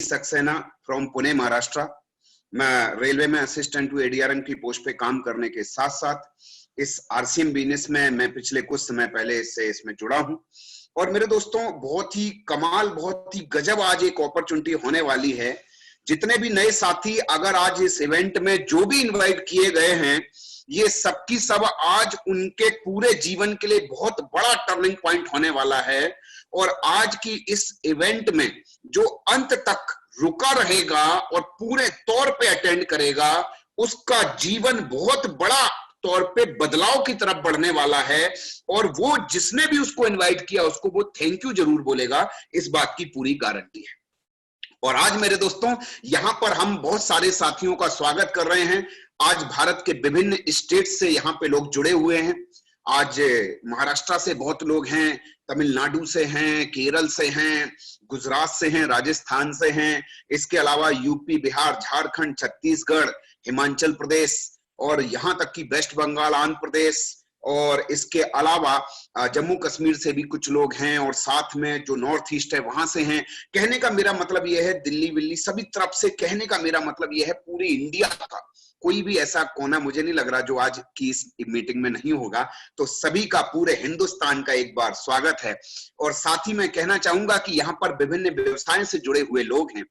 Saxena from Pune Maharashtra. मैं railway में assistant to ADRM की पोस्ट पे काम करने के साथ साथ इस आरसीएम बिजनेस में मैं पिछले कुछ समय पहले से इसमें जुड़ा हूं। और मेरे दोस्तों, बहुत ही कमाल, बहुत ही गजब आज एक अपॉर्चुनिटी होने वाली है। जितने भी नए साथी अगर आज इस इवेंट में जो भी इनवाइट किए गए हैं, ये सबकी सब आज उनके पूरे जीवन के लिए बहुत बड़ा टर्निंग पॉइंट होने वाला है। और आज की इस इवेंट में जो अंत तक रुका रहेगा और पूरे तौर पे अटेंड करेगा, उसका जीवन बहुत बड़ा तौर पे बदलाव की तरफ बढ़ने वाला है। और वो जिसने भी उसको इनवाइट किया उसको वो थैंक यू जरूर बोलेगा, इस बात की पूरी गारंटी है। और आज मेरे दोस्तों, यहां पर हम बहुत सारे साथियों का स्वागत कर रहे हैं। आज भारत के विभिन्न स्टेट से यहाँ पे लोग जुड़े हुए हैं। आज महाराष्ट्र से बहुत लोग हैं, तमिलनाडु से हैं, केरल से हैं, गुजरात से हैं, राजस्थान से हैं। इसके अलावा यूपी, बिहार, झारखंड, छत्तीसगढ़, हिमाचल प्रदेश और यहाँ तक कि वेस्ट बंगाल, आंध्र प्रदेश, और इसके अलावा जम्मू कश्मीर से भी कुछ लोग हैं, और साथ में जो नॉर्थ ईस्ट है वहां से हैं। कहने का मेरा मतलब यह है, दिल्ली विल्ली सभी तरफ से, कहने का मेरा मतलब यह है पूरी इंडिया का कोई भी ऐसा कोना मुझे नहीं लग रहा जो आज की इस मीटिंग में नहीं होगा। तो सभी का, पूरे हिंदुस्तान का एक बार स्वागत है। और साथ ही मैं कहना चाहूंगा कि यहाँ पर विभिन्न व्यवसाय से जुड़े हुए लोग हैं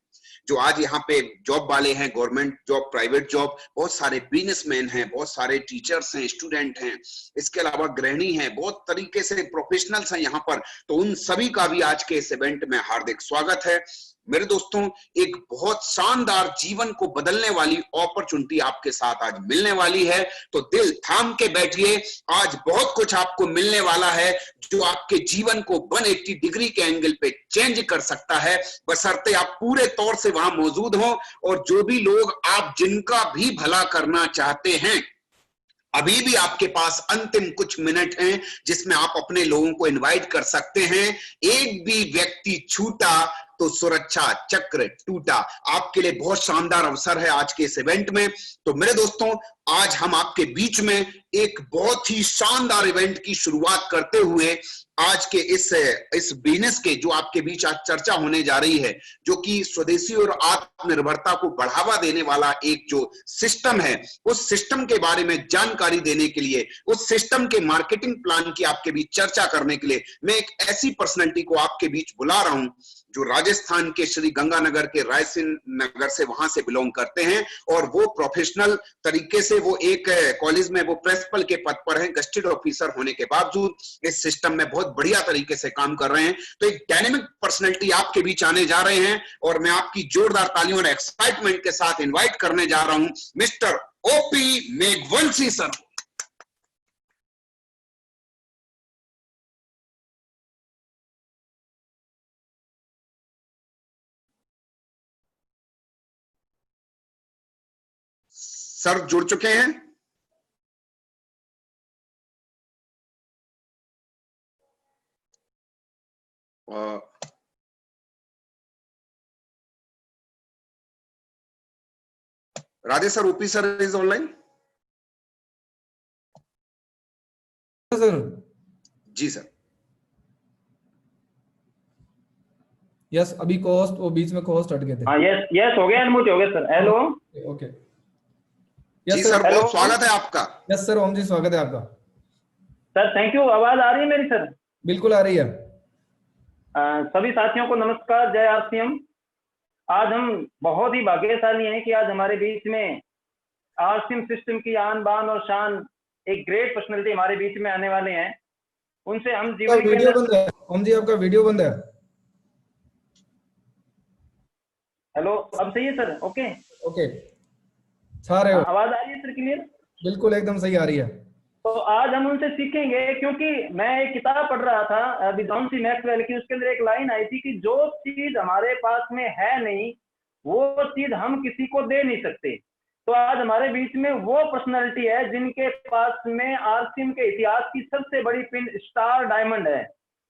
जो आज यहाँ पे जॉब वाले हैं, गवर्नमेंट जॉब, प्राइवेट जॉब, बहुत सारे बिजनेसमैन हैं, बहुत सारे टीचर्स हैं, स्टूडेंट हैं, इसके अलावा गृहिणी हैं, बहुत तरीके से प्रोफेशनल्स हैं यहाँ पर। तो उन सभी का भी आज के इस इवेंट में हार्दिक स्वागत है। मेरे दोस्तों, एक बहुत शानदार जीवन को बदलने वाली अपॉर्चुनिटी आपके साथ आज मिलने वाली है। तो दिल थाम के बैठिए, आज बहुत कुछ आपको मिलने वाला है जो आपके जीवन को 180 डिग्री के एंगल पे चेंज कर सकता है, बशर्ते आप पूरे तौर से वहां मौजूद हो। और जो भी लोग आप जिनका भी भला करना चाहते हैं, अभी भी आपके पास अंतिम कुछ मिनट हैं जिसमें आप अपने लोगों को इनवाइट कर सकते हैं। एक भी व्यक्ति छूटा तो सुरक्षा चक्र टूटा। आपके लिए बहुत शानदार अवसर है आज के इस इवेंट में। तो मेरे दोस्तों, आज हम आपके बीच में एक बहुत ही शानदार इवेंट की शुरुआत करते हुए आज के इस बिजनेस के जो आपके बीच आज चर्चा होने जा रही है, जो कि स्वदेशी और आत्मनिर्भरता को बढ़ावा देने वाला एक जो सिस्टम है, उस सिस्टम के बारे में जानकारी देने के लिए, उस सिस्टम के मार्केटिंग प्लान की आपके बीच चर्चा करने के लिए मैं एक ऐसी पर्सनैलिटी को आपके बीच बुला रहा हूं जो राजस्थान के श्री गंगानगर के रायसेन नगर से, वहां से बिलोंग करते हैं। और वो प्रोफेशनल तरीके से वो एक कॉलेज में वो प्रिंसिपल के पद पर हैं, गस्टेड ऑफिसर होने के बावजूद इस सिस्टम में बहुत बढ़िया तरीके से काम कर रहे हैं। तो एक डायनेमिक पर्सनैलिटी आपके बीच आने जा रहे हैं और मैं आपकी जोरदार तालियों और एक्साइटमेंट के साथ इन्वाइट करने जा रहा हूं mister OP Meghwanshi sir. Sir जुड़ चुके हैं? Rajesh sir, OP sir is online? Sir ji sir. Yes, अभी कोहोस्ट वो बीच में कोहोस्ट हट गए थे। हाँ, यस यस हो गया, अनम्यूट हो गया सर। Hello, okay. जी सर, बहुत स्वागत है आपका। यस सर, ओम जी स्वागत है आपका। Sir thank you. आवाज आ रही है मेरी सर? बिल्कुल आ रही है। सभी साथियों को नमस्कार, जय आरसीएम। आज हम बहुत ही भाग्यशाली हैं कि आज हमारे बीच में आरसीएम सिस्टम की आन बान और शान एक ग्रेट पर्सनैलिटी हमारे बीच में आने वाले हैं। उनसे हम जीवन के वीडियो बंद है ओम जी, आपका वीडियो बंद है। हेलो, अब सही है सर? ओके ओके, छा रहे हो? आवाज आ रही है सर क्लियर? बिल्कुल एकदम सही आ रही है। तो आज हम उनसे सीखेंगे, क्योंकि मैं एक किताब पढ़ रहा था जॉन सी मैक्सवेल की, उसके अंदर एक लाइन आई थी कि जो चीज हमारे पास में है नहीं, वो चीज हम किसी को दे नहीं सकते। तो आज हमारे बीच में वो पर्सनालिटी है जिनके पास में आरसीएम के इतिहास की सबसे बड़ी पिन स्टार डायमंड है।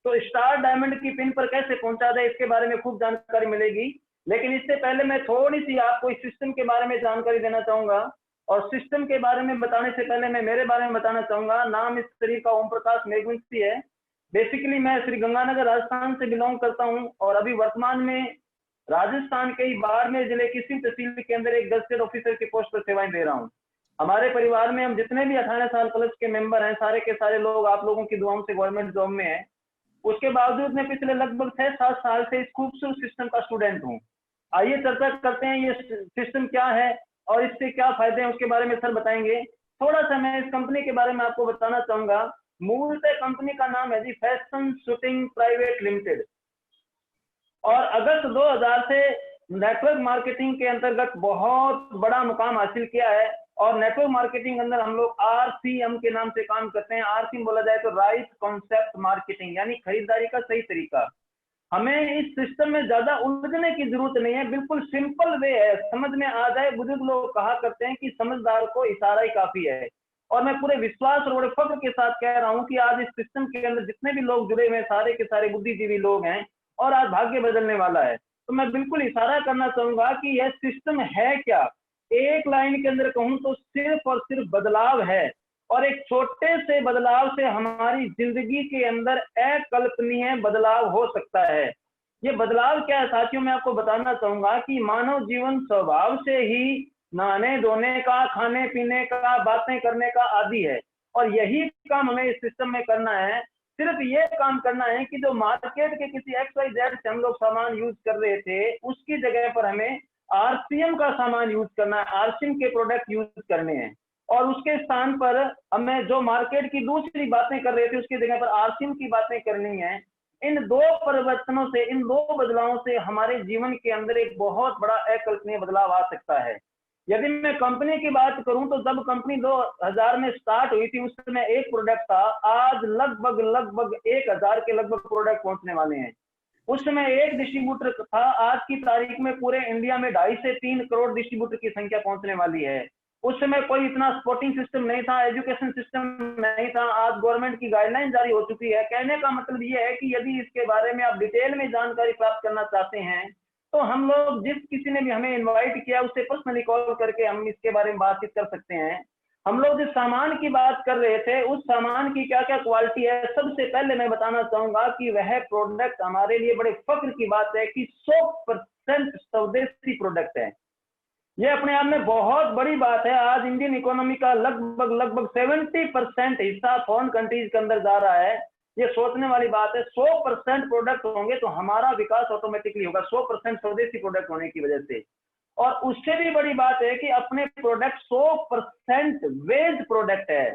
तो स्टार डायमंड की पिन पर कैसे पहुंचा जाए, इसके बारे में खूब जानकारी मिलेगी। लेकिन इससे पहले मैं थोड़ी सी आपको इस सिस्टम के बारे में जानकारी देना चाहूंगा। और सिस्टम के बारे में बताने से पहले मैं मेरे बारे में बताना चाहूंगा। नाम इस शरीर का ओम प्रकाश मेघवंशी है। बेसिकली मैं श्री गंगानगर राजस्थान से बिलोंग करता हूं और अभी वर्तमान में राजस्थान के ही बाड़मेर जिले की सिंध तहसील के अंदर एक गजेटेड ऑफिसर की पोस्ट पर सेवाएं दे रहा हूँ। हमारे परिवार में हम जितने भी 18 साल प्लस के मेंबर हैं, सारे के सारे लोग आप लोगों की दुआओं से गवर्नमेंट जॉब में हैं। उसके बावजूद मैं पिछले लगभग 6-7 साल से इस खूबसूरत सिस्टम का स्टूडेंट हूँ। आइए चर्चा करते हैं ये सिस्टम क्या है और इससे क्या फायदे हैं, उसके बारे में सर बताएंगे। थोड़ा सा मैं इस कंपनी के बारे में आपको बताना चाहूंगा। मूलतः कंपनी का नाम है जी फैशन शूटिंग प्राइवेट लिमिटेड, और अगस्त 2000 से नेटवर्क मार्केटिंग के अंतर्गत बहुत बड़ा मुकाम हासिल किया है। और नेटवर्क मार्केटिंग के अंदर हम लोग RCM के नाम से काम करते हैं। RCM बोला जाए तो राइट कॉन्सेप्ट मार्केटिंग, यानी खरीदारी का सही तरीका। हमें इस सिस्टम में ज्यादा उलझने की जरूरत नहीं है, बिल्कुल सिंपल वे है, समझ में आ जाए। बुजुर्ग लोग कहा करते हैं कि समझदार को इशारा ही काफी है। और मैं पूरे विश्वास और बड़े फख्र के साथ कह रहा हूं कि आज इस सिस्टम के अंदर जितने भी लोग जुड़े हुए हैं, सारे के सारे बुद्धिजीवी लोग हैं, और आज भाग्य बदलने वाला है। तो मैं बिल्कुल इशारा करना चाहूंगा कि यह सिस्टम है क्या। एक लाइन के अंदर कहूं तो सिर्फ और सिर्फ बदलाव है, और एक छोटे से बदलाव से हमारी जिंदगी के अंदर अकल्पनीय बदलाव हो सकता है। ये बदलाव क्या है साथियों, मैं आपको बताना चाहूंगा कि मानव जीवन स्वभाव से ही नहाने धोने का, खाने पीने का, बातें करने का आदि है, और यही काम हमें इस सिस्टम में करना है। सिर्फ ये काम करना है कि जो मार्केट के किसी XYZ से हम लोग सामान यूज कर रहे थे, उसकी जगह पर हमें RCM का सामान यूज करना है, RCM के प्रोडक्ट यूज करने हैं। और उसके स्थान पर हमें जो मार्केट की दूसरी बातें कर रहे थे, उसकी जगह पर RCM की बातें करनी है। इन दो परिवर्तनों से, इन दो बदलावों से हमारे जीवन के अंदर एक बहुत बड़ा अकल्पनीय बदलाव आ सकता है। यदि मैं कंपनी की बात करूं तो जब कंपनी 2000 में स्टार्ट हुई थी, उस समय एक प्रोडक्ट था। आज लगभग 1000 के लगभग प्रोडक्ट पहुंचने वाले हैं। उस समय एक डिस्ट्रीब्यूटर था, आज की तारीख में पूरे इंडिया में 2.5 से 3 करोड़ डिस्ट्रीब्यूटर की संख्या पहुंचने वाली है। उस समय कोई इतना सपोर्टिंग सिस्टम नहीं था, एजुकेशन सिस्टम नहीं था। आज गवर्नमेंट की गाइडलाइन जारी हो चुकी है। कहने का मतलब ये है कि यदि इसके बारे में आप डिटेल में जानकारी प्राप्त करना चाहते हैं, तो हम लोग जिस किसी ने भी हमें इनवाइट किया उससे पर्सनली कॉल करके हम इसके बारे में बातचीत कर सकते हैं। हम लोग जिस सामान की बात कर रहे थे, उस सामान की क्या क्या क्वालिटी है, सबसे पहले मैं बताना चाहूंगा कि वह प्रोडक्ट हमारे लिए बड़े फख्र की बात है कि 100% स्वदेशी प्रोडक्ट है। ये अपने आप में बहुत बड़ी बात है। आज इंडियन इकोनॉमी का लगभग 70% हिस्सा फॉरेन कंट्रीज के अंदर जा रहा है। ये सोचने वाली बात है। 100% प्रोडक्ट होंगे तो हमारा विकास ऑटोमेटिकली होगा, 100% स्वदेशी प्रोडक्ट होने की वजह से। और उससे भी बड़ी बात है कि अपने प्रोडक्ट 100% वेज प्रोडक्ट है,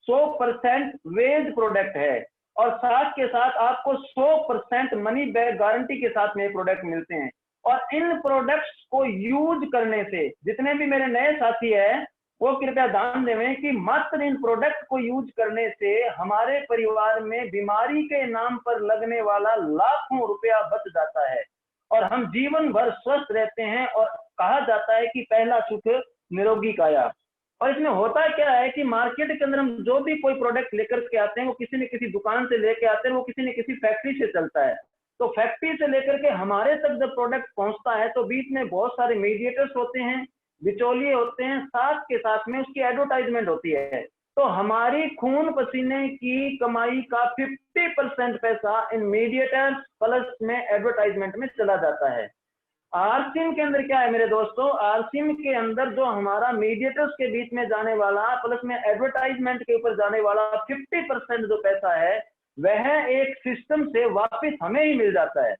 100% वेज प्रोडक्ट है। और साथ के साथ आपको 100% मनी बैक गारंटी के साथ में प्रोडक्ट मिलते हैं। और इन प्रोडक्ट्स को यूज करने से, जितने भी मेरे नए साथी हैं वो कृपया ध्यान देवें कि मात्र इन प्रोडक्ट को यूज करने से हमारे परिवार में बीमारी के नाम पर लगने वाला लाखों रुपया बच जाता है, और हम जीवन भर स्वस्थ रहते हैं। और कहा जाता है कि पहला सुख निरोगी काया। और इसमें होता क्या है कि मार्केट के अंदर हम जो भी कोई प्रोडक्ट लेकर के आते हैं, वो किसी न किसी दुकान से लेके आते हैं, वो किसी न किसी फैक्ट्री से चलता है। तो फैक्ट्री से लेकर के हमारे तक जब प्रोडक्ट पहुंचता है तो बीच में बहुत सारे मीडिएटर्स होते हैं, बिचौलिए होते हैं, साथ के साथ में उसकी एडवर्टाइजमेंट होती है। तो हमारी खून पसीने की कमाई का 50% पैसा इन मीडिएटर्स प्लस में एडवर्टाइजमेंट में चला जाता है। RCM के अंदर क्या है मेरे दोस्तों, RCM के अंदर जो हमारा मीडिएटर्स के बीच में जाने वाला प्लस में एडवर्टाइजमेंट के ऊपर जाने वाला 50% जो पैसा है, वह एक सिस्टम से वापस हमें ही मिल जाता है।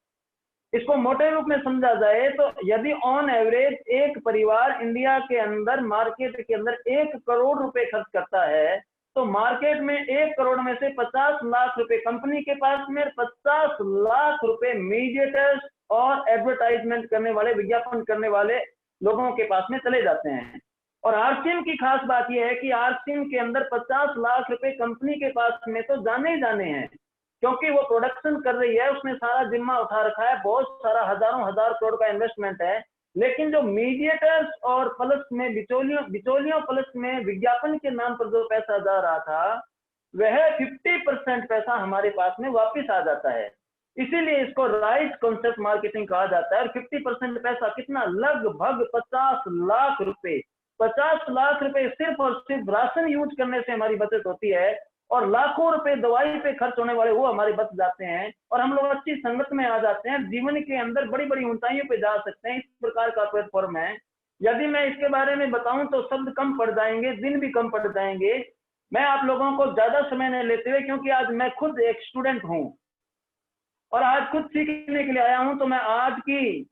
इसको मोटे रूप में समझा जाए तो यदि ऑन एवरेज एक परिवार इंडिया के अंदर मार्केट के अंदर 1 करोड़ रुपए खर्च करता है, तो मार्केट में 1 करोड़ में से 50 लाख रुपए कंपनी के पास में, 50 लाख रुपए मीडिएटर्स और एडवर्टाइजमेंट करने वाले, विज्ञापन करने वाले लोगों के पास में चले जाते हैं। और RCM की खास बात यह है कि RCM के अंदर 50 लाख रुपए कंपनी के पास में तो जाने ही जाने हैं, क्योंकि वो प्रोडक्शन कर रही है, उसने सारा जिम्मा उठा रखा है, बहुत सारा हजारों हजार करोड़ का इन्वेस्टमेंट है। लेकिन जो मीडिएटर्स और प्लस में बिचौलियों प्लस में विज्ञापन के नाम पर जो पैसा जा रहा था, वह 50% पैसा हमारे पास में वापिस आ जाता है। इसीलिए इसको राइट कॉन्सेप्ट मार्केटिंग कहा जाता है। और 50% पैसा कितना, लगभग 50 लाख रुपए, 50 लाख रुपए सिर्फ और सिर्फ राशन यूज करने से हमारी बचत होती है। और लाखों रुपए दवाई पे खर्च होने वाले वो हमारे बच जाते हैं और हम लोग अच्छी संगत में आ जाते हैं, जीवन के अंदर बड़ी बड़ी ऊंचाइयों पे जा सकते हैं। इस प्रकार का प्लेटफॉर्म है। यदि मैं इसके बारे में बताऊं तो शब्द कम पड़ जाएंगे, दिन भी कम पड़ जाएंगे। मैं आप लोगों को ज्यादा समय नहीं लेते हुए, क्योंकि आज मैं खुद एक स्टूडेंट हूं और आज खुद सीखने के लिए आया हूं, तो मैं आज की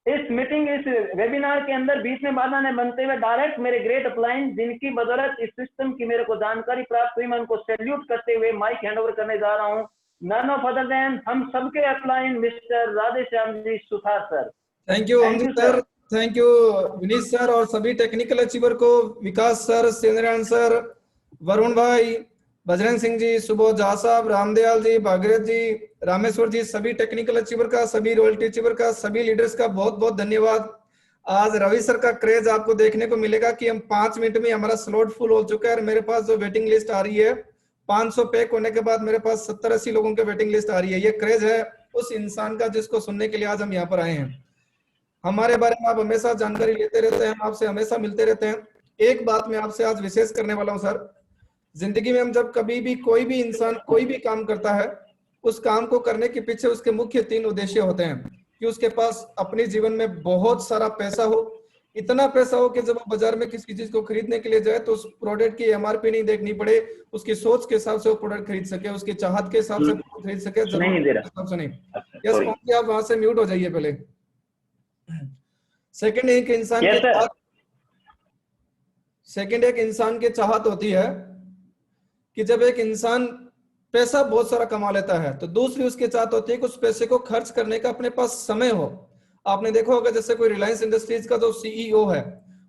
इस मीटिंग, इस वेबिनार के अंदर बीच में बाधा ने बनते हुए डायरेक्ट मेरे ग्रेट अपलाइन, जिनकी बदौलत इस सिस्टम की मेरे को जानकारी प्राप्त हुई, मैं उनको सैल्यूट करते हुए माइक हैंड ओवर करने जा रहा हूं। नन ऑफ अदर देन हम सबके upline mister Radheshyam ji Suthar sir. Thank you Amrit sir, thank you Vineet sir और सभी टेक्निकल अचीवर को, विकास सर, सेनारायण सर, वरुण भाई, बजरंग सिंह जी, सुबोध झा साहब, रामदयाल जी, भागीरथ जी, रामेश्वर जी, सभी टेक्निकल अचीवर का, सभी रॉयल्टी अचीवर का, सभी लीडर्स का बहुत बहुत धन्यवाद। आज रवि सर का क्रेज आपको देखने को मिलेगा कि हम 5 मिनट में हमारा स्लॉट फुल हो चुका है और मेरे पास जो वेटिंग लिस्ट आ रही है 500 पैक होने के बाद मेरे पास 70-80 लोगों की वेटिंग लिस्ट आ रही है। ये क्रेज है उस इंसान का जिसको सुनने के लिए आज हम यहाँ पर आए हैं। हमारे बारे में आप हमेशा जानकारी लेते रहते हैं, हम आपसे हमेशा मिलते रहते हैं। एक बात मैं आपसे आज विशेष करने वाला हूँ सर, जिंदगी में हम जब कभी भी कोई भी इंसान कोई भी काम करता है, उस काम को करने के पीछे उसके मुख्य 3 उद्देश्य होते हैं कि उसके पास अपने जीवन में बहुत सारा पैसा हो, इतना पैसा हो कि जब वो बाजार में किसी चीज को खरीदने के लिए जाए तो उस प्रोडक्ट की एमआरपी नहीं देखनी पड़े, उसकी सोच के हिसाब से वो प्रोडक्ट खरीद सके, उसकी चाहत के हिसाब से खरीद सके, जरूरत के हिसाब से नहीं। यस, आप वहां से म्यूट हो जाइए पहले। सेकंड एक इंसान के चाहत होती है कि जब एक इंसान पैसा बहुत सारा कमा लेता है तो दूसरी उसकी चाहत होती है कि उस पैसे को खर्च करने का अपने पास समय हो। आपने देखा होगा जैसे कोई रिलायंस इंडस्ट्रीज का जो सीईओ है,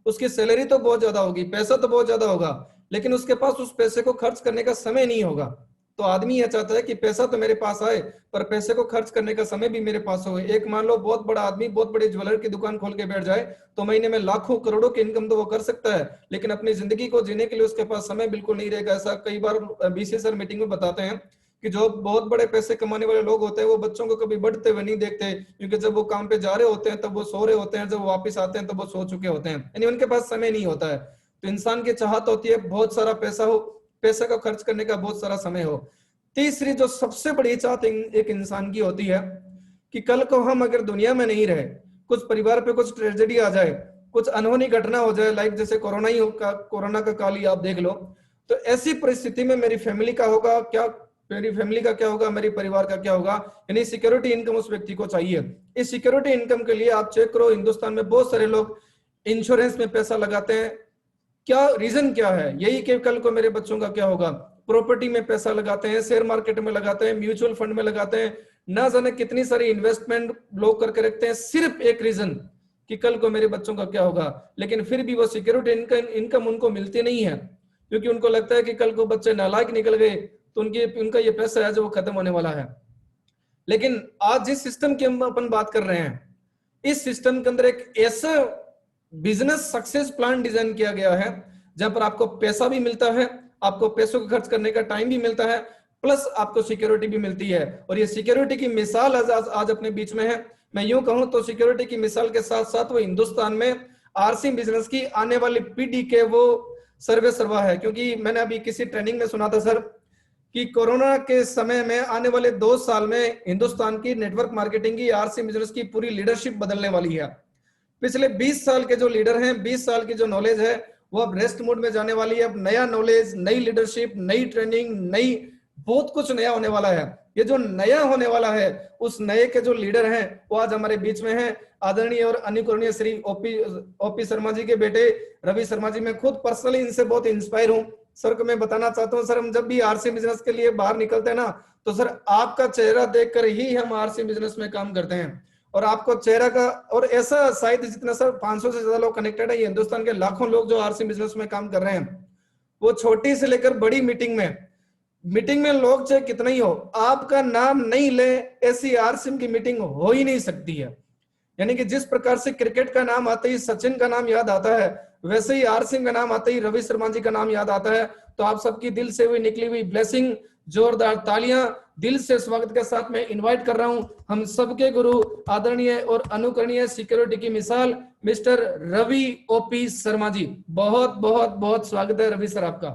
उसकी सैलरी तो बहुत ज्यादा होगी, पैसा तो बहुत ज्यादा होगा, लेकिन उसके पास उस पैसे को खर्च करने का समय नहीं होगा। तो आदमी यह चाहता है कि पैसा तो मेरे पास आए पर पैसे को खर्च करने का समय भी मेरे पास हो। एक मान लो बहुत बड़ा आदमी बहुत बड़ी ज्वेलर की दुकान खोल के बैठ जाए तो महीने में लाखों करोड़ों की इनकम तो वो कर सकता है, लेकिन अपनी जिंदगी को जीने के लिए उसके पास समय बिल्कुल नहीं रहेगा। ऐसा कई बार बीसी सर मीटिंग में बताते हैं कि जो बहुत बड़े पैसे कमाने वाले लोग होते हैं वो बच्चों को कभी बढ़ते हुए नहीं देखते, क्योंकि जब वो काम पे जा रहे होते हैं तब वो सो रहे होते हैं, जब वो वापस आते हैं तब वो सो चुके होते हैं, यानी उनके पास समय नहीं होता है। तो इंसान की चाहत होती है बहुत सारा पैसा हो, पैसे का खर्च करने का बहुत सारा समय हो। तीसरी जो सबसे बड़ी चाहत एक इंसान की होती है कि कल को हम अगर दुनिया में नहीं रहे, कुछ परिवार पे कुछ ट्रेजेडी आ जाए, कुछ अनहोनी घटना हो जाए, लाइक जैसे कोरोना का काल ही आप देख लो, तो ऐसी परिस्थिति में मेरी फैमिली का होगा क्या, मेरी फैमिली का क्या होगा, मेरे परिवार का क्या होगा। यानी सिक्योरिटी इनकम उस व्यक्ति को चाहिए। इस सिक्योरिटी इनकम के लिए आप चेक करो, हिंदुस्तान में बहुत सारे लोग इंश्योरेंस में पैसा लगाते हैं। क्या रीजन क्या है? यही कि कल को मेरे बच्चों का क्या होगा। प्रॉपर्टी में पैसा लगाते हैं, शेयर मार्केट में लगाते हैं, म्यूचुअल फंड में लगाते हैं, ना जाने कितनी सारी इन्वेस्टमेंट लोग करके रखते हैं, सिर्फ एक रीजन कि कल को मेरे बच्चों का क्या होगा। लेकिन फिर भी वो सिक्योरिटी इनकम उनको मिलती नहीं है, क्योंकि उनको लगता है कि कल को बच्चे नालायक निकल गए तो उनका ये पैसा है जो वो खत्म होने वाला है। लेकिन आज जिस सिस्टम की हम अपन बात कर रहे हैं, इस सिस्टम के अंदर एक ऐसा बिजनेस सक्सेस प्लान डिजाइन किया गया है जहां पर आपको पैसा भी मिलता है, आपको पैसों को खर्च करने का टाइम भी मिलता है, प्लस आपको सिक्योरिटी भी मिलती है। और ये सिक्योरिटी की मिसाल आज अपने बीच में है। मैं यूं कहूं तो सिक्योरिटी की मिसाल के साथ साथ वो हिंदुस्तान में आरसी बिजनेस की आने वाली पीढ़ी के वो सर्वे सर्वा है। क्योंकि मैंने अभी किसी ट्रेनिंग में सुना था सर कि कोरोना के समय में आने वाले 2 साल में हिंदुस्तान की नेटवर्क मार्केटिंग की, आरसी बिजनेस की पूरी लीडरशिप बदलने वाली है। पिछले 20 साल के जो लीडर हैं, 20 साल की जो नॉलेज है वो अब रेस्ट मोड में जाने वाली है। अब नया नॉलेज, नई लीडरशिप, नई ट्रेनिंग, नई बहुत कुछ नया होने वाला है। ये जो नया होने वाला है उस नए के जो लीडर हैं वो आज हमारे बीच में हैं। आदरणीय और अनुकरणीय श्री ओपी शर्मा जी के बेटे रवि शर्मा जी। मैं खुद पर्सनली इनसे बहुत इंस्पायर हूं सर को। मैं बताना चाहता हूं सर, हम जब भी आरसी बिजनेस के लिए बाहर निकलते हैं ना तो सर आपका चेहरा देखकर ही हम आरसी बिजनेस में काम करते हैं। और आपको चेहरा का, और ऐसा शायद जितना सर 500 से ज्यादा लोग कनेक्टेड है, ये हिंदुस्तान के लाखों लोग जो आरसी बिजनेस में काम कर रहे हैं, वो छोटी से लेकर बड़ी मीटिंग में लोग चाहे कितना ही हो, आपका नाम नहीं ले ऐसी आरसी की मीटिंग हो ही नहीं सकती है। यानी कि जिस प्रकार से क्रिकेट का नाम आते ही सचिन का नाम याद आता है, वैसे ही आरसी का नाम आते ही रवि शर्मा जी का नाम याद आता है। तो आप सबकी दिल से हुई निकली हुई ब्लेसिंग, जोरदार तालियां दिल से स्वागत के साथ मैं इनवाइट कर रहा हूं हम सबके गुरु, आदरणीय और अनुकरणीय सिक्योरिटी की मिसाल मिस्टर रवि ओपी शर्मा जी। बहुत बहुत बहुत स्वागत है रवि सर आपका।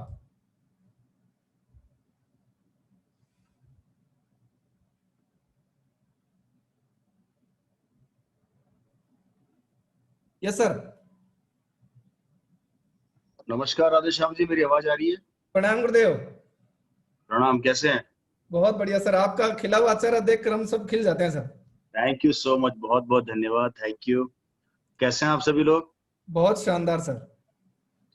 Yes sir. नमस्कार राधे श्याम जी, मेरी आवाज आ रही है? प्रणाम गुरुदेव। प्रणाम, कैसे हैं? बहुत बढ़िया सर, आपका खिला हुआ चेहरा देखकर हम सब खिल जाते हैं sir. Thank you so much, बहुत बहुत धन्यवाद, थैंक यू। कैसे हैं आप सभी लोग? बहुत शानदार सर।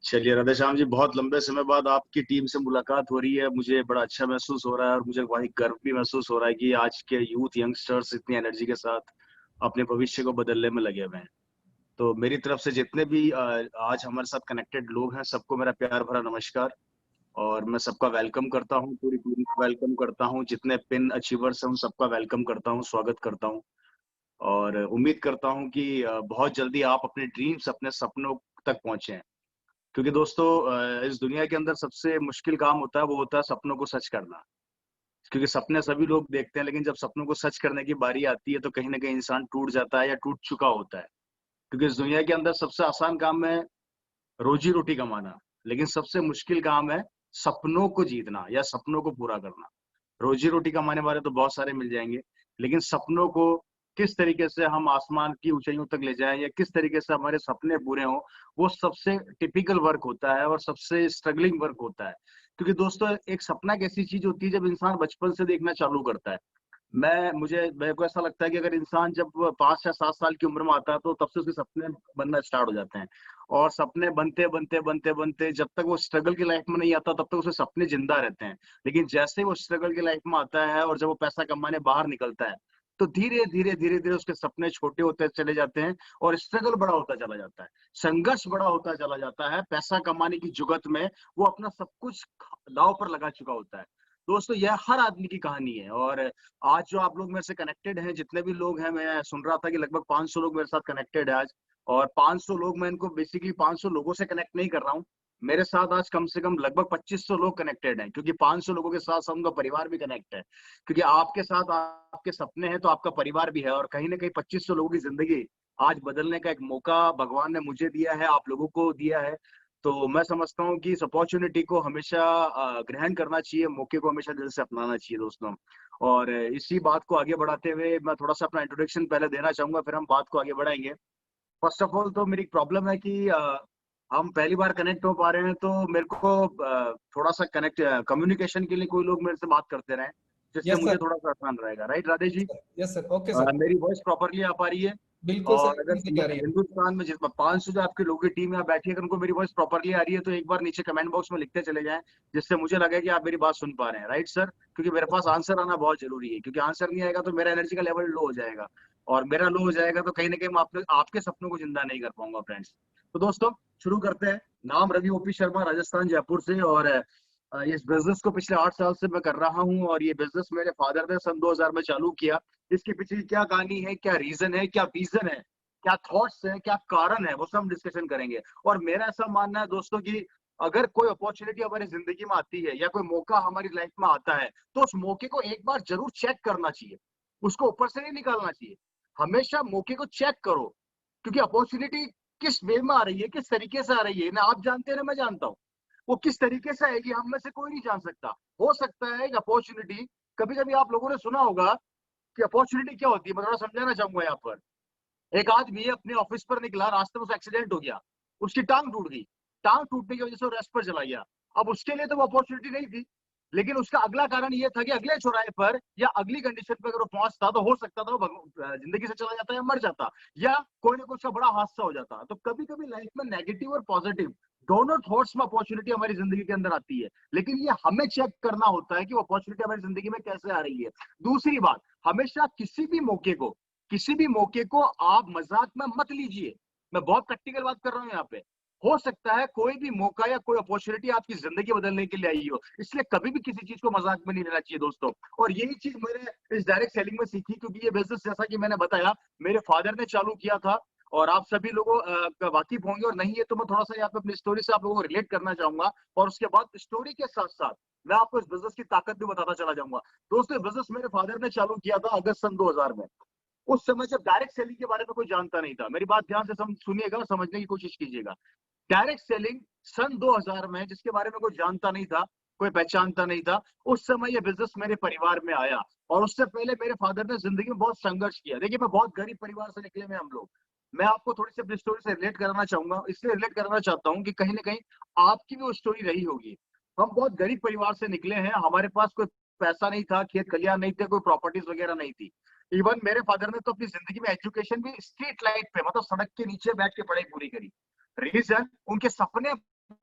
चलिए राधे श्याम जी, बहुत लंबे समय बाद आपकी टीम से मुलाकात हो रही है, मुझे बड़ा अच्छा महसूस हो रहा है और मुझे वही गर्व भी महसूस हो रहा है कि आज के यूथ यंगस्टर्स इतनी एनर्जी के साथ अपने भविष्य को बदलने में लगे हुए हैं। तो मेरी तरफ से जितने भी आज हमारे साथ कनेक्टेड लोग हैं, सबको मेरा प्यार भरा नमस्कार। और मैं सबका वेलकम करता हूँ, पूरी टीम को वेलकम करता हूँ, जितने पिन अचीवर्स हैं उन सबका वेलकम करता हूँ, स्वागत करता हूँ। और उम्मीद करता हूँ कि बहुत जल्दी आप अपने ड्रीम्स, अपने सपनों तक पहुंचे हैं। क्योंकि दोस्तों इस दुनिया के अंदर सबसे मुश्किल काम होता है, वो होता है सपनों को सच करना। क्योंकि सपने सभी लोग देखते हैं, लेकिन जब सपनों को सच करने की बारी आती है तो कहीं ना कहीं इंसान टूट जाता है या टूट चुका होता है। क्योंकि इस दुनिया के अंदर सबसे आसान काम है रोजी रोटी कमाना, लेकिन सबसे मुश्किल काम है सपनों को जीतना या सपनों को पूरा करना। रोजी रोटी कमाने वाले तो बहुत सारे मिल जाएंगे, लेकिन सपनों को किस तरीके से हम आसमान की ऊंचाइयों तक ले जाएं या किस तरीके से हमारे सपने पूरे हों, वो सबसे टिपिकल वर्क होता है और सबसे स्ट्रगलिंग वर्क होता है। क्योंकि दोस्तों एक सपना एक ऐसी चीज होती है जब इंसान बचपन से देखना चालू करता है। मेरे को ऐसा लगता है कि अगर इंसान जब 5 या 7 साल की उम्र में आता है तो तब से उसके सपने बनना स्टार्ट हो जाते हैं। और सपने बनते बनते बनते बनते जब तक वो स्ट्रगल की लाइफ में नहीं आता तब तक उसके सपने जिंदा रहते हैं। लेकिन जैसे ही वो स्ट्रगल की लाइफ में आता है और जब वो पैसा कमाने बाहर निकलता है तो धीरे धीरे धीरे धीरे उसके सपने छोटे होते चले जाते हैं और स्ट्रगल बड़ा होता चला जाता है, संघर्ष बड़ा होता चला जाता है। पैसा कमाने की जुगत में वो अपना सब कुछ दांव पर लगा चुका होता है। दोस्तों यह हर आदमी की कहानी है। और आज जो आप लोग मेरे से कनेक्टेड हैं, जितने भी लोग हैं, मैं सुन रहा था कि लगभग 500 लोग मेरे साथ कनेक्टेड है आज। और 500 लोग, मैं इनको बेसिकली 500 लोगों से कनेक्ट नहीं कर रहा हूँ, मेरे साथ आज कम से कम लगभग 2500 लोग कनेक्टेड हैं। क्योंकि 500 लोगों के साथ साथ उनका परिवार भी कनेक्ट है। क्योंकि आपके साथ आपके सपने हैं तो आपका परिवार भी है, और कहीं ना कहीं 2500 लोगों की जिंदगी आज बदलने का एक मौका भगवान ने मुझे दिया है, आप लोगों को दिया है। तो मैं समझता हूँ कि इस अपॉर्चुनिटी को हमेशा ग्रहण करना चाहिए, मौके को हमेशा दिल से अपनाना चाहिए दोस्तों। और इसी बात को आगे बढ़ाते हुए मैं थोड़ा सा अपना इंट्रोडक्शन पहले देना चाहूंगा, फिर हम बात को आगे बढ़ाएंगे। फर्स्ट ऑफ ऑल तो मेरी प्रॉब्लम है कि हम पहली बार कनेक्ट हो पा रहे हैं, तो मेरे को थोड़ा सा कम्युनिकेशन के लिए कोई लोग मेरे से बात करते रहे, जिससे यस मुझे सर। थोड़ा सा आसान रहेगा। Right Radhe ji? Yes sir, okay sir. मेरी वॉइस प्रॉपरली आ पा रही है? बिल्कुल और सर, अगर एकदम सही आ रही है। हिंदुस्तान में जिस 500 जो आपके लोगों की टीम यहाँ बैठी है, अगर उनको मेरी वॉइस प्रॉपरली आ रही है तो एक बार नीचे कमेंट बॉक्स में लिखते चले जाएं, जिससे मुझे लगे कि आप मेरी बात सुन पा रहे हैं। Right sir? क्योंकि मेरे पास आंसर आना बहुत जरूरी है, क्योंकि आंसर नहीं आएगा तो मेरा एनर्जी का लेवल लो हो जाएगा, और मेरा लो हो जाएगा तो कहीं ना कहीं मैं आपके सपनों को जिंदा नहीं कर पाऊंगा फ्रेंड्स। तो दोस्तों शुरू करते हैं। नाम रवि ओपी शर्मा, राजस्थान जयपुर से। और इस बिजनेस को पिछले 8 साल से मैं कर रहा हूँ, और ये बिजनेस मेरे फादर ने सन 2000 में चालू किया। इसके पीछे क्या कहानी है, क्या रीजन है, क्या विजन है, क्या थॉट्स है, क्या कारण है, वो सब हम डिस्कशन करेंगे। और मेरा ऐसा मानना है दोस्तों कि अगर कोई अपॉर्चुनिटी हमारी जिंदगी में आती है या कोई मौका हमारी लाइफ में आता है, तो उस मौके को एक बार जरूर चेक करना चाहिए, उसको ऊपर से नहीं निकालना चाहिए। हमेशा मौके को चेक करो, क्योंकि अपॉर्चुनिटी किस वे में आ रही है, किस तरीके से आ रही है, ना आप जानते हैं ना मैं जानता हूँ। वो किस तरीके से आएगी हम में से कोई नहीं जान सकता। हो सकता है कि अपॉर्चुनिटी, कभी कभी आप लोगों ने सुना होगा कि अपॉर्चुनिटी क्या होती है, मैं थोड़ा समझाना चाहूंगा यहाँ पर। एक आदमी अपने ऑफिस पर निकला, रास्ते में उसका एक्सीडेंट हो गया, उसकी टांग टूट गई। टांग टूटने की वजह से वो रेस्ट पर चला गया। अब उसके लिए तो वो अपॉर्चुनिटी नहीं थी, लेकिन उसका अगला कारण ये था कि अगले चौराहे पर या अगली कंडीशन पर अगर वो पहुंचता तो हो सकता था वो जिंदगी से चला जाता या मर जाता, या कोई ना कोई उसका बड़ा हादसा हो जाता। तो कभी कभी लाइफ में नेगेटिव और पॉजिटिव दोनों थॉट्स में अपॉर्चुनिटी हमारी जिंदगी के अंदर आती है, लेकिन ये हमें चेक करना होता है कि वो अपॉर्चुनिटी हमारी जिंदगी में कैसे आ रही है। दूसरी बात, हमेशा किसी भी मौके को आप मजाक में मत लीजिए। मैं बहुत प्रैक्टिकल बात कर रहा हूँ यहाँ पे। हो सकता है कोई भी मौका या कोई अपॉर्चुनिटी आपकी जिंदगी बदलने के लिए आई हो, इसलिए कभी भी किसी चीज को मजाक में नहीं लेना चाहिए दोस्तों। और यही चीज मैंने इस डायरेक्ट सेलिंग में सीखी, क्योंकि ये बिजनेस जैसा कि मैंने बताया मेरे फादर ने चालू किया था, और आप सभी लोगों का वाकिफ होंगे, और नहीं है तो मैं थोड़ा सा यहाँ पे अपनी स्टोरी से आप लोगों को रिलेट करना चाहूंगा, और उसके बाद स्टोरी के साथ साथ मैं आपको इस बिजनेस की ताकत भी बताता चला जाऊंगा। दोस्तों बिजनेस मेरे फादर ने चालू किया था अगस्त सन 2000 में। उस समय जब डायरेक्ट सेलिंग के बारे में कोई जानता नहीं था। मेरी बात ध्यान से सुनिएगा और समझने की कोशिश कीजिएगा। डायरेक्ट सेलिंग सन 2000 में जिसके बारे में कोई जानता नहीं था, कोई पहचानता नहीं था, उस समय ये बिजनेस मेरे परिवार में आया। और उससे पहले मेरे फादर ने जिंदगी में बहुत संघर्ष किया। देखिए मैं बहुत गरीब परिवार से निकले हुए हम लोग। मैं आपको थोड़ी सी अपनी स्टोरी से रिलेट कराना चाहूंगा, इसलिए रिलेट कराना चाहता हूँ कि कहीं ना कहीं आपकी भी वो स्टोरी रही होगी। हम बहुत गरीब परिवार से निकले हैं, हमारे पास कोई पैसा नहीं था, खेत खलियान नहीं थे, कोई प्रॉपर्टीज वगैरह नहीं थी। इवन मेरे फादर ने तो अपनी जिंदगी में एजुकेशन भी स्ट्रीट लाइट पे, मतलब सड़क के नीचे बैठ के पढ़ाई पूरी करी। रीजन, उनके सपने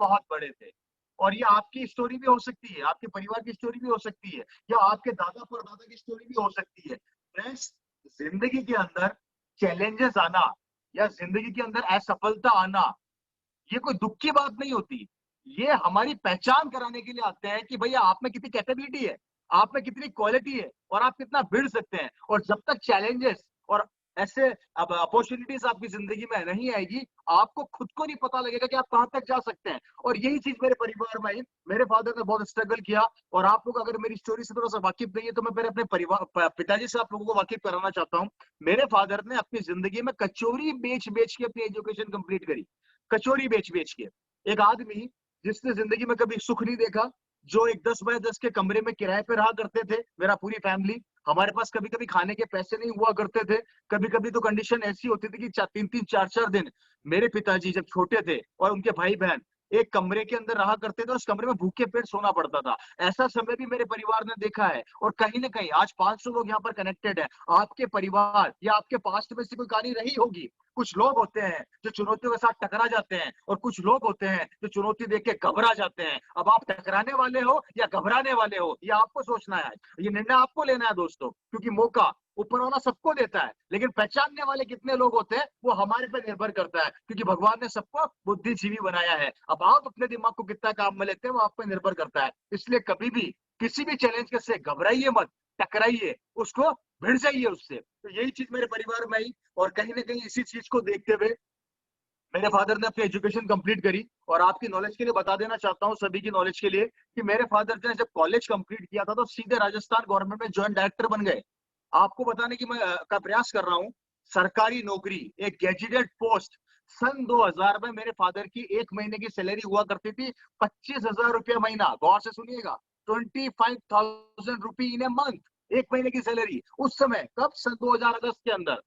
बहुत बड़े थे। और ये आपकी स्टोरी भी हो सकती है, आपके परिवार की स्टोरी भी हो सकती है, या आपके दादा परदादा की स्टोरी भी हो सकती है। फ्रेंड्स, जिंदगी के अंदर चैलेंजेस आना या जिंदगी के अंदर असफलता आना, ये कोई दुख की बात नहीं होती। ये हमारी पहचान कराने के लिए आते हैं कि भैया आप में कितनी कैपेबिलिटी है, आप में कितनी क्वालिटी है, और आप कितना भिड़ सकते हैं। और जब तक चैलेंजेस और ऐसे अब अपॉर्चुनिटीज आपकी जिंदगी में नहीं आएगी, आपको खुद को नहीं पता लगेगा कि आप कहां तक जा सकते हैं। और यही चीज मेरे परिवार में आई। मेरे फादर ने बहुत स्ट्रगल किया, और आप लोग अगर मेरी स्टोरी से थोड़ा सा वाकिफ नहीं है तो मैं पहले अपने परिवार पिताजी से आप लोगों को वाकिफ कराना चाहता हूँ। मेरे फादर ने अपनी जिंदगी में कचौरी बेच बेच के अपनी एजुकेशन कंप्लीट करी। कचौरी बेच बेच के एक आदमी जिसने जिंदगी में कभी सुख नहीं देखा, जो एक 10 बाय 10 के कमरे में किराए पे रहा करते थे, मेरा पूरी फैमिली, हमारे पास कभी कभी खाने के पैसे नहीं हुआ करते थे। कभी कभी तो कंडीशन ऐसी होती थी कि 3-3 4-4 दिन मेरे पिताजी जब छोटे थे और उनके भाई बहन एक कमरे के अंदर रहा करते थे, उस कमरे में भूखे पेट सोना पड़ता था। ऐसा समय भी मेरे परिवार ने देखा है। और कहीं ना कहीं आज 500 लोग यहाँ पर कनेक्टेड है। आपके परिवार या आपके पास्ट में से कोई कहानी रही होगी। कुछ लोग होते हैं जो चुनौतियों के साथ टकरा जाते हैं, और कुछ लोग होते हैं जो चुनौती देख के घबरा जाते हैं। अब आप टकराने वाले हो या घबराने वाले हो, ये आपको सोचना है। ये निर्णय आपको लेना है दोस्तों, क्योंकि मौका ऊपर वाला सबको देता है, लेकिन पहचानने वाले कितने लोग होते हैं वो हमारे पे निर्भर करता है, क्योंकि भगवान ने सबको बुद्धिजीवी बनाया है। अब आप अपने दिमाग को कितना काम में लेते हैं वो आप पे निर्भर करता है। इसलिए कभी भी किसी भी चैलेंज के से घबराइए मत, टकराइए, उसको भिड़ जाइए उससे। तो यही चीज मेरे परिवार में आई, और कहीं ना कहीं इसी चीज को देखते हुए मेरे फादर ने अपनी एजुकेशन कंप्लीट करी। और आपकी नॉलेज के लिए बता देना चाहता हूँ, सभी की नॉलेज के लिए, कि मेरे फादर ने जब कॉलेज कंप्लीट किया था तो सीधे राजस्थान गवर्नमेंट में जॉइंट डायरेक्टर बन गए। आपको बताने की मैं का प्रयास कर रहा हूँ। सरकारी नौकरी, एक गैजेटेड पोस्ट। सन 2000 में मेरे फादर की एक महीने की सैलरी हुआ करती थी 25,000 रुपया महीना। गौर से सुनिएगा, 25,000 रुपी इन ए मंथ, एक महीने की सैलरी उस समय। कब? सन 2000 अगस्त के अंदर।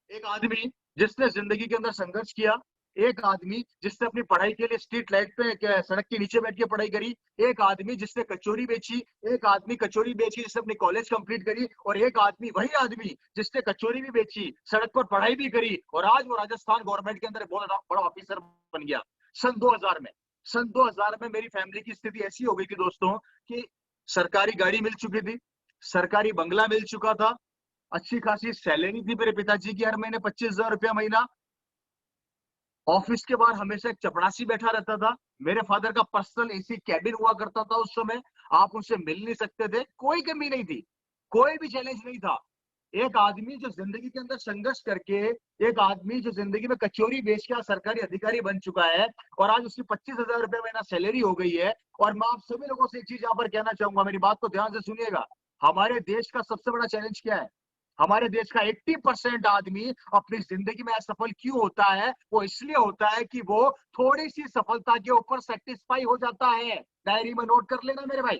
एक आदमी जिसने जिंदगी के अंदर संघर्ष किया, एक आदमी जिसने अपनी पढ़ाई के लिए स्ट्रीट लाइट पे सड़क के नीचे बैठ के पढ़ाई करी, एक आदमी जिसने कचौरी बेची, एक आदमी कचौरी बेची जिसने अपनी कॉलेज कंप्लीट करी, और एक आदमी, वही आदमी जिसने कचौरी भी बेची, सड़क पर पढ़ाई भी करी, और आज वो राजस्थान गवर्नमेंट के अंदर बहुत बड़ा ऑफिसर बन गया सन 2000 में। सन 2000 में मेरी फैमिली की स्थिति ऐसी हो गई थी दोस्तों कि सरकारी गाड़ी मिल चुकी थी, सरकारी बंगला मिल चुका था, अच्छी खासी सैलरी थी मेरे पिताजी की, हर महीने 25,000 रुपया महीना। ऑफिस के बाहर हमेशा एक चपरासी बैठा रहता था। मेरे फादर का पर्सनल एसी कैबिन हुआ करता था उस समय। आप उनसे मिल नहीं सकते थे, कोई कमी नहीं थी, कोई भी चैलेंज नहीं था। एक आदमी जो जिंदगी के अंदर संघर्ष करके, एक आदमी जो जिंदगी में कचौरी बेच के सरकारी अधिकारी बन चुका है, और आज उसकी 25,000 रुपये महीना सैलरी हो गई है। और मैं आप सभी लोगों से एक चीज यहाँ पर कहना चाहूंगा, मेरी बात को ध्यान से सुनिएगा। हमारे देश का सबसे बड़ा चैलेंज क्या है? हमारे देश का 80% आदमी अपनी जिंदगी में असफल क्यों होता है? वो इसलिए होता है कि वो थोड़ी सी सफलता के ऊपर सेटिस्फाई हो जाता है। डायरी में नोट कर लेना मेरे भाई,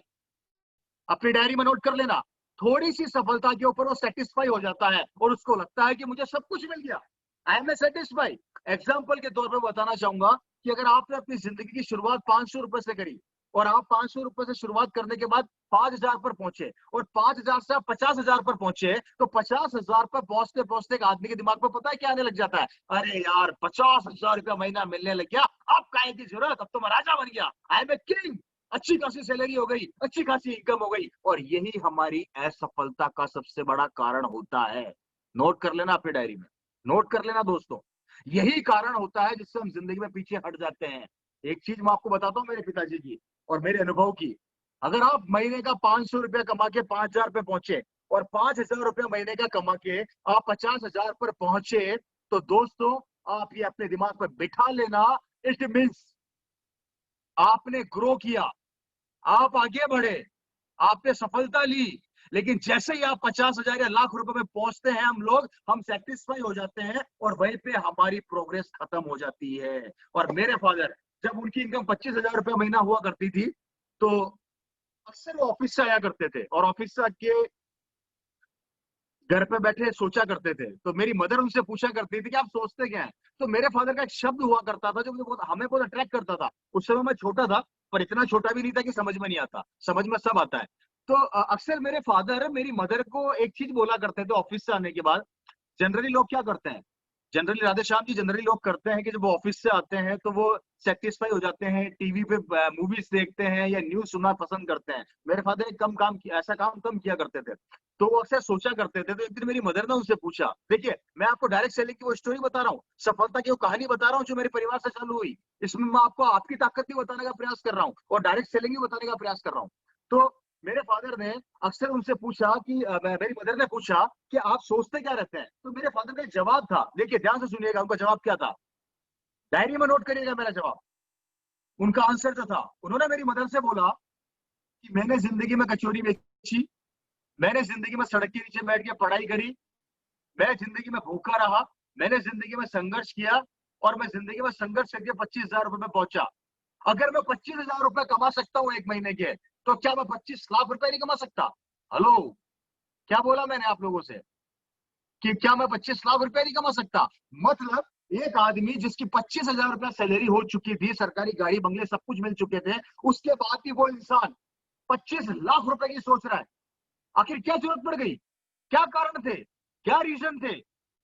अपनी डायरी में नोट कर लेना। थोड़ी सी सफलता के ऊपर वो सेटिस्फाई हो जाता है, और उसको लगता है कि मुझे सब कुछ मिल गया, आई एम सेटिस्फाई। एग्जाम्पल के तौर पर बताना चाहूंगा कि अगर आपने अपनी जिंदगी की शुरुआत 500 रुपए से करी, और आप 500 रुपए से शुरुआत करने के बाद 5,000 पर पहुंचे, और 5,000 से आप 50,000 पर पहुंचे, तो 50,000 पर पहुंचते पहुंचते एक आदमी के दिमाग में पता है क्या आने लग जाता है? अरे यार, 50,000 रुपया महीना मिलने लग गया, अब काय की जरूरत, अब तो मैं राजा बन गया, आई एम ए किंग, अच्छी खासी सैलरी हो गई, अच्छी खासी इनकम हो गई। और यही हमारी असफलता का सबसे बड़ा कारण होता है। नोट कर लेना अपनी डायरी में, नोट कर लेना दोस्तों। यही कारण होता है जिससे हम जिंदगी में पीछे हट जाते हैं। एक चीज मैं आपको बताता हूँ मेरे पिताजी की और मेरे अनुभव की। अगर आप महीने का 500 रुपया कमा के 5,000 पे पहुंचे, और 5,000 रुपया महीने का कमा के आप 50,000 पर पहुंचे, तो दोस्तों आप ये अपने दिमाग पर बिठा लेना, इट मीन्स आपने ग्रो किया, आप आगे बढ़े, आपने सफलता ली। लेकिन जैसे ही आप 50,000 या लाख रुपए में पहुंचते हैं, हम सेटिस्फाई हो जाते हैं, और वहीं पे हमारी प्रोग्रेस खत्म हो जाती है। और मेरे फादर, जब उनकी इनकम 25,000 रुपया महीना हुआ करती थी, तो अक्सर वो ऑफिस से आया करते थे, और ऑफिस से आके घर पे बैठे सोचा करते थे। तो मेरी मदर उनसे पूछा करती थी कि आप सोचते क्या हैं। तो मेरे फादर का एक शब्द हुआ करता था जो मुझे हमें बहुत अट्रैक्ट करता था। उस समय मैं छोटा था, पर इतना छोटा भी नहीं था कि समझ में नहीं आता, समझ में सब आता है। तो अक्सर मेरे फादर मेरी मदर को एक चीज बोला करते थे ऑफिस से आने के बाद। जनरली लोग क्या करते हैं, जनरली राधेश्याम जी, जनरली लोग करते हैं कि जब वो ऑफिस से आते हैं तो वो सेटिस्फाई हो जाते हैं, टीवी पे मूवीज देखते हैं या न्यूज सुनना पसंद करते हैं। मेरे फादर ऐसा काम कम किया करते थे। तो वो अक्सर सोचा करते थे। तो एक दिन मेरी मदर ने उनसे पूछा, देखिए मैं आपको डायरेक्ट सेलिंग की वो स्टोरी बता रहा हूँ, सफलता की वो कहानी बता रहा हूँ जो मेरे परिवार से चालू हुई। इसमें मैं आपको आपकी ताकत भी बताने का प्रयास कर रहा हूँ और डायरेक्ट सेलिंग भी बताने का प्रयास कर रहा हूँ। तो मेरे फादर ने अक्सर उनसे पूछा कि मेरी मदर ने पूछा कि आप सोचते क्या रहते हैं। तो मेरे फादर का एक जवाब था, देखिए ध्यान से सुनिएगा, उनका जवाब क्या था, डायरी में नोट करिएगा मेरा जवाब। उनका आंसर जो था, उन्होंने मेरी मदर से बोला कि मैंने जिंदगी में कचौरी बेची, मैंने जिंदगी में सड़क के नीचे बैठ के पढ़ाई करी, मैं जिंदगी में भूखा रहा, मैंने जिंदगी में संघर्ष किया और मैं जिंदगी में संघर्ष करके 25,000 रुपए में पहुंचा। अगर मैं 25,000 रुपए कमा सकता हूँ एक महीने के, तो क्या मैं 25 लाख रुपए नहीं कमा सकता? हेलो, क्या बोला मैंने आप लोगों से कि क्या मैं 25 लाख रुपए नहीं कमा सकता? मतलब एक आदमी जिसकी 25,000 रुपया सैलरी हो चुकी थी, सरकारी गाड़ी बंगले सब कुछ मिल चुके थे, उसके बाद भी वो इंसान 25 लाख रुपए की सोच रहा है। आखिर क्या जरूरत पड़ गई? क्या कारण थे? क्या रीजन थे?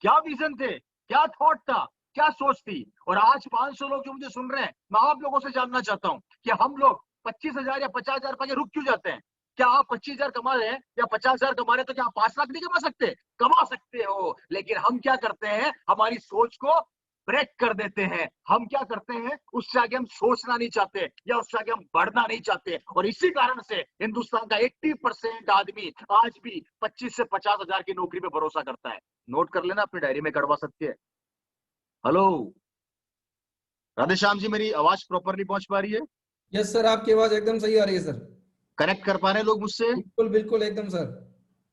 क्या विजन थे? क्या थॉट था? क्या सोच थी? और आज 500 लोग जो मुझे सुन रहे हैं, मैं आप लोगों से जानना चाहता हूं कि हम लोग 25,000 या 50,000 रुपए के रुक क्यों जाते हैं? क्या आप 25,000 कमा रहे हैं या 50,000 कमा रहे हैं तो क्या आप 5 लाख नहीं कमा सकते? कमा सकते हो, लेकिन हम क्या करते हैं, हमारी सोच को ब्रेक कर देते हैं। हम क्या करते हैं, उससे आगे हम सोचना नहीं चाहते या उससे आगे हम बढ़ना नहीं चाहते। और इसी कारण से हिंदुस्तान का 80% आदमी आज भी 25 से 50,000 की नौकरी पे भरोसा करता है। नोट कर लेना, अपनी डायरी में कड़वा सकते हैं। हेलो राधेश्याम जी, मेरी आवाज प्रॉपरली पहुंच पा रही है? यस सर, आपकी आवाज एकदम सही आ रही है सर। कनेक्ट कर पा रहे हैं लोग मुझसे? बिल्कुल बिल्कुल एकदम सर।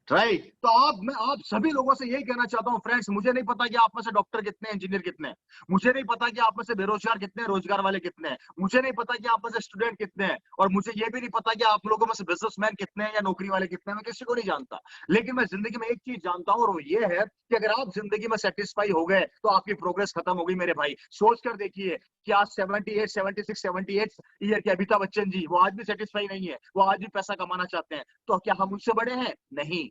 राइट। तो मैं आप सभी लोगों से यही कहना चाहता हूं फ्रेंड्स, मुझे नहीं पता कि आप में से डॉक्टर कितने हैं, इंजीनियर कितने हैं, मुझे नहीं पता कि आप में से बेरोजगार कितने हैं, रोजगार वाले कितने हैं, मुझे नहीं पता कि आप में से स्टूडेंट कितने हैं, और मुझे ये भी नहीं पता कि आप लोगों में से बिजनेसमैन कितने हैं या नौकरी वाले कितने हैं, मैं किसी को नहीं जानता। लेकिन मैं जिंदगी में एक चीज जानता हूं और वो ये है कि अगर आप जिंदगी में सेटिस्फाई हो गए तो आपकी प्रोग्रेस खत्म हो गई मेरे भाई। सोच कर देखिए कि आज 78, 76, 78 ईयर के अमिताभ बच्चन जी, वो आज भी सेटिस्फाई नहीं है, वो आज भी पैसा कमाना चाहते हैं। तो क्या हम उनसे बड़े हैं? नहीं।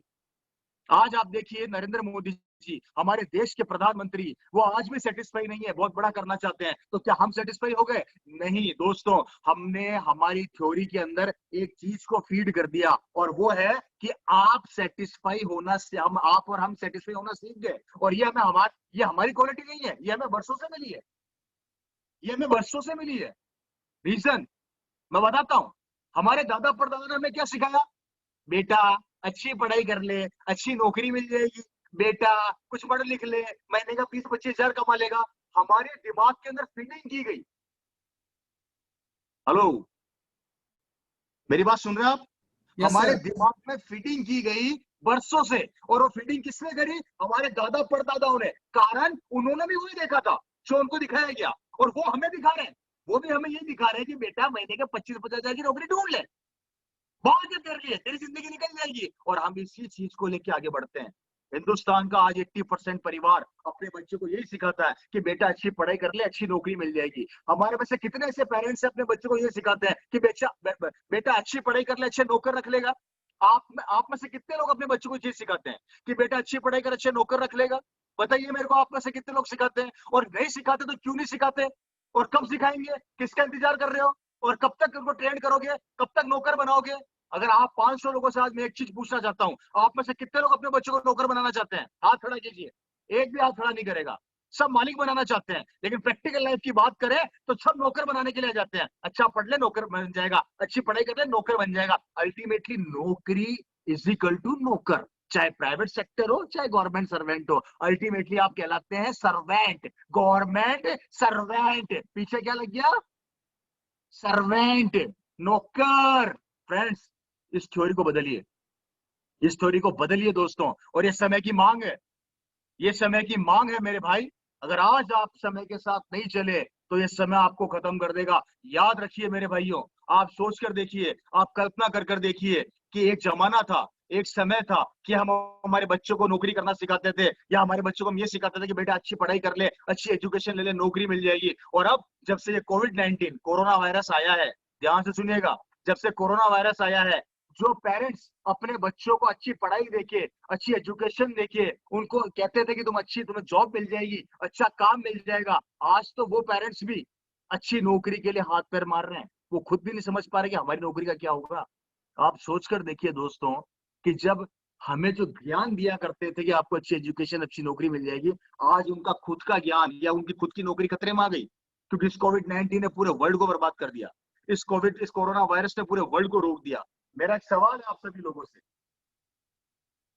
आज आप देखिए नरेंद्र मोदी जी, हमारे देश के प्रधानमंत्री, वो आज भी सेटिस्फाई नहीं है, बहुत बड़ा करना चाहते हैं। तो क्या हम सेटिस्फाई हो गए? नहीं दोस्तों, हमने हमारी थ्योरी के अंदर एक चीज को फीड कर दिया और वो है कि आप सेटिस्फाई होना से आप और हम सेटिस्फाई होना सीख गए। और ये हमारी क्वालिटी नहीं है, ये हमें वर्षों से मिली है, ये हमें वर्षों से मिली है। रीजन मैं बताता हूं, हमारे दादा परदादा ने हमें क्या सिखाया? बेटा अच्छी पढ़ाई कर ले, अच्छी नौकरी मिल जाएगी, बेटा कुछ पढ़ लिख ले, महीने का 20-25 हजार कमा लेगा। हमारे दिमाग के अंदर फीडिंग की गई। हेलो, मेरी बात सुन रहे हैं आप? यस हमारे सर। दिमाग में फीडिंग की गई बरसों से, और वो फीडिंग किसने करी? हमारे दादा परदादाओं ने। कारण उन्होंने भी वही देखा था जो उनको दिखाया गया, और वो हमें दिखा रहे हैं। वो भी हमें ये दिखा रहे हैं कि बेटा महीने के 25-50 हजार की नौकरी ढूंढ ले, बहुत तेरे लिए, तेरी जिंदगी निकल जाएगी। और हम इसी चीज को लेके आगे बढ़ते हैं। हिंदुस्तान का आज 80% परिवार अपने बच्चे को यही सिखाता है कि बेटा अच्छी पढ़ाई कर ले, अच्छी नौकरी मिल जाएगी। हमारे में से कितने ऐसे पेरेंट्स अपने बच्चों को ये सिखाते हैं कि बेटा अच्छी पढ़ाई कर ले, अच्छे नौकर रख लेगा? आप में से कितने लोग अपने बच्चों को ये सिखाते हैं कि बेटा अच्छी पढ़ाई कर, अच्छे नौकर रख लेगा? बताइए मेरे को, आप में से कितने लोग सिखाते हैं? और नहीं सिखाते तो क्यों नहीं सिखाते? और कब सिखाएंगे? किसका इंतजार कर रहे हो? और कब तक उनको ट्रेन करोगे? कब तक नौकर बनाओगे? अगर आप 500 लोगों से आज मैं एक चीज पूछना चाहता हूं, आप में से कितने लोग अपने बच्चों को नौकर बनाना चाहते हैं? हाथ खड़ा कीजिए। एक भी हाथ खड़ा नहीं करेगा। सब मालिक बनाना चाहते हैं, लेकिन प्रैक्टिकल लाइफ की बात करें तो सब नौकर बनाने के लिए जाते हैं। अच्छा पढ़ ले नौकर बन जाएगा, अच्छी पढ़ाई कर ले नौकर बन जाएगा। अल्टीमेटली नौकरी इज इक्वल टू नौकर, चाहे प्राइवेट सेक्टर हो चाहे गवर्नमेंट सर्वेंट हो। अल्टीमेटली आप कहलाते हैं सर्वेंट, गवर्नमेंट सर्वेंट। पीछे क्या लग गया? सर्वेंट, नौकर। फ्रेंड्स, इस थ्योरी को बदलिए, इस थ्योरी को बदलिए दोस्तों। और ये समय की मांग है, ये समय की मांग है मेरे भाई। अगर आज आप समय के साथ नहीं चले तो ये समय आपको खत्म कर देगा। याद रखिए मेरे भाइयों, आप सोच कर देखिए, आप कल्पना कर कर देखिए कि एक जमाना था, एक समय था कि हम हमारे बच्चों को नौकरी करना सिखाते थे, या हमारे बच्चों को हम ये सिखाते थे कि बेटा अच्छी पढ़ाई कर ले, अच्छी एजुकेशन ले ले, नौकरी मिल जाएगी। और अब जब से ये कोविड-19 कोरोना वायरस आया है, ध्यान से सुनिएगा, जब से कोरोना वायरस आया है, जो पेरेंट्स अपने बच्चों को अच्छी पढ़ाई देके, अच्छी एजुकेशन देके, उनको कहते थे कि तुम्हें जॉब मिल जाएगी, अच्छा काम मिल जाएगा, आज तो वो पेरेंट्स भी अच्छी नौकरी के लिए हाथ पैर मार रहे हैं। वो खुद भी नहीं समझ पा रहे कि हमारी नौकरी का क्या होगा। आप सोचकर देखिए दोस्तों, कि जब हमें जो ज्ञान दिया करते थे कि आपको अच्छी एजुकेशन, अच्छी नौकरी मिल जाएगी, आज उनका खुद का ज्ञान या उनकी खुद की नौकरी खतरे में आ गई, क्योंकि इस कोविड-19 ने पूरे वर्ल्ड को बर्बाद कर दिया। इस कोरोना वायरस ने पूरे वर्ल्ड को रोक दिया। मेरा एक सवाल है आप सभी लोगों से,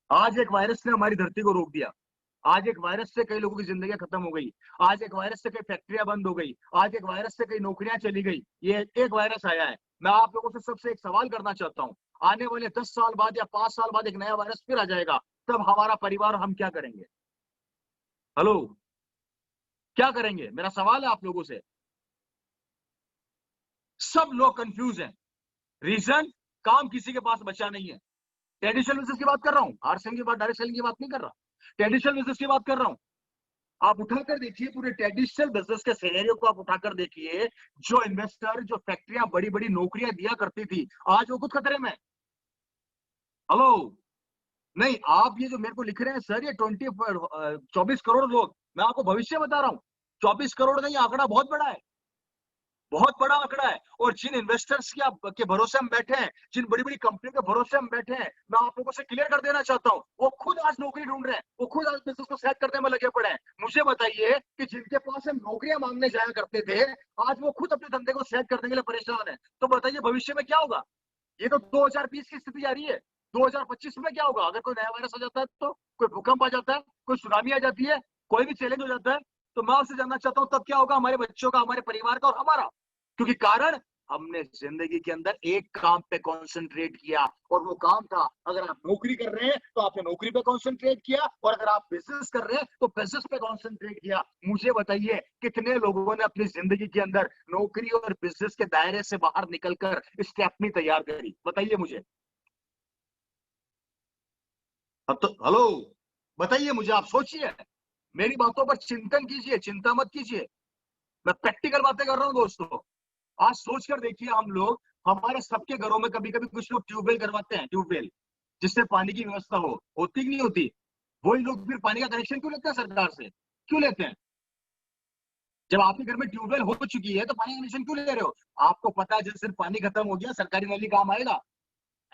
आज एक वायरस ने हमारी धरती को रोक दिया, आज एक वायरस से कई लोगों की जिंदगी खत्म हो गई, आज एक वायरस से कई फैक्ट्रियां बंद हो गई, आज एक वायरस से कई नौकरियां चली गई, ये एक वायरस आया है। मैं आप लोगों से सबसे एक सवाल करना चाहता हूं, आने वाले 10 साल बाद या 5 साल बाद एक नया वायरस फिर आ जाएगा, तब हमारा परिवार, हम क्या करेंगे? हेलो, क्या करेंगे? मेरा सवाल है आप लोगों से। सब लोग कंफ्यूज हैं। रीजन, काम किसी के पास बचा नहीं है। ट्रेडिशनल बिजनेस की बात कर रहा हूं, आरसीएम की बात, डायरेक्ट सेलिंग की बात नहीं कर रहा, ट्रेडिशनल बिजनेस की बात कर रहा हूं। आप उठाकर देखिए पूरे ट्रेडिशनल बिजनेस के सिनेरियो को, आप उठाकर देखिए, जो इन्वेस्टर, जो फैक्ट्रियां बड़ी बड़ी नौकरियां दिया करती थी, आज वो खुद खतरे में। हेलो, नहीं, आप ये जो मेरे को लिख रहे हैं सर, ये 24 करोड़ लोग, मैं आपको भविष्य बता रहा हूं, 24 करोड़ नहीं, आंकड़ा बहुत बड़ा है, बहुत बड़ा आंकड़ा है। और जिन इन्वेस्टर्स के भरोसे हम बैठे हैं, जिन बड़ी बड़ी कंपनी के भरोसे हम बैठे हैं, मैं आप लोगों से क्लियर कर देना चाहता हूं, वो खुद आज नौकरी ढूंढ रहे हैं, वो खुद आज बिजनेस को सेट करने में लगे पड़े हैं। मुझे बताइए कि जिनके पास हम नौकरियां मांगने जाया करते थे, आज वो खुद अपने धंधे को सेट करने के लिए परेशान है। तो बताइए भविष्य में क्या होगा? ये तो 2020 की स्थिति आ रही है, 2025 में क्या होगा? अगर कोई नया वायरस आ जाता है, तो कोई भूकंप आ जाता है, कोई सुनामी आ जाती है, कोई भी चैलेंज हो जाता है, तो मैं आपसे जानना चाहता हूं, तब क्या होगा हमारे बच्चों का, हमारे परिवार का और हमारा? क्योंकि कारण, हमने जिंदगी के अंदर एक काम पे कंसंट्रेट किया, और वो काम था, अगर आप नौकरी कर रहे हैं तो आपने नौकरी पे कंसंट्रेट किया, और अगर आप बिजनेस कर रहे हैं तो बिजनेस पे कंसंट्रेट किया। मुझे बताइए कितने लोगों ने अपनी जिंदगी के अंदर नौकरी और बिजनेस के दायरे से बाहर निकलकर स्टेपनी तैयार करी? बताइए मुझे। अब तो हेलो, बताइए मुझे, आप सोचिए, मेरी बातों पर चिंतन कीजिए, चिंता मत कीजिए, मैं प्रैक्टिकल बातें कर रहा हूं दोस्तों। आज सोचकर देखिए, हम लोग, हमारे सबके घरों में कभी कभी कुछ लोग ट्यूबवेल करवाते हैं, ट्यूबवेल, जिससे पानी की व्यवस्था होती कि नहीं होती? वही लोग फिर पानी का कनेक्शन क्यों लेते हैं सरकार से? क्यों लेते हैं? जब आपके घर में ट्यूबवेल हो चुकी है तो पानी का कनेक्शन क्यों ले रहे हो? आपको पता है जिस दिन पानी खत्म हो गया, सरकारी नली काम आएगा?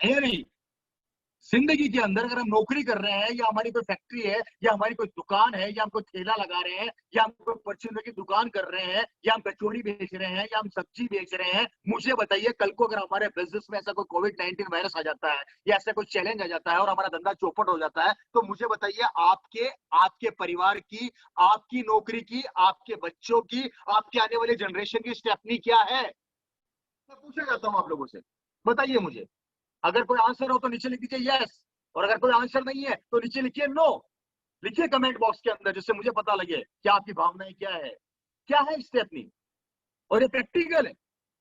है या नहीं? जिंदगी के अंदर अगर हम नौकरी कर रहे हैं, या हमारी कोई फैक्ट्री है, या हमारी कोई दुकान है, या हम कोई ठेला लगा रहे हैं, या हम कोई परचून की दुकान कर रहे हैं, या हम कचौड़ी बेच रहे हैं, या हम सब्जी बेच रहे हैं, मुझे बताइए कल को अगर हमारे बिजनेस में ऐसा कोई कोविड-19 वायरस आ जाता है, या ऐसा कोई चैलेंज आ जाता है और हमारा धंधा चौपट हो जाता है, तो मुझे बताइए आपके आपके परिवार की, आपकी नौकरी की, आपके बच्चों की, आपके आने वाले जनरेशन की स्टेपनी क्या है? मैं पूछना चाहता हूं आप लोगों से, बताइए मुझे। अगर कोई आंसर हो तो नीचे लिख दीजिए यस, और अगर कोई आंसर नहीं है तो नीचे लिखिए नो। लिखिए कमेंट बॉक्स के अंदर, जिससे मुझे पता लगे कि आपकी भावनाएं क्या है इससे अपनी। और ये प्रैक्टिकल है,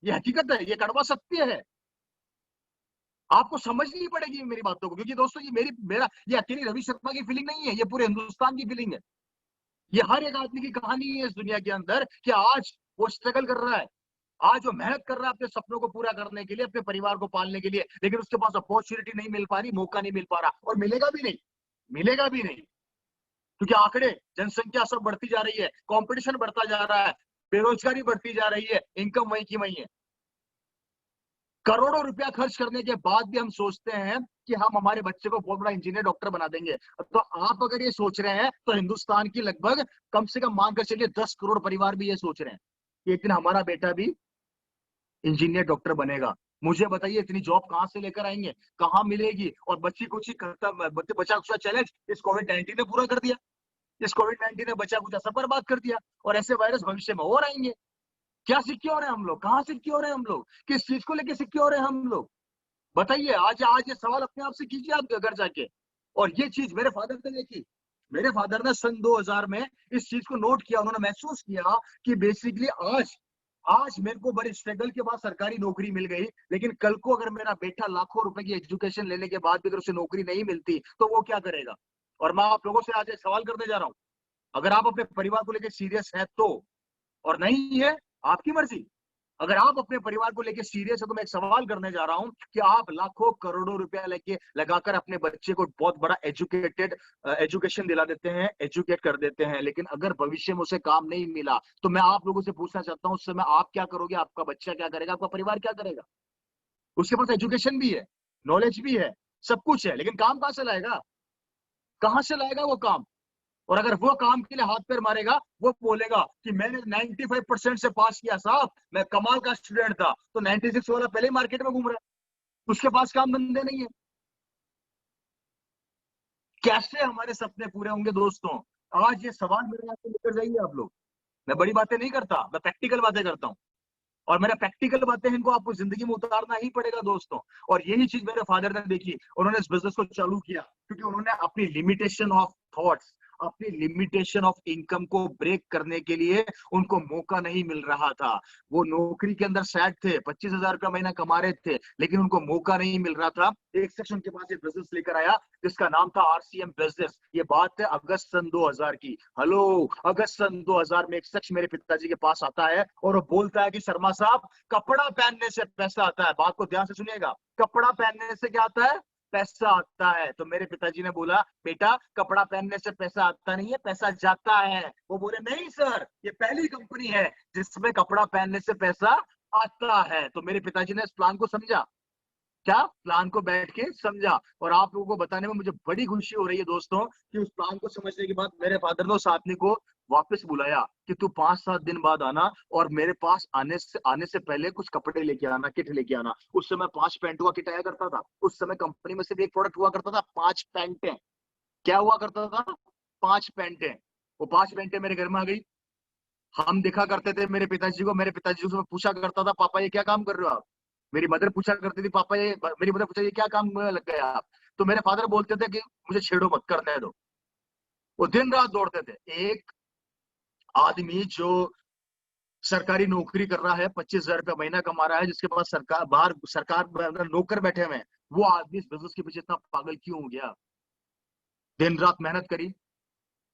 ये हकीकत है, ये कड़वा सत्य है। आपको समझनी पड़ेगी मेरी बातों को, क्योंकि दोस्तों ये अकेली रवि शर्मा की फीलिंग नहीं है, ये पूरे हिंदुस्तान की फीलिंग है। ये हर एक आदमी की कहानी है इस दुनिया के अंदर, कि आज वो स्ट्रगल कर रहा है, आज वो मेहनत कर रहा है अपने सपनों को पूरा करने के लिए, अपने परिवार को पालने के लिए, लेकिन उसके पास अपॉर्चुनिटी नहीं मिल पा रही, मौका नहीं मिल पा रहा, और मिलेगा भी नहीं, क्योंकि आंकड़े, जनसंख्या सब बढ़ती जा रही है, कंपटीशन बढ़ता जा रहा है, बेरोजगारी बढ़ती जा रही है, इनकम वही की वही है। करोड़ों रुपया खर्च करने के बाद भी हम सोचते हैं कि हम हमारे बच्चे को बहुत बड़ा इंजीनियर, डॉक्टर बना देंगे। तो आप अगर ये सोच रहे हैं, तो हिंदुस्तान की लगभग, कम से कम मानकर चलिए 10 करोड़ परिवार भी ये सोच रहे हैं कि एक दिन हमारा बेटा भी इंजीनियर, डॉक्टर बनेगा। मुझे बताइए इतनी जॉब कहां से लेकर आएंगे, कहां मिलेगी? और बच्चा खुचा चैलेंज इस कोविड-19 ने पूरा कर दिया, इस कोविड-19 ने बचा कुचा सब बर्बाद कर दिया, और ऐसे वायरस भविष्य में और आएंगे। क्या सिक्योर है हम लोग? कहां सिक्योर है हम लोग? किस चीज को लेकर सिक्योर है हम लोग? बताइए, आज ये सवाल अपने आप से कीजिए आप घर जाके। और ये चीज मेरे फादर ने देखी, मेरे फादर ने सन 2000 में इस चीज को नोट किया, उन्होंने महसूस किया कि बेसिकली आज आज मेरे को बड़े स्ट्रगल के बाद सरकारी नौकरी मिल गई, लेकिन कल को अगर मेरा बेटा लाखों रुपए की एजुकेशन लेने के बाद भी अगर उसे नौकरी नहीं मिलती तो वो क्या करेगा? और मैं आप लोगों से आज एक सवाल करने जा रहा हूं, अगर आप अपने परिवार को लेकर सीरियस है तो, और नहीं है आपकी मर्जी। अगर आप अपने परिवार को लेकर सीरियस है तो मैं एक सवाल करने जा रहा हूं कि आप लाखों करोड़ों रुपया लेके लगाकर अपने बच्चे को बहुत बड़ा एजुकेशन दिला देते हैं, एजुकेट कर देते हैं, लेकिन अगर भविष्य में उसे काम नहीं मिला तो मैं आप लोगों से पूछना चाहता हूं उस समय आप क्या करोगे, आपका बच्चा क्या करेगा, आपका परिवार क्या करेगा? उसके पास एजुकेशन भी है, नॉलेज भी है, सब कुछ है, लेकिन काम कहां से लाएगा? कहां से लाएगा वो काम? और अगर वो काम के लिए हाथ पैर मारेगा, वो बोलेगा कि मैंने 95% से पास किया साहब, मैं कमाल का स्टूडेंट था, तो 96 वाला पहले ही मार्केट में घूम रहा है, उसके पास काम धंधे नहीं है। कैसे हमारे सपने पूरे होंगे दोस्तों? आज ये सवाल मेरे यहाँ से लेकर जाइए आप लोग। मैं बड़ी बातें नहीं करता, मैं प्रैक्टिकल बातें करता हूँ, और मेरा प्रैक्टिकल बातें हैं इनको आपको जिंदगी में उतारना ही पड़ेगा दोस्तों। और यही चीज मेरे फादर ने देखी, उन्होंने इस बिजनेस को चालू किया क्योंकि उन्होंने अपनी लिमिटेशन ऑफ थॉट्स, अपनी लिमिटेशन ऑफ इनकम को ब्रेक करने के लिए उनको मौका नहीं मिल रहा था। वो नौकरी के अंदर सेट थे, 25,000 रुपया महीना कमा रहे थे, लेकिन उनको मौका नहीं मिल रहा था। एक सेक्शन के पास ये बिजनेस लेकर आया जिसका नाम था आरसीएम बिजनेस। ये बात है अगस्त सन 2000 की। हेलो, अगस्त सन 2000 में एक शख्स मेरे पिताजी के पास आता है और वो बोलता है कि शर्मा साहब, कपड़ा पहनने से पैसा आता है। बात को ध्यान से सुनिएगा, कपड़ा पहनने से क्या आता है? पैसा आता है। तो मेरे पिताजी ने बोला, बेटा कपड़ा पहनने से पैसा आता नहीं है, पैसा जाता है। वो बोले, नहीं सर, ये पहली कंपनी है जिसमें कपड़ा पहनने से पैसा आता है। तो मेरे पिताजी ने इस प्लान को समझा, क्या प्लान को बैठ के समझा, और आप लोगों को बताने में मुझे बड़ी खुशी हो रही है दोस्तों कि उस प्लान को समझने के बाद मेरे फादर ने उस आदमी को वापस बुलाया कि तू 5-7 दिन बाद आना और मेरे पास आने से पहले कुछ कपड़े लेके आना, किट लेके आना। उस समय 5 पैंटों का किट आया करता था। उस समय कंपनी में सिर्फ एक प्रोडक्ट हुआ करता था, 5 पैंटें। क्या हुआ करता था? 5 पैंटें। वो 5 पैंटें मेरे घर में आ गई। हम देखा करते थे मेरे पिताजी को, मेरे पिताजी से पूछा करता था, पापा ये क्या काम कर रहे हो आप? मेरी मदर पूछा करती थी, पापा ये, मेरी मदर पूछा ये क्या काम में लग गए आप? तो मेरे फादर बोलते थे कि मुझे छेड़ो मत, करने दो। वो दिन रात दौड़ते थे। एक आदमी जो सरकारी नौकरी कर रहा है, 25,000 रुपया महीना कमा रहा है, जिसके पास सरकार नौकर बैठे हुए हैं, वो आदमी इस बिजनेस के पीछे इतना पागल क्यों हो गया? दिन रात मेहनत करी।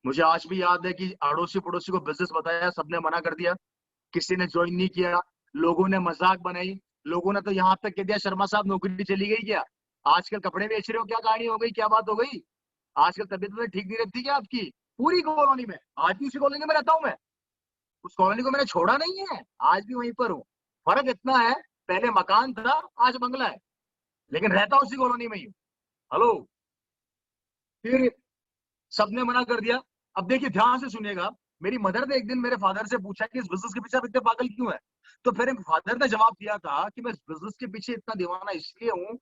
मुझे आज भी याद है कि अड़ोसी पड़ोसी को बिजनेस बताया, सबने मना कर दिया, किसी ने ज्वाइन नहीं किया, लोगों ने मजाक बनाई, लोगों ने तो यहाँ तक कह दिया, शर्मा साहब नौकरी चली गई क्या? आजकल कपड़े बेच रहे हो, क्या कहानी हो गई, क्या बात हो गई? आजकल तबीयत में ठीक नहीं रहती क्या आपकी? पूरी कॉलोनी में, आज भी उसी कॉलोनी में रहता हूँ मैं, उस कॉलोनी को मैंने छोड़ा नहीं है, आज भी वहीं पर हूँ। फर्क इतना है, पहले मकान था, आज बंगला है, लेकिन रहता उसी कॉलोनी में ही हूँ। हेलो, फिर सबने मना कर दिया। अब देखिए ध्यान से सुनिएगा, मेरी मदर ने एक दिन मेरे फादर से पूछा कि इस बिजनेस के पीछे आप इतने पागल क्यों है? तो फिर फादर ने जवाब दिया था कि मैं इस बिजनेस के पीछे इतना दीवाना इसलिए हूँ,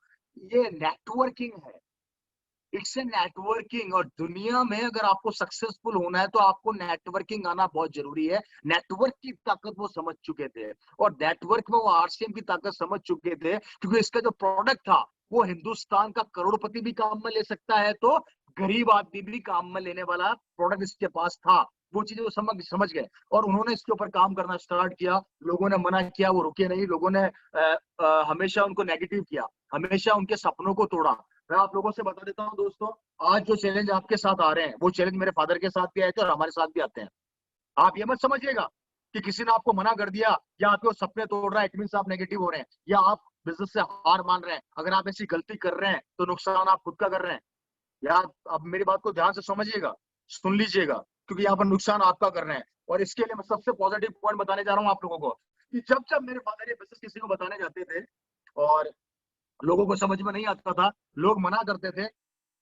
ये नेटवर्किंग है, इट्स ए नेटवर्किंग। और दुनिया में अगर आपको सक्सेसफुल होना है तो आपको नेटवर्किंग आना बहुत जरूरी है। नेटवर्क की ताकत वो समझ चुके थे, और नेटवर्क में वो आरसीएम की ताकत समझ चुके थे, क्योंकि इसका जो प्रोडक्ट था वो हिंदुस्तान का करोड़पति भी काम में ले सकता है, तो गरीब आदमी भी काम में लेने वाला प्रोडक्ट इसके पास था। वो चीजें वो समझ गए और उन्होंने इसके ऊपर काम करना स्टार्ट किया। लोगों ने मना किया, वो रुके नहीं, लोगों ने हमेशा उनको नेगेटिव किया, हमेशा उनके सपनों को तोड़ा। मैं आप लोगों से बता देता हूँ दोस्तों, आज जो चैलेंज आपके साथ आ रहे हैं वो चैलेंज मेरे फादर के साथ भी आए थे और हमारे साथ भी आते हैं। आप ये मत समझिएगा कि किसी ने आपको मना कर दिया या आपके सपने तोड़ रहा है इट मींस आप नेगेटिव हो रहे हैं या आप बिजनेस से हार मान रहे हैं। अगर आप ऐसी गलती कर रहे हैं तो नुकसान आप खुद का कर रहे हैं। यार अब मेरी बात को ध्यान से समझिएगा, सुन लीजिएगा, क्योंकि यहाँ पर नुकसान आपका कर रहे हैं। और इसके लिए मैं सबसे पॉजिटिव पॉइंट बताने जा रहा हूँ आप लोगों को कि जब जब मेरे फादर ये बिजनेस किसी को बताने जाते थे और लोगों को समझ में नहीं आता था, लोग मना करते थे।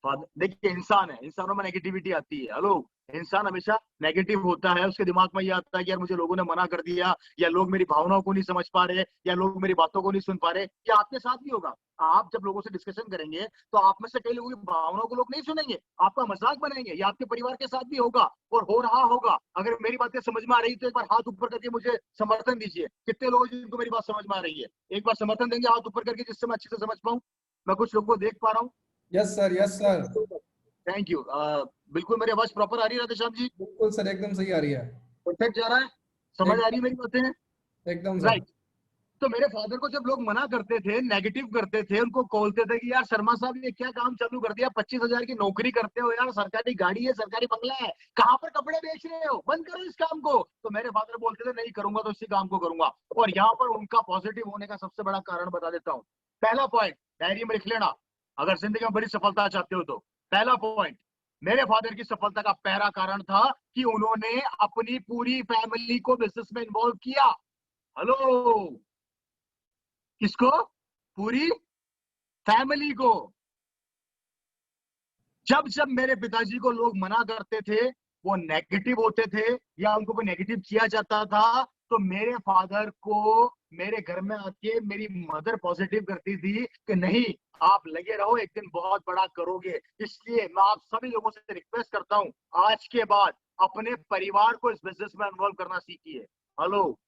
देखिए इंसान है, इंसानों में नेगेटिविटी आती है। हेलो, इंसान हमेशा नेगेटिव होता है, उसके दिमाग में ये आता है कि यार मुझे लोगों ने मना कर दिया, या लोग मेरी भावनाओं को नहीं समझ पा रहे, या लोग मेरी बातों को नहीं सुन पा रहे। ये आपके साथ भी होगा। आप जब लोगों से डिस्कशन करेंगे तो आप में से कई लोगों की भावनाओं को लोग नहीं सुनेंगे, आपका मजाक बनाएंगे। ये आपके परिवार के साथ भी होगा और हो रहा होगा। अगर मेरी बातें समझ में आ रही तो एक बार हाथ ऊपर करके मुझे समर्थन दीजिए। कितने लोग जिनको मेरी बात समझ में आ रही है, एक बार समर्थन देंगे हाथ ऊपर करके, जिससे मैं अच्छे से समझ पाऊँ। मैं कुछ लोगों को देख पा रहा हूँ। Yes sir, yes sir, thank you. बिल्कुल मेरी आवाज प्रॉपर आ रही है राधेश्याम जी? बिल्कुल सर, एकदम सही आ रही है। परफेक्ट जा रहा है, समझ आ रही है मेरी बातें? एकदम सर। राइट। तो मेरे फादर को जब लोग मना करते थे, नेगेटिव करते थे, उनको बोलते थे कि यार शर्मा साहब ये क्या काम चालू कर दिया, 25,000 की नौकरी करते हो यार, सरकारी गाड़ी है, सरकारी बंगला है, कहां पर कपड़े बेच रहे हो, बंद करो इस काम को। तो मेरे फादर बोलते थे नहीं करूंगा तो इसी काम को करूंगा। और यहाँ पर उनका पॉजिटिव होने का सबसे बड़ा कारण बता देता हूँ। पहला पॉइंट डायरी में लिख लेना, अगर जिंदगी में बड़ी सफलता चाहते हो तो। पहला पॉइंट, मेरे फादर की सफलता का पहला कारण था कि उन्होंने अपनी पूरी फैमिली को बिजनेस में इन्वॉल्व किया। हेलो, किसको? पूरी फैमिली को। जब जब मेरे पिताजी को लोग मना करते थे, वो नेगेटिव होते थे या उनको कोई नेगेटिव किया जाता था, तो मेरे फादर को मेरे घर में आके मेरी मदर पॉजिटिव करती थी कि नहीं आप लगे रहो, एक दिन बहुत बड़ा करोगे। इसलिए मैं आप सभी लोगों से रिक्वेस्ट करता हूं, आज के बाद अपने परिवार को इस बिजनेस में इन्वॉल्व करना सीखिए। हेलो,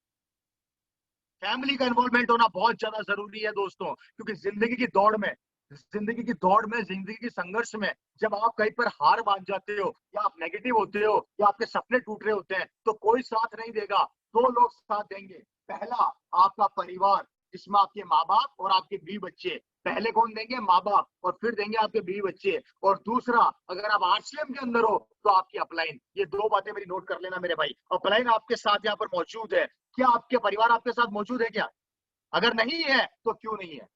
फैमिली का इन्वॉल्वमेंट होना बहुत ज्यादा जरूरी है दोस्तों, क्योंकि जिंदगी की दौड़ में, जिंदगी की संघर्ष में जब आप कहीं पर हार मान जाते हो या आप नेगेटिव होते हो या आपके सपने टूट रहे होते हैं, तो कोई साथ नहीं देगा, दो लोग साथ देंगे। पहला आपका परिवार, जिसमें आपके माँ बाप और आपके बीवी बच्चे। पहले कौन देंगे? माँ बाप, और फिर देंगे आपके बीवी बच्चे। और दूसरा, अगर आप आरसीएम के अंदर हो तो आपकी अपलाइन। ये दो बातें मेरी नोट कर लेना मेरे भाई। अपलाइन आपके साथ यहाँ पर मौजूद है। क्या आपके परिवार आपके साथ मौजूद है क्या? अगर नहीं है तो क्यों नहीं है?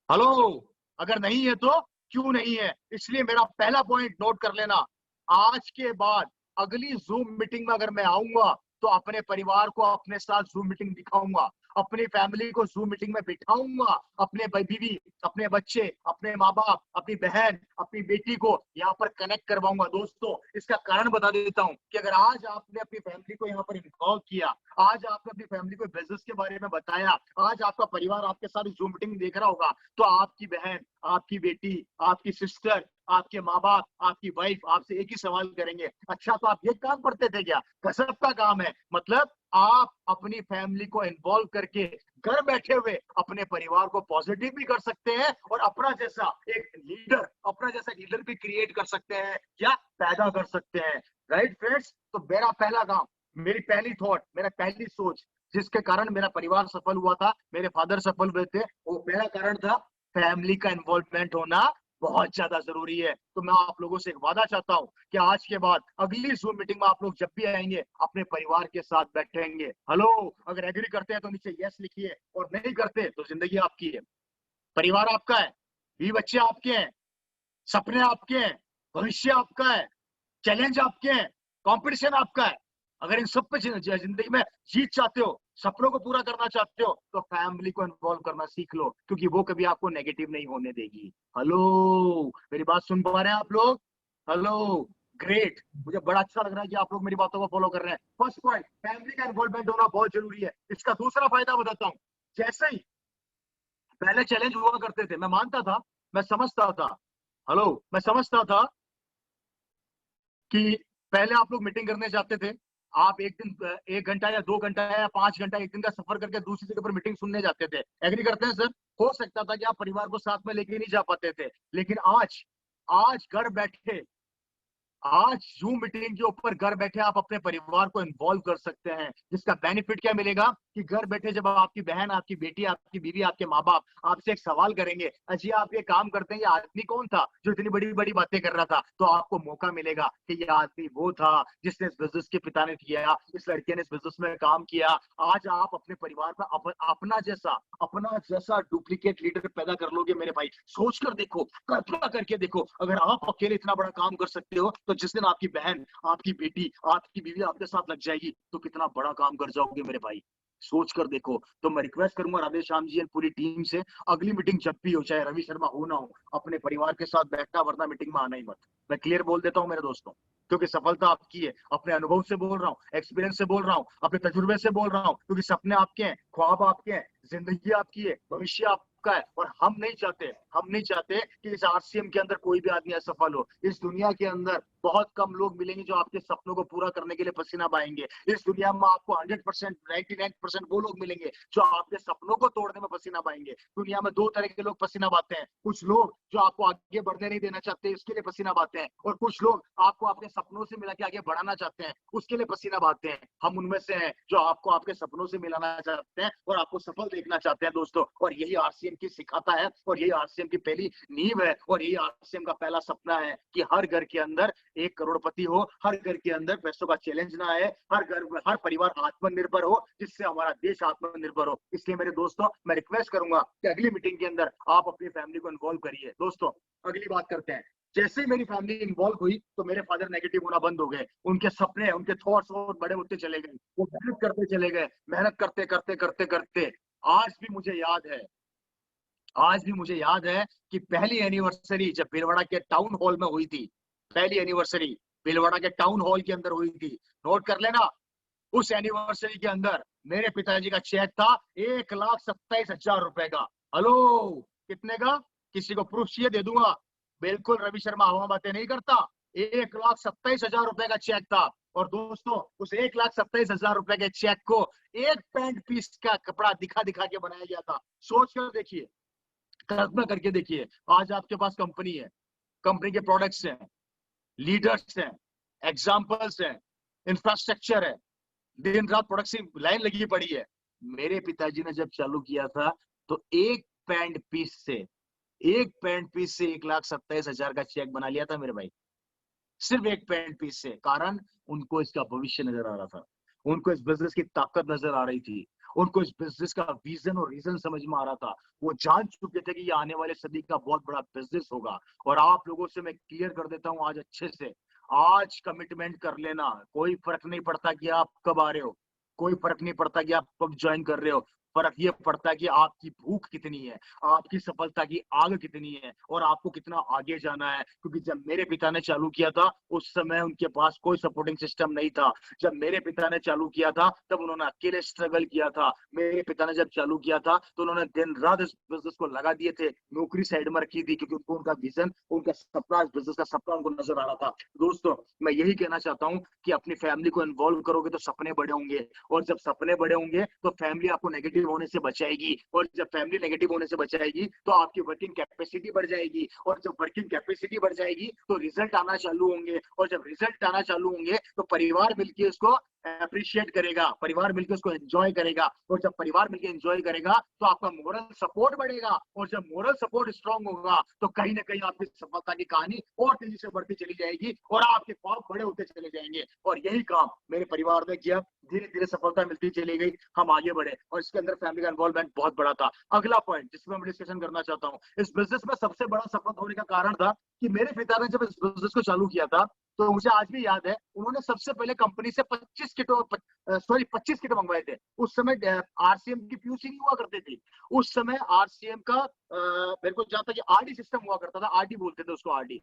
हेलो, अगर नहीं है तो क्यों नहीं है? इसलिए मेरा पहला पॉइंट नोट कर लेना, आज के बाद अगली जूम मीटिंग में अगर मैं आऊंगा तो अपने परिवार को अपने साथ जूम मीटिंग दिखाऊंगा, अपनी फैमिली को जूम मीटिंग में बिठाऊंगा, अपने बीवी, अपने बच्चे, अपने माँ बाप, अपनी बहन, अपनी बेटी को यहाँ पर कनेक्ट करवाऊंगा। दोस्तों, इसका कारण बता देता हूँ कि अगर आज आपने अपनी फैमिली को यहाँ पर इन्वॉल्व किया, आज आपने अपनी फैमिली को बिजनेस के बारे में बताया, आज आपका परिवार आपके साथ जूम मीटिंग देख रहा होगा, तो आपकी बहन, आपकी बेटी, आपकी सिस्टर, आपके माँ बाप, आपकी वाइफ आपसे एक ही सवाल करेंगे, अच्छा तो आप ये काम करते थे क्या? गजब का काम है। मतलब आप अपनी फैमिली को इन्वॉल्व करके घर बैठे हुए अपने परिवार को पॉजिटिव भी कर सकते हैं और अपना जैसा लीडर भी क्रिएट कर सकते हैं या पैदा कर सकते हैं। Right friends? तो मेरा पहला काम, मेरी पहली थॉट, मेरा पहली सोच, जिसके कारण मेरा परिवार सफल हुआ था, मेरे फादर सफल हुए थे, वो पहला कारण था फैमिली का इन्वॉल्वमेंट होना बहुत ज्यादा जरूरी है। तो मैं आप लोगों से एक वादा चाहता हूं कि आज के बाद अगली जूम मीटिंग में आप लोग जब भी आएंगे अपने परिवार के साथ बैठेंगे। हेलो, अगर एग्री करते हैं तो नीचे यस लिखिए, और नहीं करते तो जिंदगी आपकी है, परिवार आपका है, बीवी बच्चे आपके हैं, सपने आपके हैं, भविष्य आपका है, चैलेंज आपके हैं, कंपटीशन आपका है। अगर इन सब पे जिंदगी में जीत चाहते हो, सपनों को पूरा करना चाहते हो, तो फैमिली को इन्वॉल्व करना सीख लो, क्योंकि वो कभी आपको नेगेटिव नहीं होने देगी। हेलो, मेरी बात सुन पा रहे हैं आप लोग? हेलो, ग्रेट, मुझे बड़ा अच्छा लग रहा है कि आप लोग मेरी बातों को फॉलो कर रहे हैं। फर्स्ट पॉइंट, फैमिली का इन्वॉल्वमेंट होना बहुत जरूरी है। इसका दूसरा फायदा बताता हूँ। जैसे ही पहले चैलेंज हुआ करते थे, मैं मानता था, मैं समझता था, हेलो, मैं समझता था कि पहले आप लोग मीटिंग करने जाते थे, आप एक दिन 1 घंटा या 2 घंटा या 5 घंटा एक दिन का सफर करके दूसरी जगह पर मीटिंग सुनने जाते थे। एग्री करते हैं सर? हो सकता था कि आप परिवार को साथ में लेके नहीं जा पाते थे, लेकिन आज घर बैठे, आज जूम मीटिंग के ऊपर घर बैठे आप अपने परिवार को इन्वॉल्व कर सकते हैं। जिसका बेनिफिट क्या मिलेगा कि घर बैठे जब आपकी बहन, आपकी बेटी, आपकी बीवी, आपके माँ बाप आपसे एक सवाल करेंगे, अजी आप ये काम करते हैं, ये आदमी कौन था जो इतनी बड़ी बड़ी बातें कर रहा था, तो आपको मौका मिलेगा कि ये आदमी वो था जिसने इस बिजनेस के पिता ने किया, इस लड़के ने इस बिजनेस में काम किया। आज आप अपने परिवार में अपना जैसा डुप्लीकेट लीडर पैदा कर लोगे मेरे भाई। सोच कर देखो, कल्पना करके देखो, अगर आप अकेले इतना बड़ा काम कर सकते हो, तो जिस दिन आपकी बहन, आपकी बेटी, आपकी बीवी आपके साथ लग जाएगी, तो कितना बड़ा काम कर जाओगे मेरे भाई। सोच कर देखो। तो मैं रिक्वेस्ट करूंगा राधे श्याम जी एंड पूरी टीम से, अगली मीटिंग जब भी हो, चाहे रवि शर्मा हो ना हो, अपने परिवार के साथ बैठना, वरना मीटिंग में आना ही मत। मैं क्लियर बोल देता हूं मेरे दोस्तों, क्योंकि सफलता आपकी है। अपने अनुभव से बोल रहा हूँ, एक्सपीरियंस से बोल रहा हूँ, अपने तजुर्बे से बोल रहा हूँ, क्योंकि सपने आपके हैं, ख्वाब आपके हैं, जिंदगी आपकी है, भविष्य आपका है। और हम नहीं चाहते कि इस आरसीएम के अंदर कोई भी आदमी असफल हो। इस दुनिया के अंदर बहुत कम लोग मिलेंगे जो आपके सपनों को पूरा करने के लिए पसीना बहाएंगे। इस दुनिया में आपको 100%, 99% वो लोग मिलेंगे जो आपके सपनों को तोड़ने में पसीना बहाएंगे। दुनिया में 2 तरह के लोग पसीना बहाते हैं, कुछ लोग जो आपको आगे बढ़ने नहीं देना चाहते उसके लिए पसीना बहाते हैं, और कुछ लोग आपको अपने सपनों से मिला के आगे बढ़ाना चाहते हैं उसके लिए पसीना बहाते हैं। हम उनमें से हैं जो आपको आपके सपनों से मिलाना चाहते हैं और आपको सफल देखना चाहते हैं दोस्तों। और यही आरसीएम की सिखाता है, और यही आरसीएम की पहली नींव है, और यही आरसीएम का पहला सपना है कि हर घर के अंदर एक करोड़पति हो, हर घर के अंदर पैसों का चैलेंज ना आए, हर घर, हर परिवार आत्मनिर्भर हो, जिससे हमारा देश आत्मनिर्भर हो। इसलिए मेरे दोस्तों, मैं रिक्वेस्ट करूंगा कि अगली मीटिंग के अंदर आप अपनी फैमिली को इन्वॉल्व करिए। दोस्तों, अगली बात करते हैं। जैसे ही मेरी फैमिली इन्वॉल्व हुई तो मेरे फादर नेगेटिव होना बंद हो गए, उनके सपने, उनके थॉट्स और बड़े होते चले गए, वो मेहनत करते चले गए, मेहनत करते करते करते करते आज भी मुझे याद है, आज भी मुझे याद है कि पहली एनिवर्सरी जब भीलवाड़ा के टाउन हॉल में हुई थी, पहली एनिवर्सरी भीलवाड़ा के टाउन हॉल के अंदर हुई थी। नोट कर लेना, उस एनिवर्सरी के अंदर मेरे पिताजी का चेक था 1,27,000 रुपए का। हेलो, कितने का? किसी को प्रूफ चाहिए? दे दूंगा। बिल्कुल रवि शर्मा हवा बातें नहीं करता। 1,27,000 रुपए का चेक था। और दोस्तों, उस 1,27,000 रुपए के चेक को एक पैंट पीस का कपड़ा दिखा दिखा के बनाया गया था। सोच कर देखिए, कल्पना करके देखिए, आज आपके पास कंपनी है, कंपनी के प्रोडक्ट्स हैं, लीडर्स हैं, एग्जाम्पल्स हैं, इंफ्रास्ट्रक्चर है, दिन रात प्रोडक्शन लाइन लगी पड़ी है। मेरे पिताजी ने जब चालू किया था तो एक पैंट पीस से 1,27,000 का चेक बना लिया था मेरे भाई, सिर्फ एक पैंट पीस से। कारण उनको इसका भविष्य नजर आ रहा था, उनको इस बिजनेस की ताकत नजर आ रही थी, उनको इस बिजनेस का विजन और रीजन समझ में आ रहा था। वो जान चुके थे कि ये आने वाले सदी का बहुत बड़ा बिजनेस होगा। और आप लोगों से मैं क्लियर कर देता हूं आज अच्छे से, आज कमिटमेंट कर लेना। कोई फर्क नहीं पड़ता कि आप कब आ रहे हो, कोई फर्क नहीं पड़ता कि आप कब ज्वाइन कर रहे हो, फर्क ये पड़ता है कि आपकी भूख कितनी है, आपकी सफलता की आग कितनी है, और आपको कितना आगे जाना है। क्योंकि जब मेरे पिता ने चालू किया था उस समय उनके पास कोई सपोर्टिंग सिस्टम नहीं था। जब मेरे पिता ने चालू किया था तब उन्होंने अकेले स्ट्रगल किया था। मेरे पिता ने जब चालू किया था तो उन्होंने दिन रात इस बिजनेस को लगा दिए थे, नौकरी साइड में रखी थी, क्योंकि उनको उनका विजन, उनका सपना, इस बिजनेस का सपना उनको नजर आ रहा था। दोस्तों, मैं यही कहना चाहता हूँ कि अपनी फैमिली को इन्वॉल्व करोगे तो सपने बड़े होंगे, और जब सपने बड़े होंगे तो फैमिली आपको नेगेटिव होने से बचाएगी, और जब फैमिली नेगेटिव होने से बचाएगी तो आपकी वर्किंग कैपेसिटी बढ़ जाएगी, और जब वर्किंग कैपेसिटी बढ़ जाएगी तो रिजल्ट आना चालू होंगे, और जब रिजल्ट आना चालू होंगे तो परिवार मिलकर उसको अप्रिशिएट करेगा, परिवार मिलकर उसको एंजॉय करेगा, और जब परिवार मिलकर एंजॉय करेगा तो आपका मोरल सपोर्ट बढ़ेगा, और जब मोरल सपोर्ट स्ट्रांग होगा तो कहीं ना कहीं आपकी सफलता की कहानी और तेजी से बढ़ती चली जाएगी, और आपके ख्वाब बड़े होते चले जाएंगे। और यही काम मेरे परिवार ने किया, धीरे धीरे सफलता मिलती चली गई, हम आगे बढ़े, और इसके अंदर फैमिली का इन्वॉल्वमेंट बहुत बड़ा था। अगला पॉइंट जिसमें मैं डिस्कशन करना चाहता हूँ, इस बिजनेस में सबसे बड़ा सफल होने का कारण था कि मेरे पिता ने जब इस बिजनेस को चालू किया था तो मुझे आज भी याद है, उन्होंने सबसे पहले कंपनी से 25 किट मंगवाए थे। उस समय आरसीएम की पीयूसी नहीं हुआ करती थी, उस समय आरसीएम का मेरे को जहां तक आरडी सिस्टम हुआ करता था, आरडी बोलते थे उसको, आरडी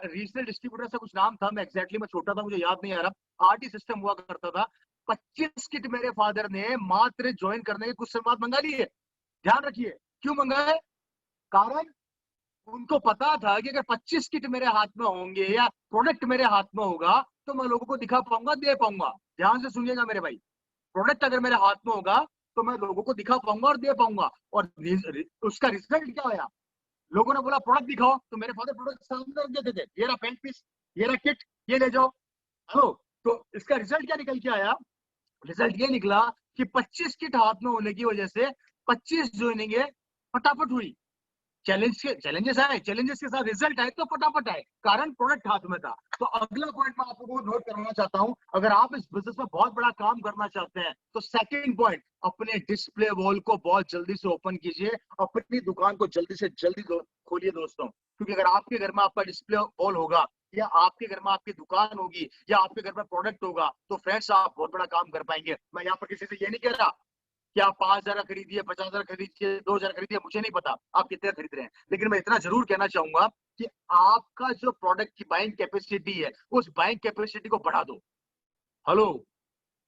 रीजनल डिस्ट्रीब्यूटर से कुछ नाम था, मैं एग्जैक्टली मैं छोटा था, मुझे याद नहीं आ रहा, आरडी सिस्टम हुआ करता था। 25 किट मेरे फादर ने मात्र ज्वाइन करने के कुछ समय बाद मंगा लिए। ध्यान रखिए, क्यों मंगाए? कारण उनको पता था कि अगर 25 किट मेरे हाथ में होंगे या प्रोडक्ट मेरे हाथ में होगा तो मैं लोगों को दिखा पाऊंगा, दे पाऊंगा। ध्यान से सुनिएगा मेरे भाई, प्रोडक्ट अगर मेरे हाथ में होगा तो मैं लोगों को दिखा पाऊंगा और दे पाऊंगा। और उसका रिजल्ट क्या होया? लोगों ने बोला प्रोडक्ट दिखाओ, तो मेरे फादर प्रोडक्ट सामने रख देते थे, ये रहा पेंट पीस, ये रहा किट, ये ले जाओ। हेलो, तो इसका रिजल्ट क्या निकल के आया? रिजल्ट ये निकला कि 25 किट हाथ में होने की वजह से 25 ज्वाइनिंग फटाफट हुई। चैलेंजेस आए, चैलेंजेस के साथ रिजल्ट आए तो फटाफट आए, कारण प्रोडक्ट हाथ में था। तो अगला पॉइंट मैं आप लोगों को नोट करवाना चाहता हूं, अगर आप इस बिजनेस में बहुत बड़ा काम करना चाहते हैं तो सेकंड पॉइंट, अपने डिस्प्ले वॉल को बहुत जल्दी से ओपन कीजिए, अपनी दुकान को जल्दी से जल्दी खोलिए दोस्तों। क्योंकि अगर आपके घर में आपका डिस्प्ले वॉल होगा, या आपके घर में आपकी दुकान होगी, या आपके घर में प्रोडक्ट होगा, तो फ्रेंड्स आप बहुत बड़ा काम कर पाएंगे। मैं यहाँ पर किसी से ये नहीं कह रहा कि आप 5,000 खरीदिए, 50,000 खरीदिए, 2,000 खरीदिए, मुझे नहीं पता आप कितने खरीद रहे हैं, लेकिन मैं इतना जरूर कहना चाहूंगा कि आपका जो प्रोडक्ट की बाइंग कैपेसिटी है, उस बाइंग कैपेसिटी को बढ़ा दो। हेलो,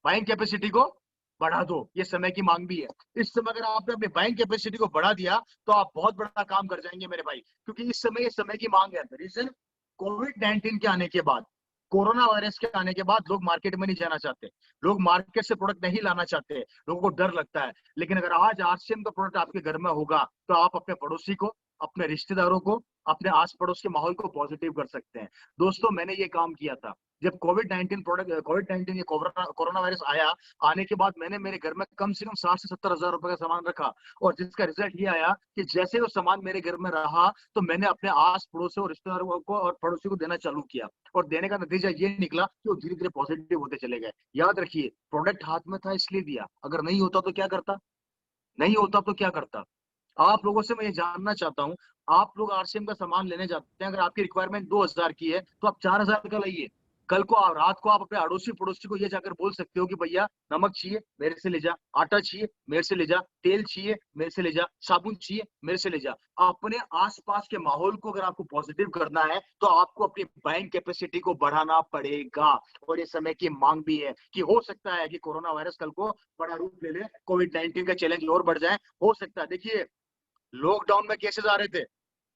बाइंग कैपेसिटी को बढ़ा दो, ये समय की मांग भी है। इस समय अगर आपने अपनी बाइंग कैपेसिटी को बढ़ा दिया तो आप बहुत बड़ा काम कर जाएंगे मेरे भाई, क्योंकि इस समय ये समय की मांग है। रीजन, कोविड-19 के आने के बाद, कोरोना वायरस के आने के बाद लोग मार्केट में नहीं जाना चाहते, लोग मार्केट से प्रोडक्ट नहीं लाना चाहते, लोगों को डर लगता है। लेकिन अगर आज आरसीएम का प्रोडक्ट आपके घर में होगा तो आप अपने पड़ोसी को, अपने रिश्तेदारों को, अपने आस पड़ोस के माहौल को पॉजिटिव कर सकते हैं। दोस्तों, मैंने ये काम किया था जब कोविड-19 ये कोरोना वायरस आया। आने के बाद मैंने मेरे घर में कम से कम 60 से 70 हजार रुपए का सामान रखा, और जिसका रिजल्ट ये आया कि जैसे वो सामान मेरे घर में रहा तो मैंने अपने आस पड़ोस और रिश्तेदारों को और पड़ोसी को देना चालू किया, और देने का नतीजा ये निकला कि वो धीरे धीरे पॉजिटिव होते चले गए। याद रखिए, प्रोडक्ट हाथ में था इसलिए दिया, अगर नहीं होता तो क्या करता, नहीं होता तो क्या करता। आप लोगों से मैं ये जानना चाहता हूँ, आप लोग आरसीएम का सामान लेने जाते हैं, अगर आपकी रिक्वायरमेंट 2000 की है तो आप 4000 का लाइए। कल को रात को आप अपने अड़ोसी पड़ोसी को ये जाकर बोल सकते हो कि भैया नमक चाहिए मेरे से ले जा, आटा चाहिए मेरे से ले जा, तेल चाहिए मेरे से ले जा, साबुन चाहिए मेरे से ले जा। अपने आसपास के माहौल को अगर आपको पॉजिटिव करना है तो आपको अपनी बाइंग कैपेसिटी को बढ़ाना पड़ेगा। और ये समय की मांग भी है कि हो सकता है कि कोरोना वायरस कल को बड़ा रूप ले ले, कोविड-19 का चैलेंज और बढ़ जाए, हो सकता है। देखिए, लॉकडाउन में केसेस आ रहे थे,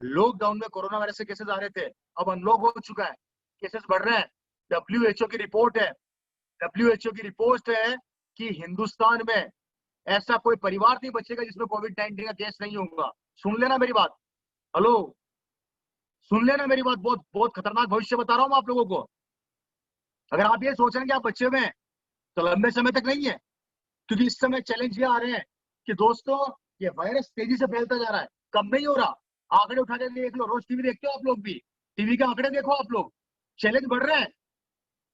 लॉकडाउन में कोरोना वायरस से केसेस आ रहे थे, अब अनलॉक हो चुका है, केसेस बढ़ रहे हैं। WHO की रिपोर्ट है, WHO की रिपोर्ट है कि हिंदुस्तान में ऐसा कोई परिवार नहीं बचेगा जिसमें कोविड-19 का केस नहीं होगा। सुन लेना मेरी बात, हेलो, सुन लेना मेरी बात, बहुत बहुत खतरनाक भविष्य बता रहा हूं आप लोगों को। अगर आप ये सोच रहे हैं कि आप बचे हुए हैं तो लंबे समय तक नहीं है, क्योंकि इस समय चैलेंज ये आ रहे हैं कि दोस्तों ये वायरस तेजी से फैलता जा रहा है, कम नहीं हो रहा। आंकड़े उठा के देख लो, रोज टीवी देखते हो आप लोग भी, टीवी के आंकड़े देखो आप लोग, चैलेंज बढ़ रहे हैं।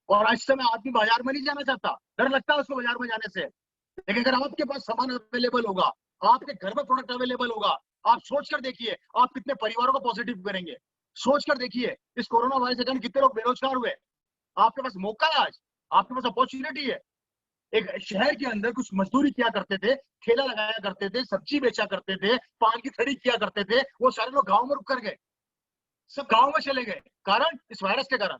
और आज समय आदमी बाजार में नहीं जाना चाहता, डर लगता है उसको बाजार में जाने से। लेकिन अगर आपके पास सामान अवेलेबल होगा, आपके घर में प्रोडक्ट अवेलेबल होगा, आप सोच कर देखिए आप कितने परिवारों को पॉजिटिव करेंगे। सोच कर देखिए, इस कोरोना वायरस के कारण कितने लोग बेरोजगार हुए। आपके पास मौका है, आज आपके पास अपॉर्चुनिटी है। एक शहर के अंदर कुछ मजदूरी किया करते थे, ठेला लगाया करते थे, सब्जी बेचा करते थे, पान की खरीद किया करते थे, वो सारे लोग गांव में रुक कर गए, सब गांव में चले गए, कारण इस वायरस के कारण।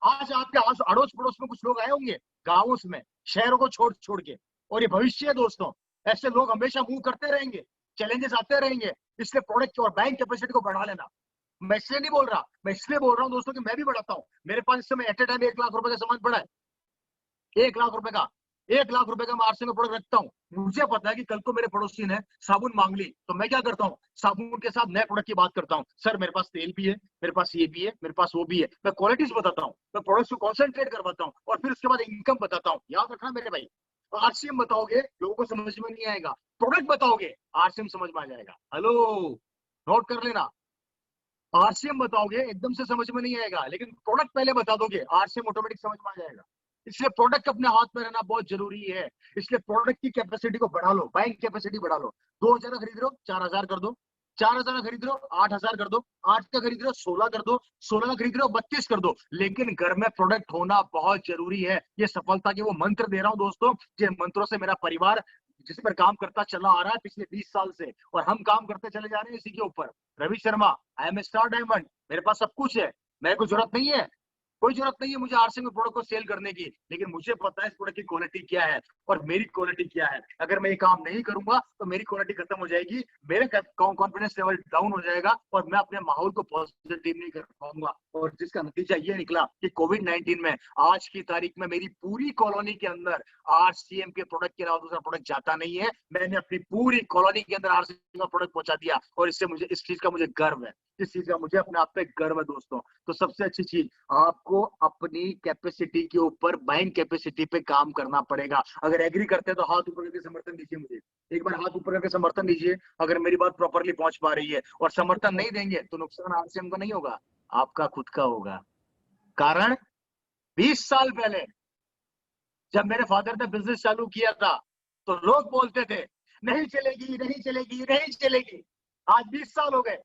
आज आपके अड़ोस पड़ोस में कुछ लोग आए होंगे गांवों में, शहरों को छोड़ छोड़ के, और ये भविष्य है दोस्तों। ऐसे लोग हमेशा मूव करते रहेंगे, चैलेंजेस आते रहेंगे, इसलिए प्रोडक्ट और बैंक कैपेसिटी को बढ़ा लेना। मैं इसलिए नहीं बोल रहा, मैं इसलिए बोल रहा हूँ दोस्तों कि मैं भी बढ़ाता हूँ। मेरे पास इस समय एट ए टाइम 1 लाख रुपए का सामान पड़ा है, 1 लाख रुपए का, 1 लाख रुपए का मैं आरसीएम में प्रोडक्ट रखता हूँ। मुझे पता है कि कल को मेरे पड़ोसी ने साबुन मांग ली तो मैं क्या करता हूँ, साबुन के साथ नए प्रोडक्ट की बात करता हूँ। सर मेरे पास तेल भी है, मेरे पास ये भी है, मेरे पास वो भी है। मैं क्वालिटीज बताता हूँ, मैं प्रोडक्ट्स को कॉन्सेंट्रेट करवाता हूँ, और फिर उसके बाद इनकम बताता हूँ। याद रखना मेरे भाई, आरसीएम बताओगे लोगों को समझ में नहीं आएगा, प्रोडक्ट बताओगे आरसीएम समझ में आ जाएगा। हेलो, नोट कर लेना, आरसीएम बताओगे एकदम से समझ में नहीं आएगा, लेकिन प्रोडक्ट पहले बता दोगे आरसीएम ऑटोमेटिक समझ में आ जाएगा। इसलिए प्रोडक्ट अपने हाथ में रहना बहुत जरूरी है। इसलिए प्रोडक्ट की कैपेसिटी को बढ़ा लो, बाइंग कैपेसिटी बढ़ा लो। 2000 खरीद रहे हो 4000 कर दो, 4000 खरीद रहे हो 8000 कर दो, 8 का खरीद रहे हो 16 कर दो, 16 खरीद रहे हो 32 कर दो। लेकिन घर में प्रोडक्ट होना बहुत जरूरी है। ये सफलता के वो मंत्र दे रहा हूँ दोस्तों, जिन मंत्रों से मेरा परिवार जिस पर काम करता चला आ रहा है पिछले 20 साल से, और हम काम करते चले जा रहे हैं इसी के ऊपर। Ravi Sharma, I am star diamond, मेरे पास सब कुछ है, मेरे को जरूरत नहीं है, कोई जरूरत नहीं है मुझे आरसीएम के प्रोडक्ट को सेल करने की। लेकिन मुझे पता है इस प्रोडक्ट की क्वालिटी क्या है और मेरी क्वालिटी क्या है। अगर मैं ये काम नहीं करूंगा तो मेरी क्वालिटी खत्म हो जाएगी, मेरे कॉन्फिडेंस लेवल डाउन हो जाएगा, और मैं अपने माहौल को पॉजिटिव नहीं कर पाऊंगा। और जिसका नतीजा ये निकला कि कोविड-19 में आज की तारीख में मेरी पूरी कॉलोनी के अंदर आरसीएम के प्रोडक्ट के अलावा दूसरा प्रोडक्ट जाता नहीं है। मैंने अपनी पूरी कॉलोनी के अंदर आरसीएम का प्रोडक्ट पहुंचा दिया, और इससे मुझे इस चीज का मुझे गर्व है, इस चीज का मुझे अपने आप पे गर्व है दोस्तों। तो सबसे अच्छी चीज, आपको अपनी कैपेसिटी के ऊपर, बाइंग कैपेसिटी पे काम करना पड़ेगा। अगर एग्री करते हैं तो हाथ ऊपर करके समर्थन दीजिए मुझे, एक बार हाथ ऊपर करके समर्थन दीजिए अगर मेरी बात प्रॉपरली पहुंच पा रही है। और समर्थन नहीं देंगे तो नुकसान आरसीएम का नहीं होगा, आपका खुद का होगा। कारण 20 साल पहले जब मेरे फादर ने बिजनेस चालू किया था तो लोग बोलते थे नहीं चलेगी, नहीं चलेगी, नहीं चलेगी। आज 20 साल हो गए,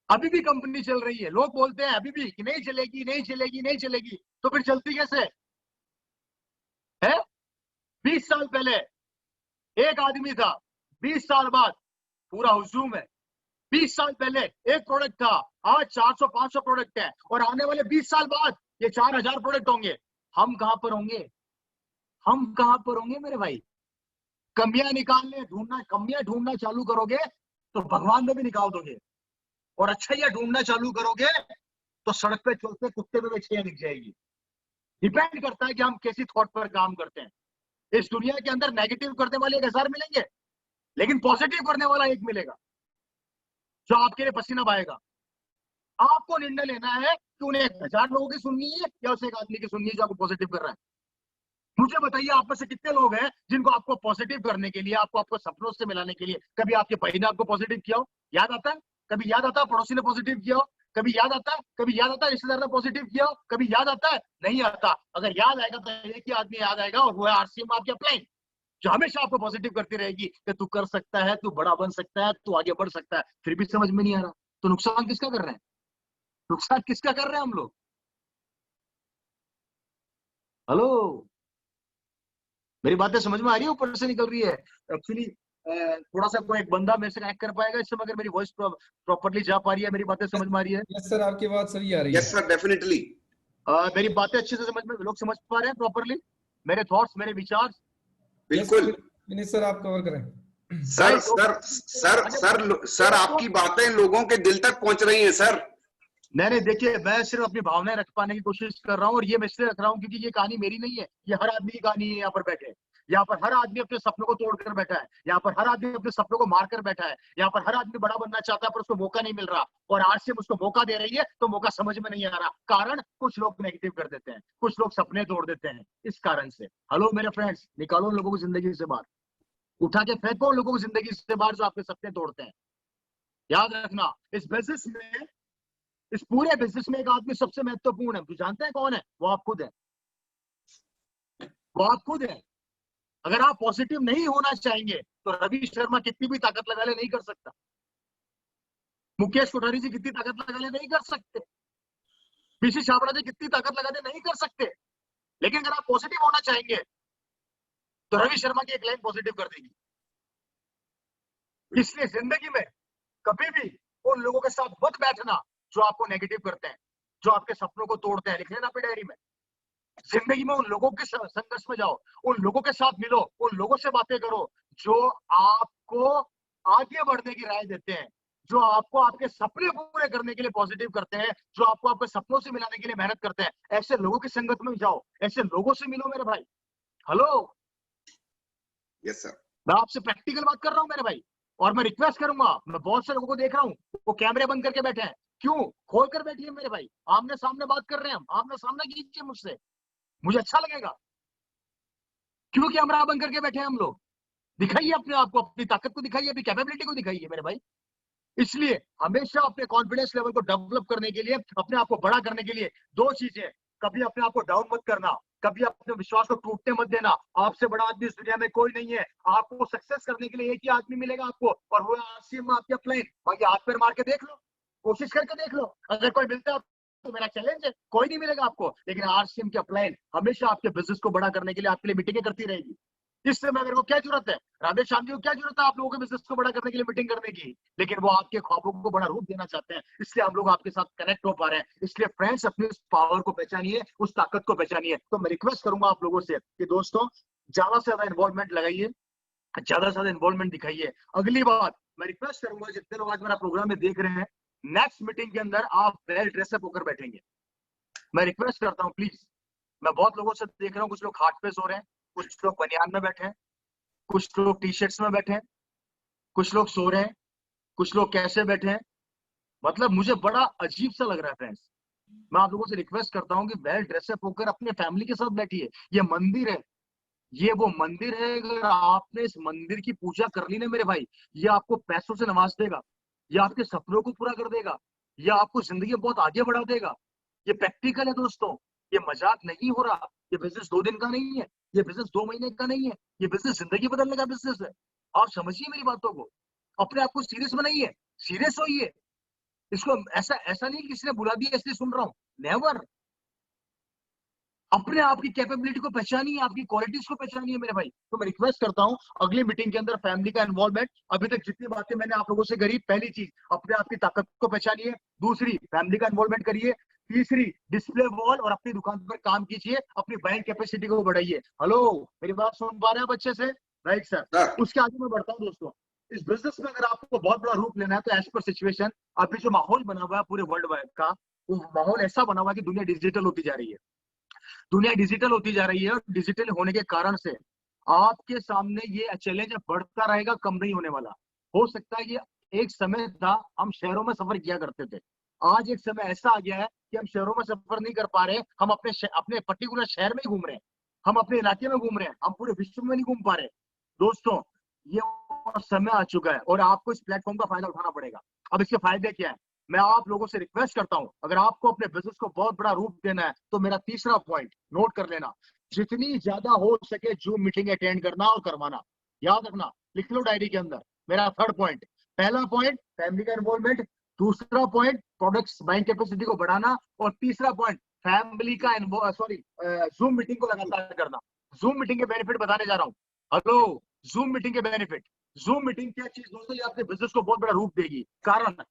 अभी भी कंपनी चल रही है। लोग बोलते हैं अभी भी कि नहीं चलेगी, नहीं चलेगी, नहीं चलेगी, तो फिर चलती कैसे है? 20 साल पहले एक आदमी था, 20 साल बाद पूरा हुजूम है। 20 साल पहले एक प्रोडक्ट था, आज 400-500 प्रोडक्ट है, और आने वाले 20 साल बाद ये 4000 प्रोडक्ट होंगे। हम कहां पर होंगे? हम कहां पर होंगे मेरे भाई? कमियां निकालने ढूंढना, कमियां ढूंढना चालू करोगे तो भगवान में भी निकाल दोगे। और अच्छाइयां ढूंढना चालू करोगे तो सड़क पे चलते कुत्ते में अच्छाइयां दिख जाएगी। डिपेंड करता है कि हम कैसी थॉट पर काम करते हैं। इस दुनिया के अंदर नेगेटिव करने वाले 1000 मिलेंगे, लेकिन पॉजिटिव करने वाला एक मिलेगा जो आपके लिए पसीना बहाएगा। आपको निर्णय लेना है कि उन्हें 1000 लोगों की सुननी है या उसे एक आदमी की सुननी है जो आपको पॉजिटिव कर रहा है। मुझे बताइए आप में से कितने लोग हैं जिनको आपको पॉजिटिव करने के लिए, आपको सपनों से मिलाने के लिए कभी आपके भाई ने आपको पॉजिटिव किया हो? याद आता है? कभी याद आता है पड़ोसी ने पॉजिटिव किया हो? कभी याद आता है? कभी याद आता है रिश्तेदार ने पॉजिटिव किया हो? कभी याद आता है? नहीं आता। अगर याद आएगा तो एक ही आदमी याद आएगा और वो है आरसीएम आपके अपलाइन, जो हमेशा आपको पॉजिटिव करती रहेगी कि तू कर सकता है, तू बड़ा बन सकता है, तू आगे बढ़ सकता है। फिर भी समझ में नहीं आ रहा तो नुकसान किसका कर रहे हैं? नुकसान किसका कर रहे हैं हम लोग? हेलो, मेरी बातें समझ में आ रही है? ऊपर से निकल रही है एक्चुअली। थोड़ा सा कोई एक बंदा मेरे से कनेक्ट कर पाएगा इस समय अगर मेरी वॉइस प्रॉपर्ली जा पा रही है, मेरी बातें समझ में आ रही है? यस सर, आपकी बात सही आ रही है। Yes sir, definitely. मेरी बातें अच्छे से समझ में, लोग समझ पा रहे हैं प्रॉपर्ली मेरे थॉट्स, मेरे विचार? बिल्कुल। विनीत सर, आप कवर करें। Sir sir sir sir sir आपकी बातें लोगों के दिल तक पहुंच रही हैं सर। नहीं, देखिए, मैं सिर्फ अपनी भावनाएं रख पाने की कोशिश कर रहा हूँ और ये मैं इसलिए रख रहा हूँ क्योंकि ये कहानी मेरी नहीं है, ये हर आदमी की कहानी है। यहाँ पर बैठे, यहाँ पर हर आदमी अपने सपनों को तोड़कर बैठा है, यहाँ पर हर आदमी अपने सपनों को मारकर बैठा है, यहाँ पर हर आदमी बड़ा बनना चाहता है पर उसको मौका नहीं मिल रहा, और आरसीएम उसको मौका दे रही है तो मौका समझ में नहीं आ रहा। कारण कुछ लोग नेगेटिव कर देते हैं, कुछ लोग सपने तोड़ देते हैं इस कारण से। हेलो मेरे फ्रेंड्स, निकालो उन लोगों को जिंदगी से बाहर, उठा के फेंको उन लोगों को जिंदगी से बाहर जो आपके सपने तोड़ते हैं। याद रखना, इस बिजनेस में, इस पूरे बिजनेस में एक आदमी सबसे महत्वपूर्ण है, जानते हैं कौन है? वो आप खुद है, वो आप खुद है। अगर आप पॉजिटिव नहीं होना चाहेंगे तो रवि शर्मा कितनी भी ताकत लगा ले नहीं कर सकता, मुकेश कोठारी जी कितनी ताकत लगा ले नहीं कर सकते, पीसी छाबड़ा जी कितनी ताकत लगा ले नहीं कर सकते। लेकिन अगर आप पॉजिटिव होना चाहेंगे तो रवि शर्मा की एक लाइन पॉजिटिव कर देगी। इसलिए जिंदगी में कभी भी उन लोगों के साथ मत बैठना जो आपको नेगेटिव करते हैं, जो आपके सपनों को तोड़ते हैं। लिख लेना अपनी डायरी में। जिंदगी में उन लोगों के संघर्ष में जाओ, उन लोगों के साथ मिलो, उन लोगों से बातें करो जो आपको आगे बढ़ने की राय देते हैं, जो आपको आपके सपने पूरे करने के लिए पॉजिटिव करते हैं, जो आपको आपके सपनों से मिलाने के लिए मेहनत करते हैं। ऐसे लोगों की संगत में जाओ, ऐसे लोगों से मिलो मेरे भाई। हेलो, यस सर, मैं आपसे प्रैक्टिकल बात कर रहा हूँ मेरे भाई, और मैं रिक्वेस्ट करूंगा, मैं बहुत से लोगों को देख रहा हूँ वो कैमरे बंद करके बैठे हैं। क्यों? खोल कर बैठिए मेरे भाई, आमने सामने बात कर रहे हैं हम, आमने सामने कीजिए मुझसे, मुझे अच्छा लगेगा। क्यों कैमरा बंद करके बैठे हैं हम लोग? दिखाइए अपने आप को, अपनी ताकत को दिखाइए, अपनी कैपेबिलिटी को दिखाइए मेरे भाई। इसलिए हमेशा अपने कॉन्फिडेंस लेवल को डेवलप करने के लिए, अपने आप को बड़ा करने के लिए दो चीजें, कभी अपने आप को डाउन मत करना, कभी अपने विश्वास को टूटने मत देना। आपसे बड़ा आदमी इस दुनिया में कोई नहीं है। आपको सक्सेस करने के लिए एक ही आदमी मिलेगा आपको, और वो आरसीएम आपके अपलाइन। बाकी हाथ पैर मार के देख लो, कोशिश करके देख लो, अगर कोई मिलता है तो मेरा चैलेंज है, कोई नहीं मिलेगा आपको। लेकिन आरसीएम के अपलाइन हमेशा आपके बिजनेस को बड़ा करने के लिए आपके लिए मीटिंगें करती रहेगी। इस समय मेरे को क्या जरूरत है, राधे श्याम जी को क्या जरूरत है आप लोगों के बिजनेस को बड़ा करने के लिए मीटिंग करने की? लेकिन वो आपके ख्वाबों को बड़ा रूप देना चाहते हैं, इसलिए हम लोग आपके साथ कनेक्ट हो पा रहे हैं। इसलिए फ्रेंड्स, अपनी उस पावर को पहचानिए, उस ताकत को पहचानिए। तो मैं रिक्वेस्ट करूंगा आप लोगों से कि दोस्तों, ज्यादा से ज्यादा इन्वॉल्वमेंट लगाइए, ज्यादा से ज्यादा इन्वॉल्वमेंट दिखाइए। अगली बात मैं रिक्वेस्ट करूंगा, जितने लोग आज मेरा प्रोग्राम में देख रहे हैं, नेक्स्ट मीटिंग के अंदर आप वेल ड्रेसअप होकर बैठेंगे। मैं रिक्वेस्ट करता हूँ प्लीज। मैं बहुत लोगों से देख रहा हूँ, कुछ लोग हाथ पे सो रहे हैं, कुछ लोग बनियान में बैठे हैं, कुछ लोग टी शर्ट्स में बैठे हैं, कुछ लोग सो रहे हैं, कुछ लोग कैसे बैठे हैं। मतलब मुझे बड़ा अजीब सा लग रहा है फ्रेंड्स। मैं आप लोगों से रिक्वेस्ट करता हूँ कि वेल ड्रेसअप होकर अपने फैमिली के साथ बैठिए। ये मंदिर है, ये वो मंदिर है, अगर आपने इस मंदिर की पूजा कर ली ना मेरे भाई, ये आपको पैसों से नवाज देगा, ये आपके सपनों को पूरा कर देगा, ये आपको जिंदगी में बहुत आगे बढ़ा देगा। ये प्रैक्टिकल है दोस्तों, ये मजाक नहीं हो रहा। ये बिजनेस 2 दिन का नहीं है, ये बिजनेस 2 महीने का नहीं है, ये बिजनेस जिंदगी बदलने का बिजनेस है। आप समझिए मेरी बातों को, अपने आप को सीरियस बनाइए, सीरियस होइए। इसको ऐसा ऐसा नहीं किसी ने बुला दिया इसलिए सुन रहा हूँ, नेवर। अपने आप की कैपेबिलिटी को पहचानिए, आपकी क्वालिटीज को पहचानिए मेरे भाई। तो मैं रिक्वेस्ट करता हूँ, अगली मीटिंग के अंदर फैमिली का इन्वॉल्वमेंट। अभी तक जितनी बातें मैंने आप लोगों से करी, पहली चीज अपने आप की ताकत को पहचानिए, दूसरी फैमिली का इन्वॉल्वमेंट करिए, तीसरी डिस्प्ले वॉल और अपनी दुकान पर काम कीजिए, अपनी बाइंग कैपेसिटी को बढ़ाइए। हेलो, मेरी बात सुन पा रहे हैं आप अच्छे से? Right sir. उसके आगे मैं बढ़ता हूँ दोस्तों। इस बिजनेस में अगर आपको बहुत बड़ा रूप लेना है तो एज पर सिचुएशन, अभी जो माहौल बना हुआ है पूरे वर्ल्ड वाइड का, वो माहौल ऐसा बना हुआ है कि दुनिया डिजिटल होती जा रही है। दुनिया डिजिटल होती जा रही है, और डिजिटल होने के कारण से आपके सामने ये चैलेंज बढ़ता रहेगा, कम नहीं होने वाला। हो सकता है ये एक समय था हम शहरों में सफर किया करते थे, आज एक समय ऐसा आ गया है कि हम शहरों में सफर नहीं कर पा रहे, हम अपने पर्टिकुलर शहर में ही घूम रहे हैं, हम अपने इलाके में घूम रहे हैं, हम पूरे विश्व में नहीं घूम पा रहे। दोस्तों, ये वो समय आ चुका है और आपको इस प्लेटफॉर्म का फायदा उठाना पड़ेगा। अब इसके फायदे क्या है, मैं आप लोगों से रिक्वेस्ट करता हूं, अगर आपको अपने बिजनेस को बहुत बड़ा रूप देना है तो मेरा तीसरा पॉइंट नोट कर लेना, जितनी ज्यादा हो सके जूम मीटिंग अटेंड करना और करवाना। याद रखना, लिख लो डायरी के अंदर। मेरा थर्ड पॉइंट, पहला पॉइंट फैमिली का इन्वॉल्वमेंट, दूसरा पॉइंट प्रोडक्ट्स बाइंग कैपेसिटी को बढ़ाना, और तीसरा पॉइंट फैमिली का जूम मीटिंग को लगातार करना। जूम मीटिंग के बेनिफिट बताने जा रहा हूँ। हेलो, जूम मीटिंग के बेनिफिट। जूम मीटिंग क्या चीज दोस्तों, ये आपके बिजनेस को बहुत बड़ा रूप देगी। कारण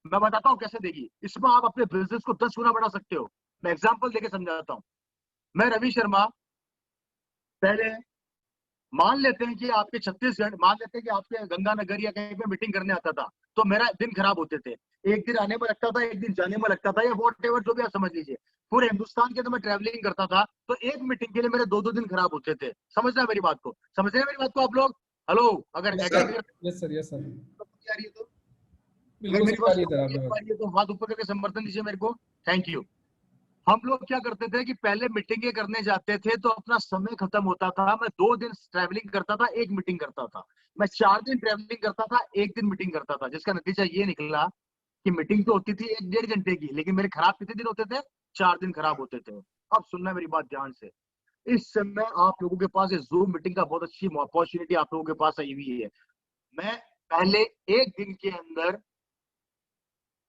मैं बताता हूँ कैसे देगी। इसमें आप अपने बिजनेस को 10 गुना बढ़ा सकते हो। मैं एग्जांपल देके समझाता हूँ। मैं रवि शर्मा, पहले मान लेते हैं कि आपके छत्तीसगढ़, मान लेते हैं कि आपके गंगानगर या कहीं पे मीटिंग करने आता था, तो मेरा दिन खराब होते थे। एक दिन आने में लगता था, एक दिन जाने में लगता था, या वॉट एवर जो भी आप समझ लीजिए। पूरे हिंदुस्तान के अंदर मैं ट्रैवलिंग करता था, तो एक मीटिंग के लिए मेरे 2-2 दिन खराब होते थे। समझ रहे हैं मेरी बात को? समझ रहे हैं मेरी बात को आप लोग? हेलो, अगर यस एग्री सर, करते यस सर, यस सर, आ रही है तो, अगर बिल्कुल मेरी सही बात आ रही है सर समझ आपकी आ बात। रही है तो हाथ ऊपर करके समर्थन दीजिए मेरे को। Thank you. हम लोग क्या करते थे कि पहले मीटिंगें करने जाते थे तो अपना समय खत्म होता था। मैं 2 दिन ट्रैवलिंग करता था, 1 मीटिंग करता था। मैं 4 दिन ट्रैवलिंग करता था, 1 दिन मीटिंग करता था, जिसका नतीजा ये निकला कि मीटिंग तो होती थी 1-1.5 घंटे की, लेकिन मेरे खराब कितने दिन होते थे? 4 दिन खराब होते थे। अब सुनना मेरी बात ध्यान से। इस समय आप लोगों के पास जूम मीटिंग का बहुत अच्छी अपॉर्चुनिटी आप लोगों के पास आई हुई है। मैं पहले 1 दिन के अंदर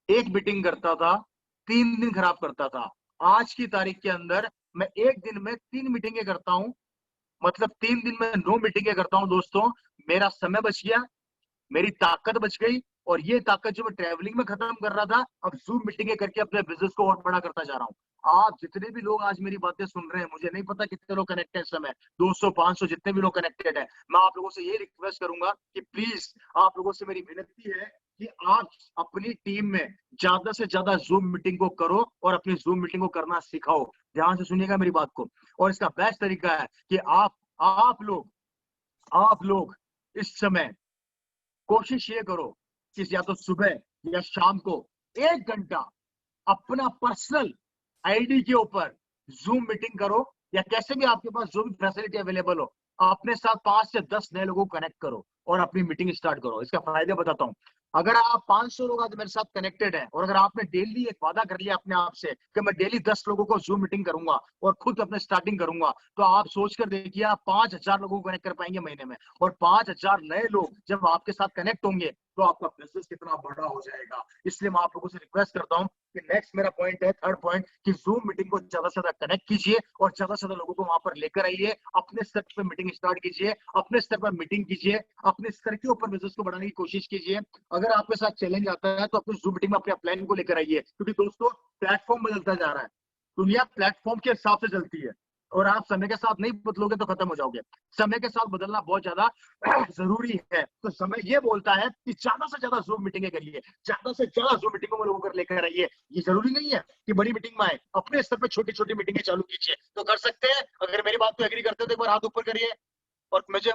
1 मीटिंग करता था, 3 दिन खराब करता था। आज की तारीख के अंदर मैं 1 दिन में 3 मीटिंगें करता हूं, मतलब 3 दिन में 9 मीटिंगें करता हूं। दोस्तों, मेरा समय बच गया, मेरी ताकत बच गई, और ये ताकत जो मैं ट्रैवलिंग में खत्म कर रहा था, अब जूम मीटिंगें करके अपने बिजनेस को और बड़ा करता जा रहा हूँ। आप जितने भी लोग आज मेरी बातें सुन रहे हैं, मुझे नहीं पता कितने लोग कनेक्टेड इस समय, 200-500 जितने भी लोग कनेक्टेड है, मैं आप लोगों से ये रिक्वेस्ट करूंगा कि प्लीज आप लोगों से मेरी विनती है कि आप अपनी टीम में ज्यादा से ज्यादा जूम मीटिंग को करो और अपनी जूम मीटिंग को करना सिखाओ। ध्यान से सुनिएगा मेरी बात को। और इसका बेस्ट तरीका है कि आप लोग इस समय कोशिश ये करो कि या तो सुबह या शाम को 1 घंटा अपना पर्सनल आईडी के ऊपर जूम मीटिंग करो, या कैसे भी आपके पास जो भी फैसिलिटी अवेलेबल हो, अपने साथ 5 से 10 नए लोगों को कनेक्ट करो और अपनी मीटिंग स्टार्ट करो। इसका फायदे बताता हूँ। अगर आप 500 लोग आज मेरे साथ कनेक्टेड हैं, और अगर आपने डेली एक वादा कर लिया अपने आप से कि मैं डेली 10 लोगों को जूम मीटिंग करूंगा और खुद अपने स्टार्टिंग करूंगा, तो आप सोचकर देखिए आप 5000 लोगों को कनेक्ट कर पाएंगे महीने में। और 5000 नए लोग जब आपके साथ कनेक्ट होंगे तो आपका बिजनेस कितना बड़ा हो जाएगा। इसलिए मैं आप लोगों से रिक्वेस्ट करता हूँ कि नेक्स्ट मेरा पॉइंट है, थर्ड पॉइंट, कि जूम मीटिंग को ज्यादा से ज्यादा कनेक्ट कीजिए और ज्यादा से ज्यादा लोगों को वहां पर लेकर आइए। अपने स्तर पर मीटिंग स्टार्ट कीजिए, अपने स्तर पर मीटिंग कीजिए, अपने स्तर के ऊपर बिजनेस को बढ़ाने की कोशिश कीजिए। अगर आपके साथ चैलेंज आता है तो अपने जूम मीटिंग में अपने प्लान को लेकर आइए, क्योंकि दोस्तों प्लेटफॉर्म बदलता जा रहा है, दुनिया प्लेटफॉर्म के हिसाब से चलती है, और आप समय के साथ नहीं बदलोगे तो खत्म हो जाओगे। समय के साथ बदलना बहुत ज्यादा जरूरी है। तो समय ये बोलता है कि ज्यादा से ज्यादा जूम मीटिंगें करिए, ज्यादा से ज्यादा जूम मीटिंगों में लोगों को लेकर आइए। ये जरूरी नहीं है कि बड़ी मीटिंग में आए, अपने स्तर पर छोटी छोटी मीटिंगें चालू कीजिए तो कर सकते हैं। अगर मेरी बात को एग्री करते हो तो एक बार हाथ ऊपर करिए और मुझे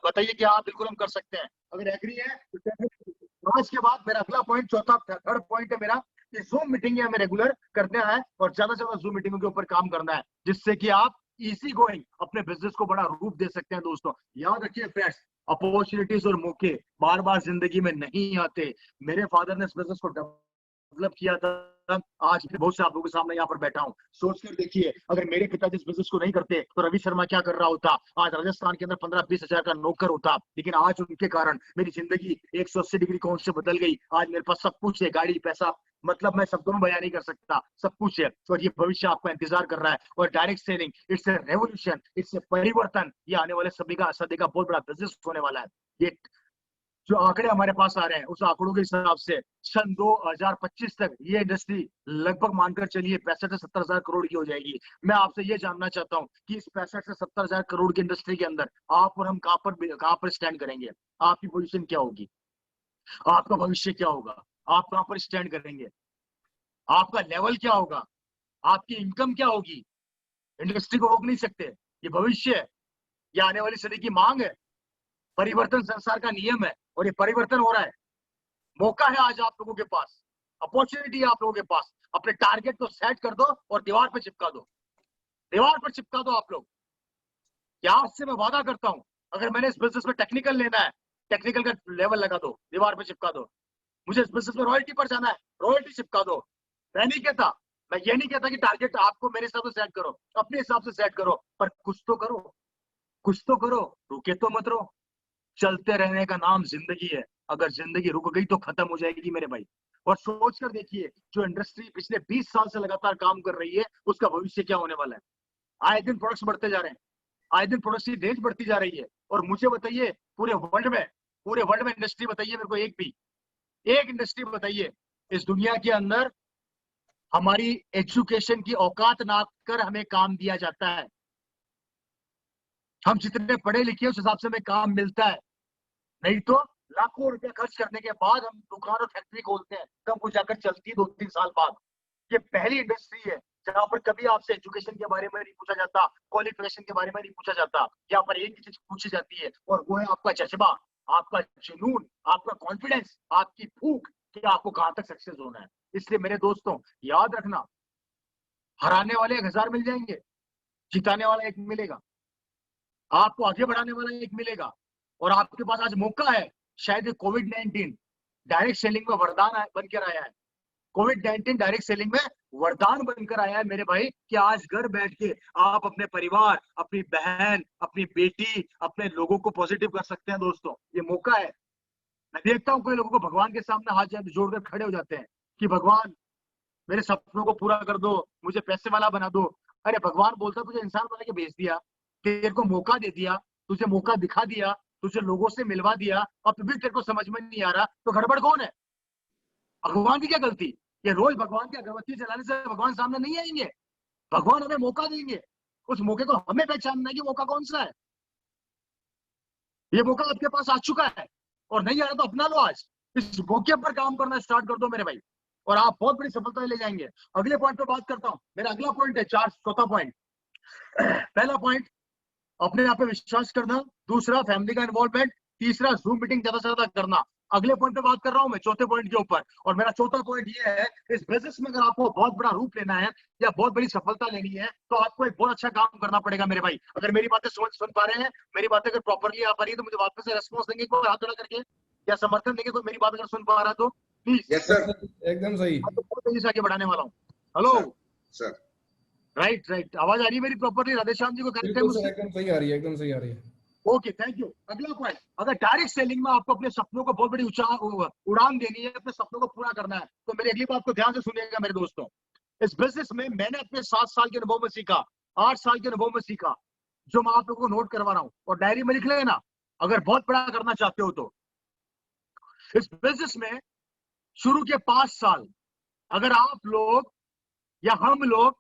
बताइए कि हाँ बिल्कुल हम कर सकते हैं। अगर एग्री है तो आज के बाद मेरा अगला पॉइंट, चौथा थर्ड पॉइंट है मेरा, कि जूम मीटिंग हमें रेगुलर करना है और ज्यादा से ज्यादा जूम मीटिंगों के ऊपर काम करना है, जिससे कि आप इजी गोइंग अपने बिजनेस को बड़ा रूप दे सकते हैं। दोस्तों याद रखिए फ्रेंड्स, अपॉर्चुनिटीज और मौके बार बार जिंदगी में नहीं आते। मेरे फादर ने इस बिजनेस को डेवलप किया था, आज भी बहुत से आप लोगों के सामने यहाँ पर बैठा हूँ। सोच कर देखिए, अगर मेरे पिताजी इस बिजनेस को नहीं करते तो रवि शर्मा क्या कर रहा होता? आज राजस्थान के अंदर 15-20 हजार का नौकर होता। लेकिन आज उनके कारण मेरी जिंदगी 180 डिग्री कोण से बदल गई। आज मेरे पास सब कुछ है, गाड़ी, पैसा, मतलब मैं शब्दों में बयान नहीं कर सकता, सब कुछ है। और ये भविष्य आपका इंतजार कर रहा है। और direct selling, it's a revolution, it's a परिवर्तन। ये आने वाले सदी का बहुत बड़ा बिजनेस होने वाला है। ये जो आंकड़े हमारे पास आ रहे हैं, उस आंकड़ों के हिसाब से सन 2025 तक ये इंडस्ट्री लगभग मानकर चलिए 65 से 70 हजार करोड़ की हो जाएगी। मैं आपसे ये जानना चाहता हूँ कि इस 65 से 70 हजार करोड़ की इंडस्ट्री के अंदर आप और हम कहाँ पर स्टैंड करेंगे? आपकी पोजीशन क्या होगी? आपका भविष्य क्या होगा, आप कहां पर स्टैंड करेंगे, आपका लेवल क्या होगा, आपकी इनकम क्या होगी। इंडस्ट्री को रोक नहीं सकते, ये भविष्य है, ये आने वाली सदी की मांग है, परिवर्तन संसार का नियम है और ये परिवर्तन हो रहा है। मौका है आज आप लोगों के पास, अपॉर्चुनिटी है आप लोगों के पास। अपने टारगेट को सेट कर दो और दीवार पर चिपका दो, दीवार पर चिपका दो आप लोग। क्या आज से मैं वादा करता हूं, अगर मैंने इस बिजनेस में टेक्निकल लेना है, टेक्निकल का लेवल लगा दो, दीवार पे चिपका दो। मुझे इस बिजनेस में रॉयल्टी पर जाना है, रॉयल्टी चिपका दो। मैं नहीं कहता, मैं ये नहीं कहता कि टारगेट आपको मेरे हिसाब से सेट करो, अपने हिसाब से सेट करो, पर कुछ तो करो, कुछ तो करो, रुके तो मत रहो। चलते रहने का नाम जिंदगी है, अगर जिंदगी रुक गई तो खत्म हो जाएगी मेरे भाई। और सोच कर देखिए, जो इंडस्ट्री पिछले 20 साल से लगातार काम कर रही है, उसका भविष्य क्या होने वाला है। आए दिन प्रोडक्ट्स बढ़ते जा रहे हैं, आए दिन प्रोडक्ट्स की रेंज बढ़ती जा रही है। और मुझे बताइए, पूरे वर्ल्ड में इंडस्ट्री बताइए मेरे को, एक इंडस्ट्री बताइए इस दुनिया के अंदर हमारी एजुकेशन की औकात ना कर हमें काम दिया जाता है। हम जितने पढ़े लिखे उस हिसाब से हमें काम मिलता है, नहीं तो लाखों रुपया खर्च करने के बाद हम दुकान और फैक्ट्री खोलते हैं, तब वो जाकर चलती है 2-3 साल बाद। ये पहली इंडस्ट्री है जहां पर कभी आपसे एजुकेशन के बारे में नहीं पूछा जाता, क्वालिफिकेशन के बारे में नहीं पूछा जाता। यहाँ पर एक ही चीज पूछी जाती है और वो है आपका जज्बा, आपका जुनून, आपका कॉन्फिडेंस, आपकी भूख कि आपको कहां तक सक्सेस होना है। इसलिए मेरे दोस्तों याद रखना, हराने वाले 1000 मिल जाएंगे, जिताने वाला एक मिलेगा, आपको आगे बढ़ाने वाला एक मिलेगा। और आपके पास आज मौका है, शायद कोविड-19 डायरेक्ट सेलिंग में वरदान बनकर आया है। कोविड-19 डायरेक्ट सेलिंग में वरदान बनकर आया है मेरे भाई, कि आज घर बैठ के आप अपने परिवार, अपनी बहन, अपनी बेटी, अपने लोगों को पॉजिटिव कर सकते हैं। दोस्तों ये मौका है। मैं देखता हूँ कोई लोगों को भगवान के सामने हाथ जोड़कर खड़े हो जाते हैं कि भगवान मेरे सपनों को पूरा कर दो, मुझे पैसे वाला बना दो। अरे भगवान बोलता तुझे इंसान बना के भेज दिया, तेरे को मौका दे दिया, तुझे मौका दिखा दिया, तुझे लोगों से मिलवा दिया, अब भी तेरे को समझ में नहीं आ रहा, तो गड़बड़ कौन है? भगवान की क्या गलती? ये रोज भगवान की अगरबत्ती जलाने से भगवान सामने नहीं आएंगे। भगवान हमें मौका देंगे, उस मौके को हमें पहचानना है कि मौका कौन सा है। ये मौका आपके पास आ चुका है और नहीं आ रहा तो अपना लो। आज इस मौके पर काम करना स्टार्ट कर दो मेरे भाई, और आप बहुत बड़ी सफलता ले जाएंगे। अगले पॉइंट पे बात करता हूं। मेरा अगला पॉइंट है चौथा पॉइंट। पहला पॉइंट अपने आप पे विश्वास करना, दूसरा फैमिली का इन्वॉल्वमेंट, तीसरा जूम मीटिंग ज्यादा से ज्यादा करना। अगले पॉइंट पे बात कर रहा हूं मैं, चौथे पॉइंट के ऊपर। और मेरा चौथा पॉइंट ये है, इस बिजनेस में अगर आपको बहुत बड़ा रूप लेना है या बहुत बड़ी सफलता लेनी है तो आपको एक बहुत अच्छा काम करना पड़ेगा मेरे भाई। अगर मेरी बातें सुन पा रहे हैं, मेरी बातें अगर प्रॉपरली आ पा रही है तो मुझे वापस से रेस्पॉन्स देंगे, कोई हाथ खड़ा करके, या समर्थन देंगे कोई मेरी बात अगर सुन पा रहा है तो प्लीज। यस सर, एकदम सही। तो बहुत तेजी से आगे बढ़ाने वाला हूँ। हेलो सर, राइट, आवाज आ रही है मेरी प्रॉपरली? राधेश्याम जी को करेक्ट है बिल्कुल सर, मुझसे? एकदम सही आ रही है, एकदम सही आ रही है। Okay, thank you. अगला पॉइंट, अगर डायरेक्ट सेलिंग में आपको अपने सपनों को बहुत बड़ी उड़ान देनी है, अपने सपनों को पूरा करना है, तो मेरी अगली बात को ध्यान से सुनिएगा मेरे दोस्तों। इस बिजनेस में मैंने अपने 7 साल के अनुभव में सीखा, 8 साल के अनुभव में सीखा, जो मैं आप लोगों को नोट करवा रहा हूं, और डायरी में लिख लेना अगर बहुत बड़ा करना चाहते हो तो। इस बिजनेस में शुरू के 5 साल अगर आप लोग या हम लोग,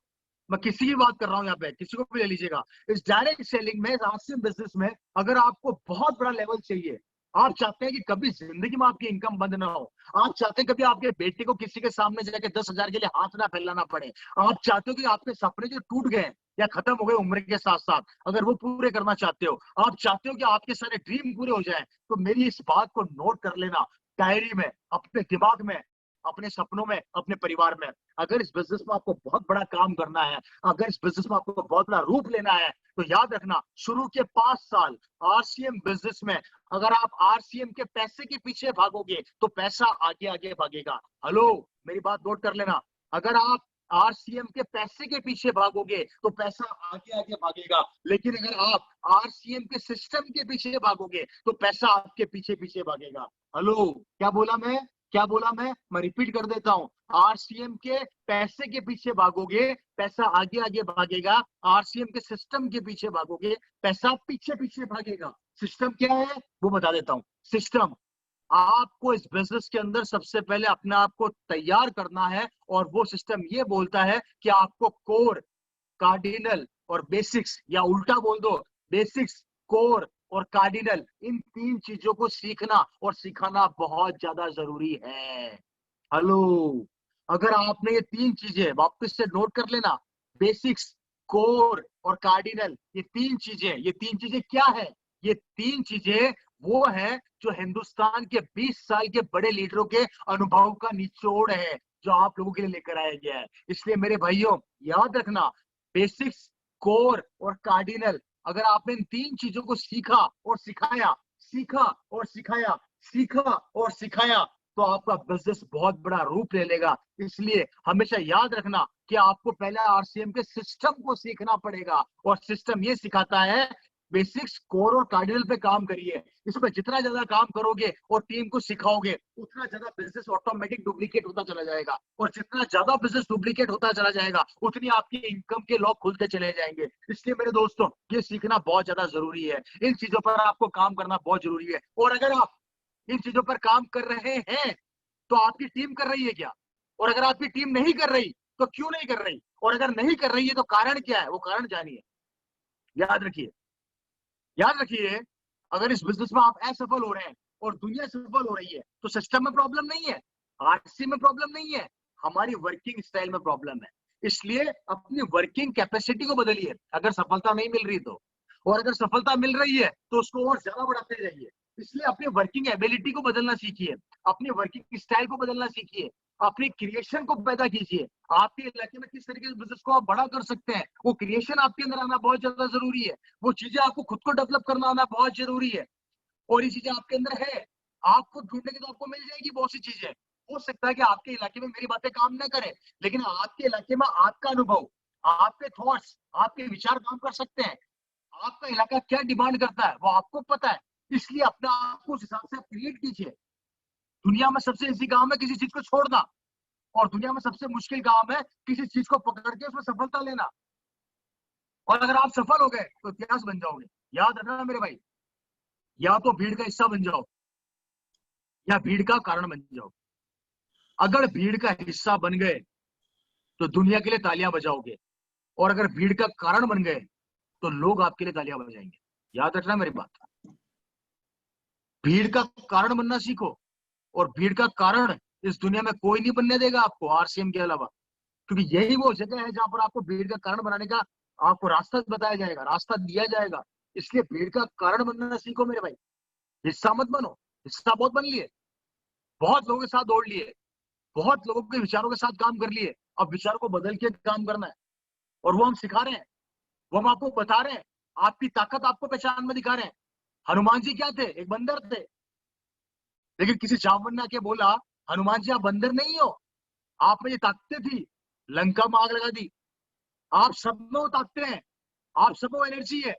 मैं किसी की बात कर रहा हूं यहाँ पे, किसी को भी ले लीजिएगा, इस डायरेक्ट सेलिंग में, आरसीएम बिजनेस में अगर आपको बहुत बड़ा लेवल चाहिए, आप चाहते हैं कि कभी जिंदगी में आपकी इनकम बंद ना हो, आप चाहते हैं कभी आपके बेटे को किसी के सामने जाके 10,000 के लिए हाथ ना फैलाना पड़े, आप चाहते हो कि आपके सपने जो टूट गए या खत्म हो गए उम्र के साथ साथ, अगर वो पूरे करना चाहते हो, आप चाहते हो कि आपके सारे ड्रीम पूरे हो जाए, तो मेरी इस बात को नोट कर लेना डायरी में, अपने दिमाग में, अपने सपनों में, अपने परिवार में। अगर इस बिजनेस में आपको बहुत बड़ा काम करना है, अगर इस बिजनेस में आपको बहुत बड़ा रूप लेना है, तो याद रखना शुरू के 5 साल आरसीएम बिजनेस में अगर आप आरसीएम के पैसे के पीछे भागोगे तो पैसा आगे आगे भागेगा। हेलो, मेरी बात नोट कर लेना, अगर आप आरसीएम के पैसे के पीछे भागोगे तो पैसा आगे आगे भागेगा, लेकिन अगर आप आरसीएम के सिस्टम के पीछे भागोगे तो पैसा आपके पीछे पीछे भागेगा। हेलो, क्या बोला मैं रिपीट कर देता हूं, आरसीएम के पैसे के पीछे भागोगे पैसा आगे आगे भागेगा, आरसीएम के सिस्टम के पीछे भागोगे पैसा पीछे पीछे भागेगा। सिस्टम क्या है वो बता देता हूं। सिस्टम, आपको इस बिजनेस के अंदर सबसे पहले अपने आप को तैयार करना है, और वो सिस्टम ये बोलता है कि आपको कोर, कार्डिनल और बेसिक्स, या उल्टा बोल दो, बेसिक्स, कोर, और कार्डिनल, इन 3 चीजों को सीखना और सिखाना बहुत ज्यादा जरूरी है। हेलो, अगर आपने ये 3 चीजें वापस से नोट कर लेना, बेसिक्स, कोर और कार्डिनल, ये 3 चीजें क्या है? ये 3 चीजें वो है जो हिंदुस्तान के 20 साल के बड़े लीडरों के अनुभव का निचोड़ है, जो आप लोगों के लिए लेकर आया गया है। इसलिए मेरे भाइयों, याद रखना, बेसिक्स, कोर और कार्डिनल, अगर आपने इन 3 चीजों को सीखा और सिखाया, सीखा और सिखाया, सीखा और सिखाया, तो आपका बिजनेस बहुत बड़ा रूप ले लेगा। इसलिए हमेशा याद रखना कि आपको पहले आरसीएम के सिस्टम को सीखना पड़ेगा, और सिस्टम ये सिखाता है बेसिक्स, कोर और कार्डिनल पे काम करिए। इसमें जितना ज्यादा काम करोगे और टीम को सिखाओगे, उतना ज्यादा बिजनेस ऑटोमेटिक डुप्लीकेट होता चला जाएगा, और जितना ज्यादा बिजनेस डुप्लीकेट होता चला जाएगा, उतनी आपकी इनकम के लॉक खुलते चले जाएंगे। इसलिए मेरे दोस्तों, ये सीखना बहुत ज्यादा जरूरी है, इन चीजों पर आपको काम करना बहुत जरूरी है। और अगर आप इन चीजों पर काम कर रहे हैं तो आपकी टीम कर रही है क्या? और अगर आपकी टीम नहीं कर रही तो क्यों नहीं कर रही? और अगर नहीं कर रही है तो कारण क्या है? वो कारण जानिए। याद रखिए, याद रखिए, अगर इस बिजनेस में आप असफल हो रहे हैं और दुनिया सफल हो रही है, तो सिस्टम में प्रॉब्लम नहीं है, आरसी में प्रॉब्लम नहीं है, हमारी वर्किंग स्टाइल में प्रॉब्लम है। इसलिए अपनी वर्किंग कैपेसिटी को बदलिए अगर सफलता नहीं मिल रही तो, और अगर सफलता मिल रही है तो उसको और ज्यादा बढ़ाते जाइए। इसलिए अपनी वर्किंग एबिलिटी को बदलना सीखिए, अपनी वर्किंग स्टाइल को बदलना सीखिए, अपनी क्रिएशन को पैदा कीजिए। आपके इलाके में किस तरीके से बिजनेस को आप बड़ा कर सकते हैं, वो क्रिएशन आपके अंदर आना बहुत ज्यादा जरूरी है। वो चीजें आपको खुद को डेवलप करना आना बहुत जरूरी है, और ये चीजें आपके अंदर है। आपको ढूंढेंगे तो आपको मिल जाएगी बहुत सी चीजें। हो सकता है कि आपके इलाके में मेरी बातें काम न करें, लेकिन आपके इलाके में आपका अनुभव, आपके थॉट्स, आपके विचार काम कर सकते हैं। आपका इलाका क्या डिमांड करता है वो आपको पता है, इसलिए अपने आप को उस हिसाब से आप क्रिएट कीजिए। दुनिया में सबसे इजी काम है किसी चीज को छोड़ना, और दुनिया में सबसे मुश्किल काम है किसी चीज को पकड़ के उसमें सफलता लेना। और अगर आप सफल हो गए तो इतिहास बन जाओगे। याद रखना मेरे भाई, या तो भीड़ का हिस्सा बन जाओ या भीड़ का कारण बन जाओ। अगर भीड़ का हिस्सा बन गए तो दुनिया के लिए तालियां बजाओगे, और अगर भीड़ का कारण बन गए तो लोग आपके लिए तालियां बजाएंगे। याद रखना मेरी बात, भीड़ का कारण बनना सीखो, और भीड़ का कारण इस दुनिया में कोई नहीं बनने देगा आपको आरसीएम के अलावा, क्योंकि यही वो जगह है जहां पर आपको भीड़ का कारण बनाने का आपको रास्ता बताया जाएगा, रास्ता दिया जाएगा। इसलिए भीड़ का कारण बनना सीखो मेरे भाई, हिस्सा मत बनो। हिस्सा बहुत बन लिए, बहुत लोगों के साथ दौड़ लिए, बहुत लोगों के विचारों के साथ काम कर लिए, अब विचारों को बदल के काम करना है, और वो हम सिखा रहे हैं, वो हम आपको बता रहे हैं, आपकी ताकत आपको पहचान में दिखा रहे हैं। हनुमान जी क्या थे? एक बंदर थे, लेकिन किसी जामवन ने आके बोला, हनुमान जी आप बंदर नहीं हो, आप में ये ताकतें थी, लंका में आग लगा दी। आप सब में वो ताकतें हैं, आप सब में एनर्जी है,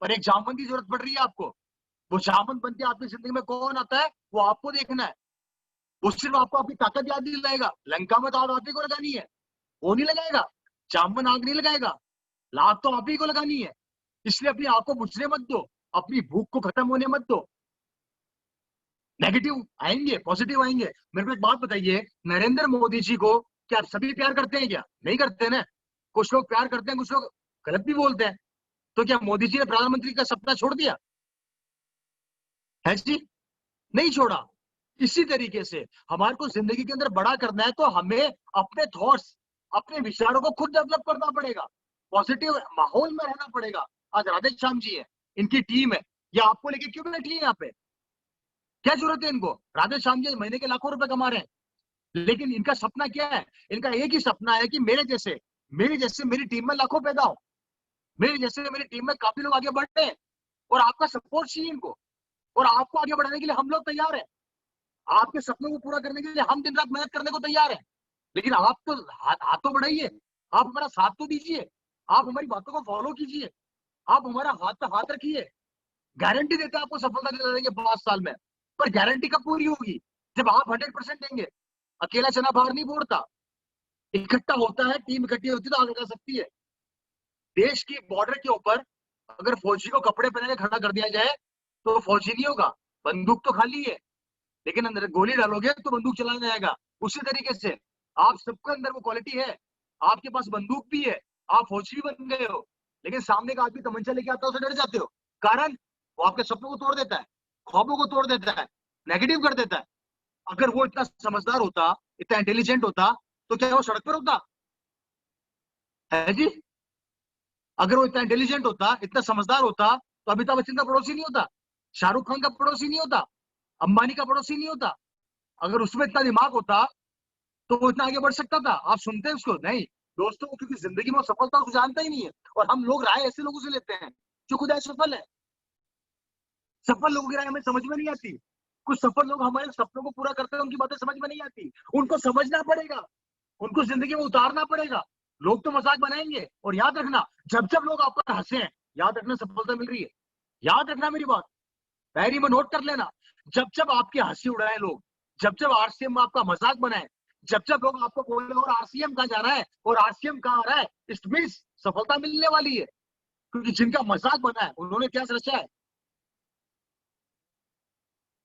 पर एक जामवन की जरूरत पड़ रही है आपको। वो जामवन बन के आपकी जिंदगी में कौन आता है वो आपको देखना है। वो सिर्फ आपको आपकी ताकत याद दिलाएगा। लंका में तो आग आप ही को लगानी है, वो नहीं लगाएगा। जामवन आग नहीं लगाएगा, लाग तो आप ही को लगानी है। इसलिए अपनी आग को बुझने मत दो, अपनी भूख को खत्म होने मत दो। नेगेटिव आएंगे, पॉजिटिव आएंगे। मेरे को एक बात बताइए, नरेंद्र मोदी जी को क्या सभी प्यार करते हैं? क्या नहीं करते ना। कुछ लोग प्यार करते हैं, कुछ लोग गलत भी बोलते हैं। तो क्या मोदी जी ने प्रधानमंत्री का सपना छोड़ दिया है जी? नहीं छोड़ा। इसी तरीके से हमारे को जिंदगी के अंदर बड़ा करना है तो हमें अपने थॉट्स, अपने विचारों को खुद डेवलप करना पड़ेगा, पॉजिटिव माहौल में रहना पड़ेगा। आज राधे श्याम जी है, इनकी टीम है, ये आपको लेके क्यों बैठी है यहाँ पे? क्या जरूरत है इनको? राधे श्याम जी महीने के लाखों रुपए कमा रहे हैं, लेकिन इनका सपना क्या है? इनका एक ही सपना है कि मेरी जैसे मेरी टीम में लाखों पैदा हो, मेरी जैसे मेरी टीम में काफी लोग आगे बढ़ते हैं, और आपका सपोर्ट चाहिए इनको, और आपको आगे बढ़ाने के लिए हम लोग तैयार हैं। आपके सपनों को पूरा करने के लिए हम दिन रात मेहनत करने को तैयार हैं। लेकिन आप तो हाथ तो बढ़ाइए, आप हमारा साथ तो दीजिए, आप हमारी बातों को फॉलो कीजिए, आप हमारा हाथ पे हाथ रखिए। गारंटी देते हैं आपको सफलता दिला देंगे 5 साल में, पर गारंटी कब पूरी होगी? जब आप 100% देंगे। अकेला चना बाहर नहीं फोड़ता, इकट्ठा होता है, टीम इकट्ठी होती है तो आगे जा सकती है। देश की बॉर्डर के ऊपर अगर फौजी को कपड़े पहने के खड़ा कर दिया जाए तो फौजी नहीं होगा, बंदूक तो खाली है, लेकिन अंदर गोली डालोगे तो बंदूक चलाया जाएगा। उसी तरीके से आप सबके अंदर वो क्वालिटी है, आपके पास बंदूक भी है, आप फौजी भी बन गए हो, लेकिन सामने का आदमी तमंचा लेके आता है, उसे डर जाते हो। कारण वो आपके सपनों को तोड़ देता है, ख्वाबों को तोड़ देता है, नेगेटिव कर देता है। अगर वो इतना समझदार होता, इतना इंटेलिजेंट होता, तो क्या वो सड़क पर होता है जी? अगर वो इतना इंटेलिजेंट होता, इतना समझदार होता, तो अमिताभ बच्चन का पड़ोसी नहीं होता, शाहरुख खान का पड़ोसी नहीं होता, अंबानी का पड़ोसी नहीं होता। अगर उसमें इतना दिमाग होता तो वो इतना आगे बढ़ सकता था। आप सुनते हैं उसको? नहीं दोस्तों, क्योंकि जिंदगी में वो सफलता उसको जानता ही नहीं है। और हम लोग राय ऐसे लोगों से लेते हैं जो खुद असफल है। सफल लोगों की राय हमें समझ में नहीं आती। कुछ सफल लोग हमारे सपनों को पूरा करते हैं, उनकी बातें समझ में नहीं आती। उनको समझना पड़ेगा, उनको जिंदगी में उतारना पड़ेगा। लोग तो मजाक बनाएंगे। और याद रखना, जब जब लोग आप पर हंसे हैं, याद रखना सफलता मिल रही है। याद रखना मेरी बात, डायरी में नोट कर लेना। जब जब आपकी हंसी उड़ाए लोग, जब जब आरसीएम आपका मजाक बनाए, जब जब लोग आपको बोले और आरसीएम कहाँ जा रहा है और आरसीएम कहाँ आ रहा है, इट मींस सफलता मिलने वाली है। क्योंकि जिनका मजाक बना है उन्होंने क्या रचा है।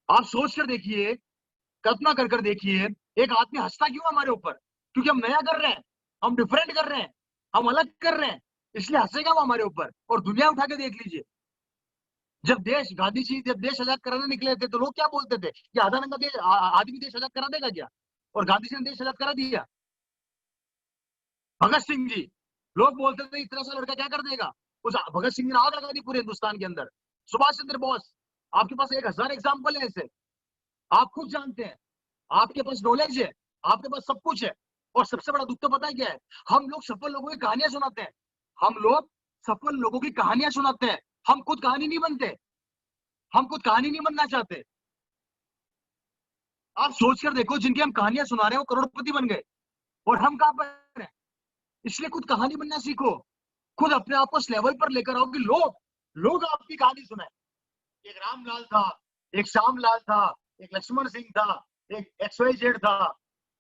आप सोच कर देखिए, कल्पना कर देखिए, एक आदमी हंसता क्यों हमारे ऊपर? क्योंकि हम नया कर रहे हैं, हम डिफरेंट कर रहे हैं, हम अलग कर रहे हैं, इसलिए हंसेगा वो हमारे ऊपर। और दुनिया उठा के देख लीजिए, जब गांधी जी जब देश आजाद कराने निकले थे तो लोग क्या बोलते थे कि आधा नंगा देश आदमी देश आजाद करा देगा क्या? और गांधी जी ने देश आजाद करा दिया। भगत सिंह जी, लोग बोलते थे इतना सा लड़का क्या कर देगा। उस भगत सिंह ने आग लगा दी पूरे हिंदुस्तान के अंदर। सुभाष चंद्र बोस, आपके पास 1000 एग्जाम्पल है ऐसे, आप खुद जानते हैं। आपके पास नॉलेज है, आपके पास सब कुछ है। और सबसे बड़ा दुख तो पता है क्या है? हम लोग सफल लोगों की कहानियां सुनाते हैं। हम लोग सफल लोगों की कहानियां सुनाते हैं, हम खुद कहानी नहीं बनते, हम खुद कहानी नहीं बनना चाहते। आप सोचकर देखो, जिनकी हम कहानियां सुना रहे हैं वो करोड़पति बन गए और हम कहां पर हैं। इसलिए खुद कहानी बनना सीखो, खुद अपने आप को उस लेवल पर लेकर आओ कि लोग लोग आपकी कहानी सुनाए। एक रामलाल था, एक श्यामलाल था, एक लक्ष्मण सिंह था, एक XYZ था।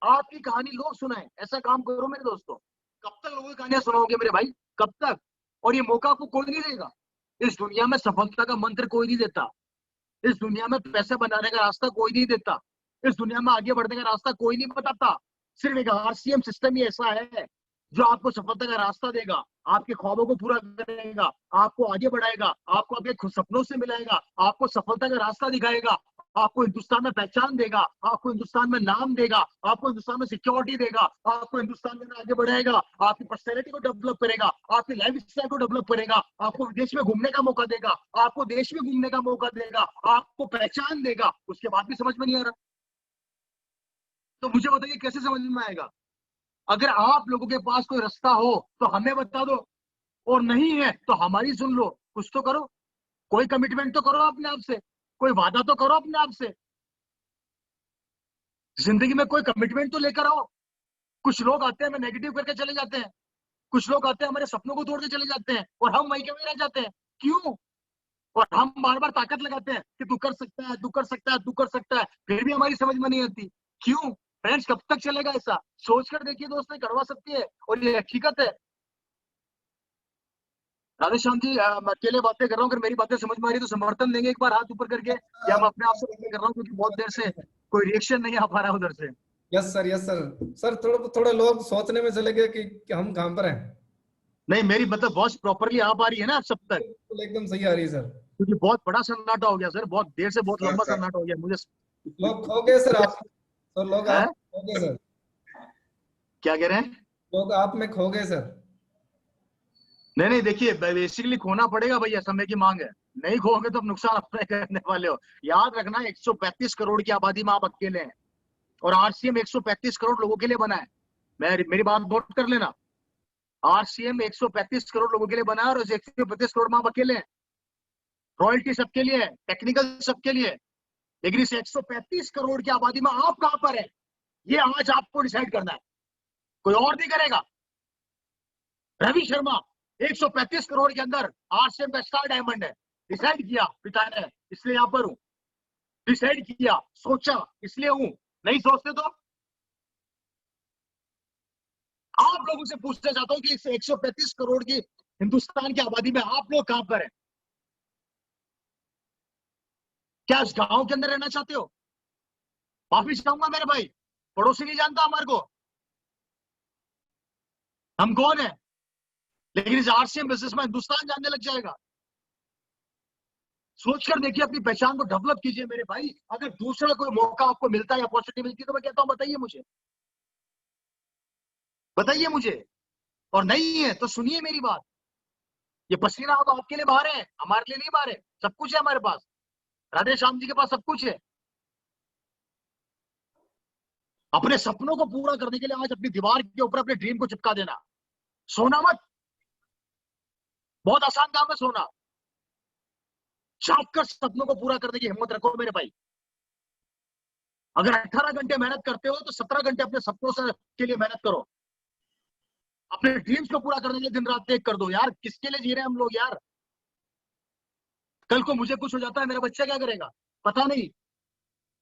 आपकी कहानी लोग सुनाए, ऐसा काम करो मेरे दोस्तों। कब तक लोगों की कहानियां सुनाओगे मेरे भाई, कब तक? और ये मौका आपको कोई नहीं देगा। इस दुनिया में सफलता का मंत्र कोई नहीं देता, इस दुनिया में पैसे बनाने का रास्ता कोई नहीं देता, इस दुनिया में आगे बढ़ने का रास्ता कोई नहीं बताता। सिर्फ एक आरसीएम सिस्टम ही ऐसा है जो आपको सफलता का रास्ता देगा, आपके ख्वाबों को पूरा करेगा, आपको आगे बढ़ाएगा, आपको आपके सपनों से मिलाएगा, आपको सफलता का रास्ता दिखाएगा, आपको हिंदुस्तान में पहचान देगा, आपको हिंदुस्तान में नाम देगा, आपको हिंदुस्तान में सिक्योरिटी देगा, आपको हिंदुस्तान में आगे बढ़ाएगा, आपकी पर्सनैलिटी को डेवलप करेगा, आपकी लाइफ स्टाइल को डेवलप करेगा, आपको विदेश में घूमने का मौका देगा, आपको देश में घूमने का मौका देगा, आपको पहचान देगा। उसके बाद भी समझ में नहीं आ रहा तो मुझे बताइए कैसे समझ में आएगा? अगर आप लोगों के पास कोई रास्ता हो तो हमें बता दो, और नहीं है तो हमारी सुन लो। कुछ तो करो, कोई कमिटमेंट तो करो अपने आप से, कोई वादा तो करो अपने आप से। जिंदगी में कोई कमिटमेंट तो लेकर आओ। कुछ लोग आते हैं हमें नेगेटिव करके चले जाते हैं, कुछ लोग आते हैं हमारे सपनों को तोड़ के चले जाते हैं और हम वहीं के वहीं रह जाते हैं। क्यों? और हम बार बार ताकत लगाते हैं कि तू कर सकता है, तू कर सकता है, तू कर सकता है, फिर भी हमारी समझ में नहीं आती। क्यों फ्रेंड्स? कब तक चलेगा ऐसा? सोचकर देखिए दोस्तों, कड़वा सत्य है और ये हकीकत है। राधेश्याम जी, मैं अकेले बातें कर रहा हूँ, अगर मेरी बातें समझ में आ रही है तो समर्थन देंगे एक बार हाथ ऊपर करके, या मैं अपने आप से बातें कर रहा हूँ क्योंकि बहुत देर से कोई रिएक्शन नहीं आ पा रहा उधर से। Yes sir, yes sir. Sir थोड़े लोग सोचने में चले गए कि हम कहाँ पर हैं। नहीं, मेरी मतलब बहुत प्रॉपरली आ पा रही है ना अब सब तक? बिल्कुल एकदम सही आ रही है सर। क्योंकि बहुत बड़ा सन्नाटा हो गया सर, बहुत देर से बहुत लंबा सर सन्नाटा हो गया मुझे। लोग खो गए सर आप, तो लोग हैं? आप खो गए सर, क्या कह रहे हैं? लोग आप में खो गए सर। नहीं नहीं, देखिए बेसिकली खोना पड़ेगा भैया, समय की मांग है। नहीं खोगे तो आप नुकसान अपने करने वाले हो। याद रखना, 135 करोड़ की आबादी में आप अकेले हैं और आरसीएम 135 करोड़ लोगों के लिए बना है। मेरी बात नोट कर लेना, आरसीएम 135 करोड़ लोगों के लिए बना है और 135 करोड़ में आप अकेले हैं। रॉयल्टी सबके लिए है, टेक्निकल सबके लिए है, लेकिन इस 135 करोड़ की आबादी में आप कहां पर है, ये आज आपको डिसाइड करना है, कोई और नहीं करेगा। रवि शर्मा 135 करोड़ के अंदर आरसीएम का स्टार डायमंड है। डिसाइड किया पिता ने, इसलिए यहां पर हूं। डिसाइड किया, सोचा, इसलिए हूं। नहीं सोचते तो आप लोगों से पूछना चाहता हूं कि इस 135 करोड़ की हिंदुस्तान की आबादी में आप लोग कहां पर हैं? क्या इस गांव के अंदर रहना चाहते हो? वापिस जाऊंगा मेरे भाई, पड़ोसी नहीं जानता हमारे को, हम कौन है, लेकिन इस आरसीएम बिजनेस में हिंदुस्तान जानने लग जाएगा। सोचकर देखिए, अपनी पहचान को डेवलप कीजिए मेरे भाई। अगर दूसरा कोई मौका आपको मिलता है, अपॉर्चुनिटी मिलती है, तो मैं कहता हूं बताइए मुझे, बताइए मुझे। और नहीं है तो सुनिए मेरी बात, ये पसीना अब आपके लिए बाहर है, हमारे लिए नहीं बाहर है। सब कुछ है हमारे पास, राधे श्याम जी के पास सब कुछ है। अपने सपनों को पूरा करने के लिए आज अपनी दीवार के ऊपर अपने ड्रीम को चिपका देना। सोना मत, बहुत आसान काम है सोना। जाग कर सपनों को पूरा करने की हिम्मत रखो मेरे भाई। अगर 18 घंटे मेहनत करते हो तो 17 घंटे अपने सपनों से के लिए मेहनत करो। अपने ड्रीम्स को पूरा करने के लिए दिन रात एक कर दो यार। किसके लिए जी रहे हैं हम लोग यार? कल को मुझे कुछ हो जाता है, मेरा बच्चा क्या करेगा पता नहीं।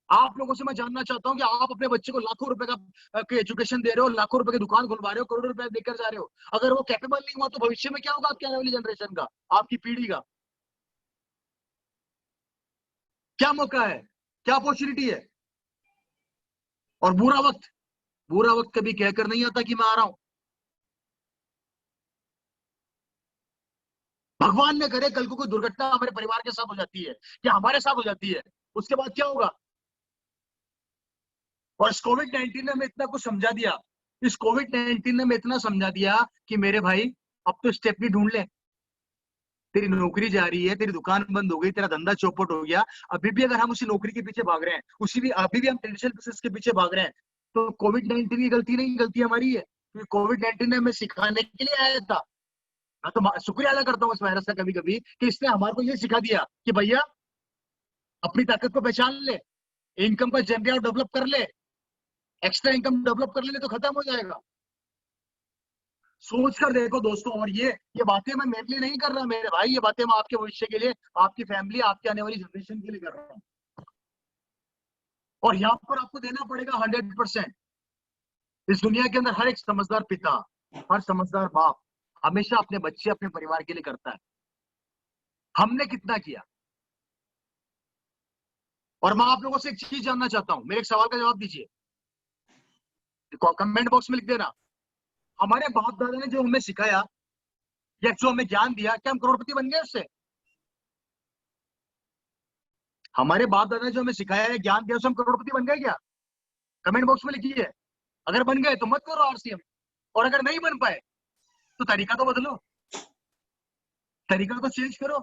आप लोगों से मैं जानना चाहता हूं कि आप अपने बच्चे को लाखों रुपए का एजुकेशन दे रहे हो, लाखों रुपए की दुकान खुलवा रहे हो, करोड़ों रुपए देकर जा रहे हो। अगर वो कैपेबल नहीं हुआ तो भविष्य में क्या होगा आपके आने वाली जनरेशन का, आपकी पीढ़ी का? क्या मौका है, क्या अपॉर्चुनिटी है? और बुरा वक्त कभी कहकर नहीं आता कि मैं आ रहा हूं। भगवान ने करे कल को कोई दुर्घटना हमारे परिवार के साथ हो जाती है या हमारे साथ हो जाती है, उसके बाद क्या होगा? और इस कोविड-19 ने हमें इतना कुछ समझा दिया, इस कोविड-19 ने हमें इतना समझा दिया कि मेरे भाई अब तो स्टेपनी ढूंढ ले। तेरी नौकरी जा रही है, तेरी दुकान बंद हो गई, तेरा धंधा चौपट हो गया। अभी भी अगर हम उसी नौकरी के पीछे भाग रहे हैं, अभी भी हम ट्रेडिशनल बिजनेस के पीछे भाग रहे हैं, तो कोविड-19 की गलती नहीं, गलती हमारी है। क्योंकि कोविड-19 ने हमें सिखाने के लिए आया था। मैं तो शुक्रिया अदा करता हूँ इस वायरस का कभी कभी, कि इसने हमारे को ये सिखा दिया कि भैया अपनी ताकत को पहचान ले, इनकम का जनरेट डेवलप कर ले, एक्स्ट्रा इनकम डेवलप कर ले, तो खत्म हो जाएगा। सोच कर देखो दोस्तों। और ये बातें मैं मेरे लिए नहीं कर रहा मेरे भाई, ये बातें मैं आपके भविष्य के लिए, आपकी फैमिली, आपके आने वाली जनरेशन के लिए कर रहा हूँ। और यहाँ पर आपको देना पड़ेगा 100%। इस दुनिया के अंदर हर एक समझदार पिता, हर समझदार बाप हमेशा अपने बच्चे, अपने परिवार के लिए करता है। हमने कितना किया? और मैं आप लोगों से एक चीज जानना चाहता हूं, मेरे एक सवाल का जवाब दीजिए, कमेंट बॉक्स में लिख देना। हमारे बाप दादा ने जो हमें सिखाया या जो हमें ज्ञान दिया, क्या हम करोड़पति बन गए उससे? हमारे बाप दादा ने जो हमें सिखाया है, ज्ञान दिया, उससे हम करोड़पति बन गए क्या? कमेंट बॉक्स में लिखिए। अगर बन गए तो मत करो आरसीएम, और अगर नहीं बन पाए तो तरीका तो बदलो, तरीका तो चेंज करो,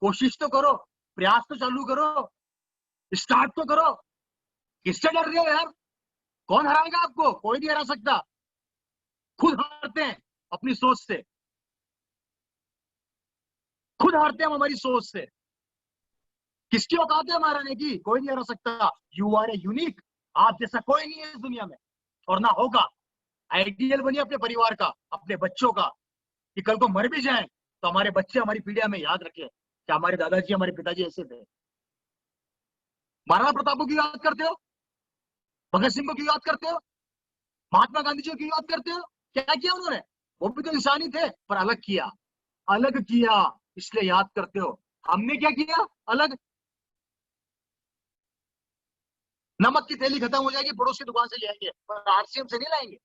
कोशिश तो करो, प्रयास तो चालू करो, स्टार्ट तो करो। किससे डर रहे हो यार? कौन हराएगा आपको? कोई नहीं हरा सकता। खुद हारते हैं अपनी सोच से, खुद हारते हैं हम हमारी सोच से। किसकी औकात है हमारा हराने की? कोई नहीं हरा सकता। You are a unique. आप जैसा कोई नहीं है इस दुनिया में, और ना होगा। आइडियल बनिए अपने परिवार का, अपने बच्चों का, कि कल को मर भी जाए तो हमारे बच्चे, हमारी पीढ़ियां में याद रखें कि हमारे दादाजी, हमारे पिताजी ऐसे थे। महाराणा प्रताप को क्यों याद करते हो? भगत सिंह को क्यों याद करते हो? महात्मा गांधी जी को क्यों याद करते हो? क्या किया उन्होंने? वो भी तो इंसान ही थे, पर अलग किया, अलग किया, इसलिए याद करते हो। हमने क्या किया? अलग। नमक की थैली खत्म हो जाएगी, पड़ोस की दुकान से ले आएंगे, पर आरसीएम से नहीं लाएंगे।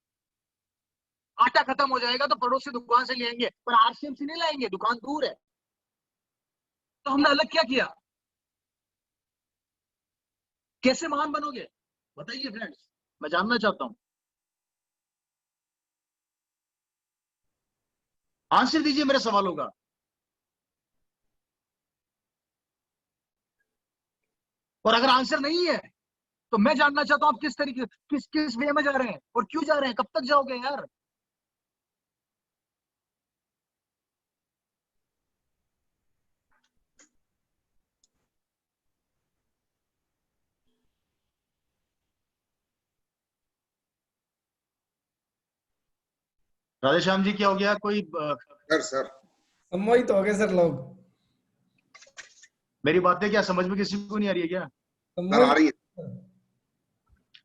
आटा खत्म हो जाएगा तो पड़ोस की दुकान से ले आएंगे, पर आरसीएम से नहीं लाएंगे, दुकान दूर है। तो हमने अलग क्या किया? कैसे महान बनोगे बताइए फ्रेंड्स, मैं जानना चाहता हूं। आंसर दीजिए मेरे सवालों का। और अगर आंसर नहीं है तो मैं जानना चाहता हूं आप किस तरीके, किस वे में जा रहे हैं और क्यों जा रहे हैं, कब तक जाओगे यार? राधेश्याम जी क्या हो गया? कोई सर सम्मोहित हो गए सर लोग। मेरी बातें क्या समझ में किसी को नहीं आ रही है क्या? सर आ रही है।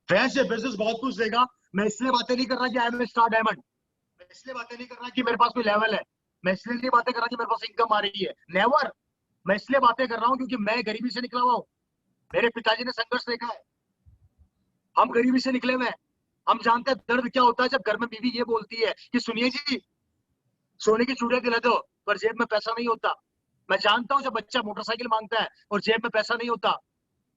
फ्रेंड्स ये बिजनेस बहुत कुछ देगा। मैं इसलिए बातें नहीं कर रहा कि आई एम स्टार डायमंड, मैं इसलिए बातें नहीं कर रहा कि मेरे पास कोई लेवल है, मैं इसलिए नहीं बातें कर रहा कि मेरे पास इनकम आ रही है, नेवर। मैं इसलिए बातें कर रहा हूं क्योंकि मैं गरीबी से निकला हुआ हूं। मेरे पिताजी ने संघर्ष देखा है, हम गरीबी से निकले हुए हैं। हम जानते हैं दर्द क्या होता है जब घर में बीवी ये बोलती है कि सुनिए जी, सोने की चूड़ियां दिला दो, पर जेब में पैसा नहीं होता। मैं जानता हूँ जब बच्चा मोटरसाइकिल मांगता है और जेब में पैसा नहीं होता।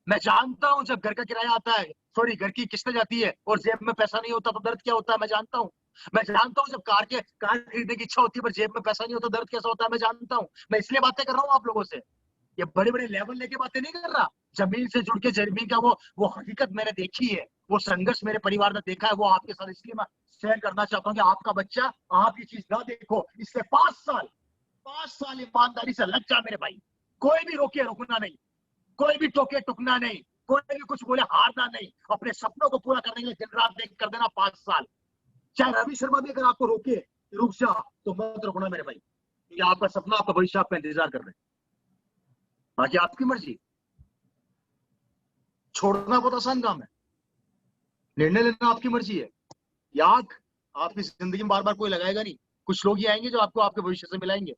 मैं जानता हूँ जब घर का किराया आता है, सॉरी घर की किस्त जाती है और जेब में पैसा नहीं होता तो दर्द क्या होता है, मैं जानता हूँ। मैं जानता हूँ जब कार खरीदने की इच्छा होती है पर जेब में पैसा नहीं होता दर्द कैसा होता है, मैं जानता हूँ। मैं इसलिए बातें कर रहा हूँ आप लोगों से, ये बड़े बड़े लेवल लेके बातें नहीं कर रहा। जमीन से जुड़ के जमीन का वो हकीकत मैंने देखी है, वो संघर्ष मेरे परिवार ने देखा है, वो आपके साथ इसलिए मैं शेयर करना चाहता हूँ कि आपका बच्चा आप ये चीज ना देखो। इसलिए 5 साल ईमानदारी से लग जा मेरे भाई। कोई भी रोके रुकना नहीं, कोई भी टोके टुकना नहीं, कोई भी कुछ बोले हारना नहीं। अपने सपनों को पूरा करने के लिए दिन रात देख कर देना 5 साल। चाहे रवि शर्मा भी अगर आपको रोके रुक जा तो मत रुकना मेरे भाई, क्योंकि आपका सपना आपका भविष्य आपका इंतजार कर रहे हैं। बाकी आपकी मर्जी। छोड़ना बहुत आसान काम है, निर्णय लेना आपकी मर्जी है। याद आपकी जिंदगी में बार बार कोई लगाएगा नहीं। कुछ लोग ही आएंगे जो आपको आपके भविष्य से मिलाएंगे,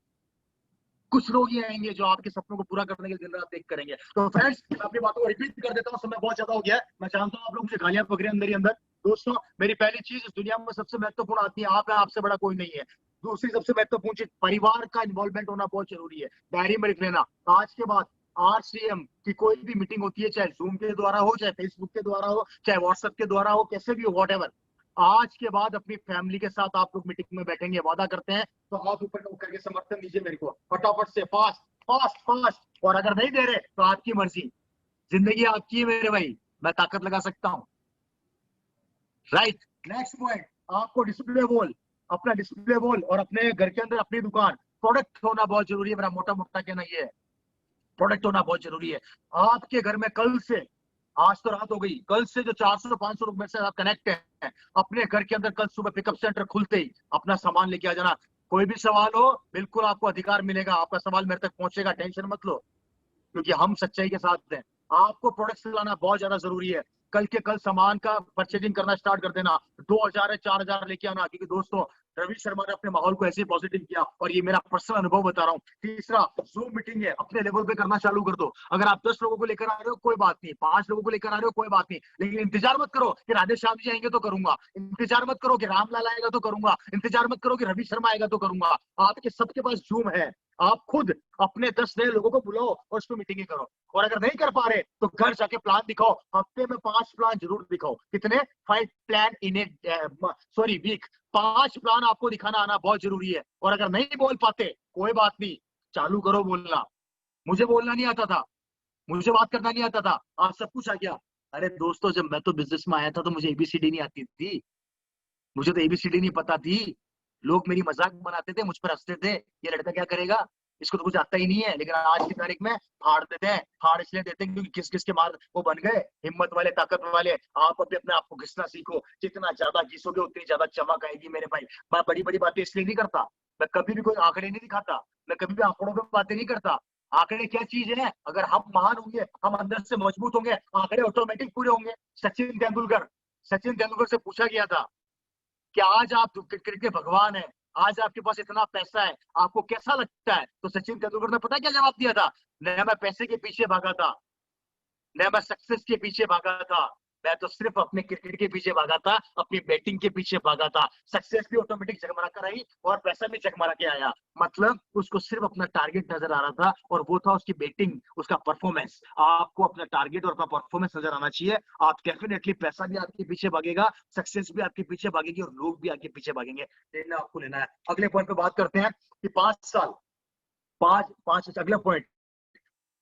कुछ लोग ही आएंगे जो आपके सपनों को पूरा करने के लिए दिन रात देख करेंगे। तो फ्रेंड्स मैं अपनी बातों को रिपीट कर देता हूँ, समय बहुत ज्यादा हो गया है। मैं जानता हूँ आप लोग मुझे गालियां पकड़े अंदर ही अंदर। दोस्तों मेरी पहली चीज इस दुनिया में सबसे महत्वपूर्ण आती है, आप है, आपसे बड़ा कोई नहीं है। दूसरी सबसे महत्वपूर्ण चीज परिवार का इन्वॉल्वमेंट होना बहुत जरूरी है। डायरी में लिख लेना, आज के बाद RCM की कोई भी मीटिंग होती है, चाहे जूम के द्वारा हो, चाहे फेसबुक के द्वारा हो, चाहे व्हाट्सएप के द्वारा हो, कैसे भी हो, व्हाटएवर, आज के बाद अपनी फैमिली के साथ आप लोग मीटिंग में बैठेंगे, वादा करते हैं तो हाथ ऊपर करके समर्थन दीजिए मेरे को फटाफट से, फास्ट फास्ट फास्ट। और अगर नहीं दे रहे तो आपकी मर्जी, जिंदगी आपकी है मेरे भाई, मैं ताकत लगा सकता हूं। राइट, नेक्स्ट पॉइंट, आपको डिस्प्ले वॉल, अपना डिस्प्ले वॉल और अपने घर के अंदर अपनी दुकान, प्रोडक्ट होना बहुत जरूरी है। मेरा मोटा मोटा कहना ये है, प्रोडक्ट होना बहुत जरूरी है। आपके घर में कल से, आज तो रात हो गई, कल से जो 400-500 रुपए से आप कनेक्ट हैं, अपने घर के अंदर कल सुबह पिकअप सेंटर खुलते ही अपना सामान लेके आ जाना। कोई भी सवाल हो बिल्कुल आपको अधिकार मिलेगा, आपका सवाल मेरे तक पहुंचेगा, टेंशन मत लो, क्योंकि हम सच्चाई के साथ हैं। आपको प्रोडक्ट्स लाना बहुत ज्यादा जरूरी है। कल के कल सामान का परचेजिंग करना स्टार्ट कर देना, 2000 है 4000 लेके आना, क्योंकि दोस्तों रवि शर्मा ने अपने माहौल को ऐसे पॉजिटिव किया और ये मेरा पर्सनल अनुभव बता रहा हूँ। तीसरा, जूम मीटिंग है, अपने लेवल पे करना चालू कर दो। अगर आप 10 लोगों को लेकर आ रहे हो कोई बात नहीं, 5 लोगों को लेकर आ रहे हो कोई बात नहीं, लेकिन इंतजार मत करो कि राधे श्याम जी आएंगे तो करूंगा, इंतजार मत करो कि रामलाल आएगा तो करूंगा, इंतजार मत करो कि रवि शर्मा आएगा तो करूंगा। आपके सबके पास जूम है, आप खुद अपने 10 नए लोगों को बुलाओ और उस पर मीटिंग करो। और अगर नहीं कर पा रहे तो घर जाके प्लान दिखाओ, हफ्ते में 5 प्लान जरूर दिखाओ। कितने? 5 plan in a week. 5 plan आपको दिखाना आना बहुत जरूरी है। और अगर नहीं बोल पाते कोई बात नहीं, चालू करो बोलना। मुझे बोलना नहीं आता था, मुझे बात करना नहीं आता था, आज सब कुछ आ गया। अरे दोस्तों जब मैं तो बिजनेस में आया था तो मुझे ABCD नहीं आती थी, मुझे तो ABCD नहीं पता थी। लोग मेरी मजाक बनाते थे, मुझ पर हंसते थे, ये लड़का क्या करेगा, इसको तो कुछ आता ही नहीं है। लेकिन आज की तारीख में फाड़ देते हैं, फाड़ इसलिए देते हैं क्योंकि किस किस के मार वो बन गए, हिम्मत वाले, ताकत वाले। आप अपने आप को घिसना सीखो, जितना ज्यादा घिसोगे उतनी ज्यादा चमक आएगी मेरे भाई। मैं बड़ी बड़ी बातें इसलिए नहीं करता, मैं कभी भी कोई आंकड़े नहीं दिखाता, मैं कभी भी आंकड़ों पे बातें नहीं करता। आंकड़े क्या चीज है? अगर हम महान होंगे, हम अंदर से मजबूत होंगे, आंकड़े ऑटोमेटिक पूरे होंगे। सचिन तेंदुलकर से पूछा गया था कि आज आप क्रिकेट के भगवान हैं, आज आपके पास इतना पैसा है, आपको कैसा लगता है? तो सचिन तेंदुलकर ने पता क्या जवाब दिया था? न मैं पैसे के पीछे भागा था, न मैं सक्सेस के पीछे भागा था, मैं तो सिर्फ अपने क्रिकेट के पीछे भागा था, अपनी बैटिंग के पीछे भागा था। सक्सेस भी ऑटोमेटिक जगमगा कर आई और पैसा भी जगमगा के आया। मतलब उसको सिर्फ अपना टारगेट नजर आ रहा था और वो था उसकी बैटिंग, उसका परफॉर्मेंस। आपको अपना टारगेट और अपना परफॉर्मेंस नजर आना चाहिए। आप डेफिनेटली, पैसा भी आपके पीछे भागेगा, सक्सेस भी आपके पीछे भागेगी और लोग भी आपके पीछे भागेंगे। लेना आपको लेना है। अगले पॉइंट पे बात करते हैं कि 5 साल, अगला पॉइंट,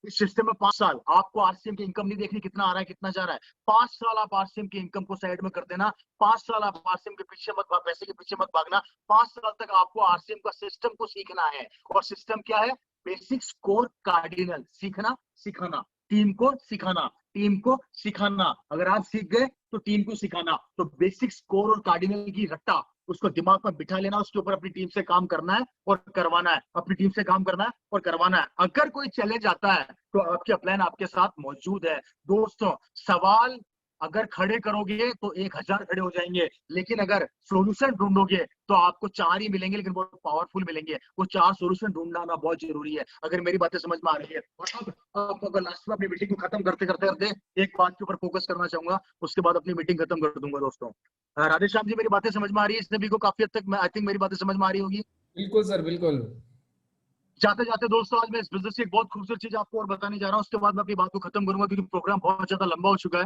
इस सिस्टम में 5 साल आपको RCM की इनकम नहीं देखनी, कितना आ रहा है कितना जा रहा है। 5 साल आप RCM की इनकम को साइड में कर देना, 5 साल आप RCM के पीछे मत, पैसे के पीछे मत भागना। 5 साल तक आपको RCM का सिस्टम को सीखना है। और सिस्टम क्या है? बेसिक, स्कोर, कार्डिनल, सीखना सिखाना, टीम को सिखाना, टीम को सिखाना। अगर आप सीख गए तो टीम को सिखाना। तो बेसिक, स्कोर और कार्डिनल की रट्टा उसको दिमाग में बिठा लेना, उसके ऊपर अपनी टीम से काम करना है और करवाना है, अपनी टीम से काम करना है और करवाना है। अगर कोई चैलेंज आता है तो आपके प्लान आपके साथ मौजूद है। दोस्तों सवाल अगर खड़े करोगे तो 1000 खड़े हो जाएंगे, लेकिन अगर सॉल्यूशन ढूंढोगे तो आपको 4 ही मिलेंगे, लेकिन बहुत पावरफुल मिलेंगे। वो 4 सॉल्यूशन ढूंढना बहुत जरूरी है। अगर मेरी बातें समझ में आ रही है। और अब अगर लास्ट में अपनी मीटिंग को खत्म करते करते एक बात के ऊपर फोकस करना चाहूंगा, उसके बाद अपनी मीटिंग खत्म कर दूंगा। दोस्तों राधे श्याम जी, मेरी बातें समझ में आ रही है? इस सभी को काफी हद तक आई थिंक मेरी बातें समझ में आ रही होगी। बिल्कुल सर, बिल्कुल जाते जाते दोस्तों, आज मैं इस बिजनेस की एक बहुत खूबसूरत चीज आपको और बताने जा रहा हूँ, उसके बाद मैं अपनी बात को खत्म करूंगा क्योंकि प्रोग्राम बहुत ज्यादा लंबा हो चुका है।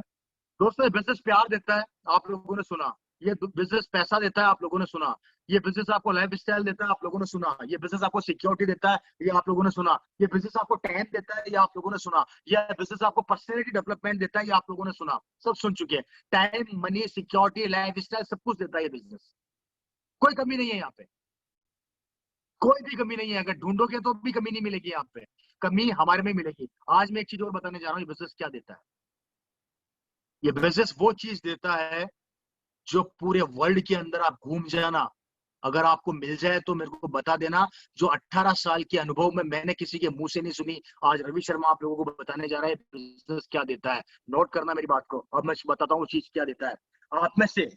दोस्तों, ये बिजनेस प्यार देता है, आप लोगों ने सुना। ये बिजनेस पैसा देता है, आप लोगों ने सुना। ये बिजनेस आपको लाइफ स्टाइल देता है, आप लोगों ने सुना। ये बिजनेस आपको सिक्योरिटी देता है, ये आप लोगों ने सुना। ये बिजनेस आपको टाइम देता है, ये आप लोगों ने सुना। ये बिजनेस आपको पर्सनैलिटी डेवलपमेंट देता है, ये आप लोगों ने सुना। सब सुन चुके हैं। Time, money, security, life style, सब कुछ देता है ये बिजनेस। कोई कमी नहीं है यहाँ पे, कोई भी कमी नहीं है। अगर ढूंढोगे तो भी कमी नहीं मिलेगी यहाँ पे, कमी हमारे में मिलेगी। आज मैं एक चीज और बताने जा रहा हूँ, ये बिजनेस क्या देता है। ये बिजनेस वो चीज देता है जो पूरे वर्ल्ड के अंदर आप घूम जाना, अगर आपको मिल जाए तो मेरे को बता देना। जो 18 साल के अनुभव में मैंने किसी के मुंह से नहीं सुनी, आज रवि शर्मा आप लोगों को बताने जा रहा है बिजनेस क्या देता है। नोट करना मेरी बात को। अब मैं बताता हूँ चीज क्या देता है। आप में से,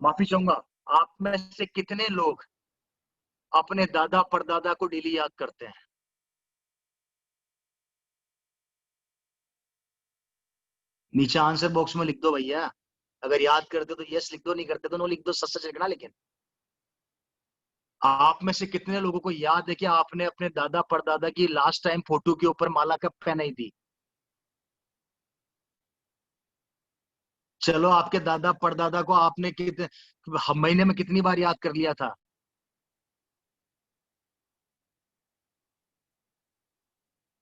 माफी चाहूंगा, आप में से कितने लोग अपने दादा परदादा को डेली याद करते हैं? नीचे आंसर बॉक्स में लिख दो भैया। अगर याद करते तो यस लिख दो, नहीं करते तो नो लिख दो। सच सच लिखना। लेकिन आप में से कितने लोगों को याद है कि आपने अपने दादा परदादा की लास्ट टाइम फोटो के ऊपर माला कब पहनाई थी? चलो, आपके दादा परदादा को आपने महीने में कितनी बार याद कर लिया था?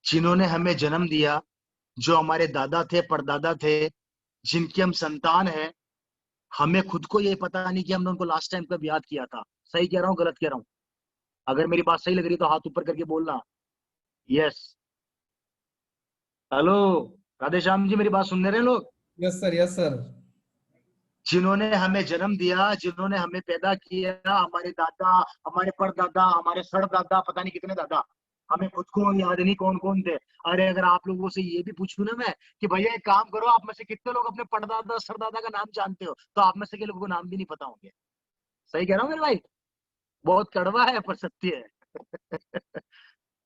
जिन्होंने हमें जन्म दिया, जो हमारे दादा थे, परदादा थे, जिनकी हम संतान है, हमें खुद को ये पता नहीं कि हमने उनको लास्ट टाइम कब याद किया था। सही कह रहा हूँ, गलत कह रहा हूँ? अगर मेरी बात सही लग रही तो हाथ ऊपर करके बोलना यस। हेलो राधे श्याम जी, मेरी बात सुन रहे हैं लोग? Yes sir, yes sir. जिन्होंने हमें जन्म दिया, जिन्होंने हमें पैदा किया, हमारे दादा, हमारे परदादा, हमारे सरदादा, पता नहीं कितने दादा, हमें खुद को याद नहीं कौन कौन थे। अरे अगर आप लोगों से ये भी पूछूं ना मैं कि भैया एक काम करो, आप में से कितने लोग अपने परदादा सरदादा का नाम जानते हो, तो आप में से के लोगों को नाम भी नहीं पता होंगे। सही कह रहा हूँ मेरे भाई? बहुत कड़वा है पर सत्य है।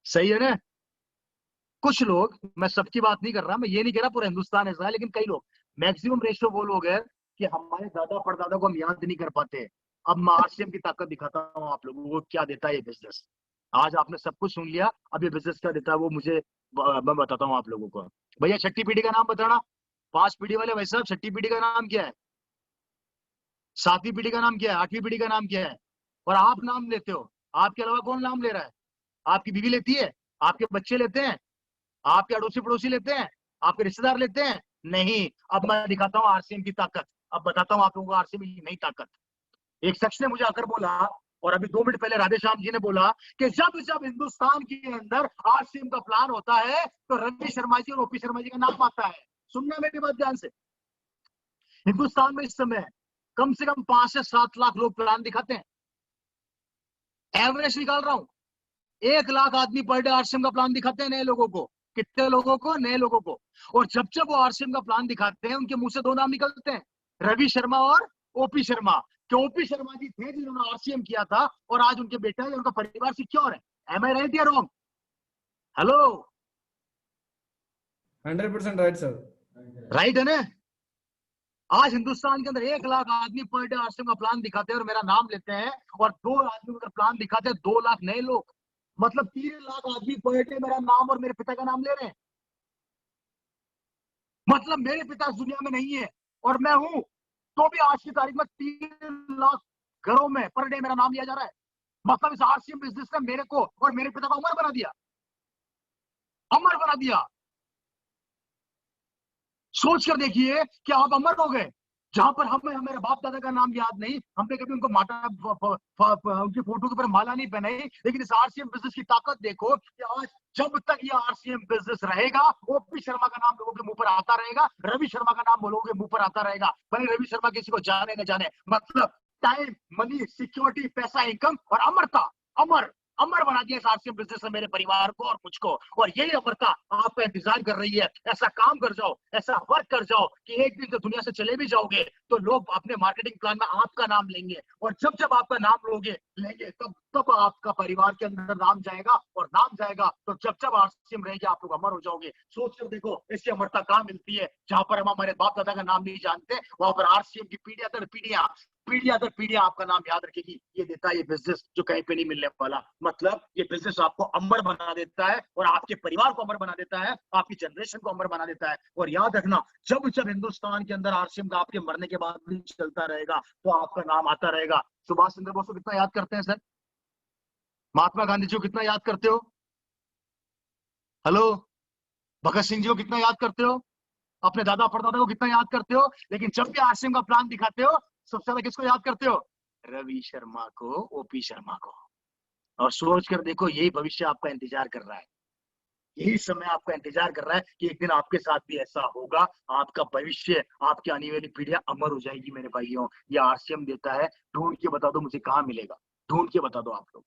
सही है ना? कुछ लोग, मैं सबकी बात नहीं कर रहा, मैं ये नहीं कह रहा पूरा हिंदुस्तान ऐसा है, लेकिन कई लोग, मैक्सिमम रेशियो वो लोग हैं कि हमारे दादा परदादा को हम याद नहीं कर पाते। अब मैं आरसीएम की ताकत दिखाता हूँ आप लोगों को, क्या देता है ये बिजनेस। आज आपने सब कुछ सुन लिया, अब ये बिजनेस क्या देता है वो मुझे मैं बताता हूँ आप लोगों को। भैया छठी पीढ़ी का नाम बताना। 5 पीढ़ी वाले भाई साहब, छठी पीढ़ी का नाम क्या है? 7वीं पीढ़ी का नाम क्या है? 8वीं पीढ़ी का नाम क्या है? और आप नाम लेते हो, आपके अलावा कौन नाम ले रहा है? आपकी बीवी लेती है? आपके बच्चे लेते हैं? आपके अड़ोसी पड़ोसी लेते हैं? आपके रिश्तेदार लेते हैं? नहीं। अब मैं दिखाता हूँ आरसीएम की ताकत। अब बताता हूँ आप लोगों को आरसीएम की नई ताकत। एक शख्स ने मुझे आकर बोला, और अभी 2 मिनट पहले राधे श्याम जी ने बोला कि जब जब हिंदुस्तान के अंदर आरसीएम का प्लान होता है तो रवि शर्मा जी और ओपी शर्मा जी का नाम आता है। सुनना मेरी बात ध्यान से। हिंदुस्तान में इस समय कम से कम 5 से 7 लाख लोग प्लान दिखाते हैं। एवरेज निकाल रहा हूं, 1 लाख आदमी पर डे आरसीएम का प्लान दिखाते हैं नए लोगों को। कितने लोगों को? नए लोगों को। और जब जब वो आरसीएम का प्लान दिखाते हैं, उनके मुंह से 2 नाम निकलते हैं, रवि शर्मा और ओपी शर्मा। कि ओपी शर्मा जी थे जिन्होंने आरसीएम किया था, और आज उनके बेटा है, उनका परिवार सिक्योर है। एम आई राइट या wrong? Hello? 100% right sir. Right है ना? आज हिंदुस्तान के अंदर 1 लाख आदमी पर डे आरसीएम का प्लान दिखाते हैं और मेरा नाम लेते हैं, और 2 आदमी अगर प्लान दिखाते हैं, 2 लाख नए लोग, मतलब 3 लाख आदमी पर डे मेरा नाम और मेरे पिता का नाम ले रहे हैं। मतलब मेरे पिता इस दुनिया में नहीं है और मैं हूं, तो भी आज की तारीख में 3 लाख घरों में पर डे मेरा नाम लिया जा रहा है। मतलब इस आरसीएम बिजनेस ने मेरे को और मेरे पिता को अमर बना दिया, अमर बना दिया। सोच कर देखिए कि आप अमर हो गए, जहां पर हमें हमारे बाप दादा का नाम याद नहीं, हमने कभी उनको माटा उनकी फोटो के ऊपर माला नहीं पहनाई। लेकिन इस आरसीएम बिजनेस की ताकत देखो कि आज जब तक ये आरसीएम बिजनेस रहेगा, ओपी शर्मा का नाम लोगों के मुंह पर आता रहेगा, रवि शर्मा का नाम लोगों के मुंह पर आता रहेगा, भले रवि शर्मा किसी को जाने न जाने। मतलब टाइम, मनी, सिक्योरिटी, पैसा, इनकम और अमरता। अमर अमर बना दिया इस आरसीएम बिजनेस ने मेरे परिवार को और मुझको, और यही अमरता आपका इंतजार कर रही है। ऐसा काम कर जाओ, ऐसा वर्क कर जाओ कि एक दिन जब दुनिया से चले भी जाओगे तो लोग अपने मार्केटिंग प्लान में आपका नाम लेंगे, और जब जब आपका नाम लेंगे तब तब आपका परिवार के अंदर नाम जाएगा, और नाम जाएगा तो जब जब आरसीएम रहेगी आप लोग अमर हो जाओगे। सोच कर देखो इसकी अमरता कहां मिलती है? जहां पर हम हमारे बाप दादा का नाम नहीं जानते, वहां पर आरसीएम की पीढ़ियां दर पीढ़ियां पीढ़ियां दर पीढ़ियां आपका नाम याद रखेगी। ये देता है ये बिजनेस जो कहीं पे नहीं मिलने वाला। मतलब ये बिजनेस आपको अमर बना देता है और आपके परिवार को अमर बना देता है, आपकी जनरेशन को अमर बना देता है। और याद रखना, जब जब हिंदुस्तान के अंदर आरसीएम का आपके मरने के बाद भी चलता रहेगा तो आपका नाम आता रहेगा। सुभाष चंद्र बोस को कितना याद करते हैं सर? महात्मा गांधी जी को कितना याद करते हो? हेलो, भगत सिंह जी को कितना याद करते हो? अपने दादा परदादा को कितना याद करते हो? लेकिन जब भी आरसीएम का प्लान दिखाते हो सबसे ज्यादा किसको याद करते हो? रवि शर्मा को, ओपी शर्मा को। और सोच कर देखो, यही भविष्य आपका इंतजार कर रहा है, यही समय आपका इंतजार कर रहा है कि एक दिन आपके साथ भी ऐसा होगा। आपका भविष्य, आपकी आने वाली पीढ़ियां अमर हो जाएगी मेरे भाइयों। ये आरसीएम देता है। ढूंढ के बता दो मुझे कहाँ मिलेगा, ढूंढ के बता दो आप लोग,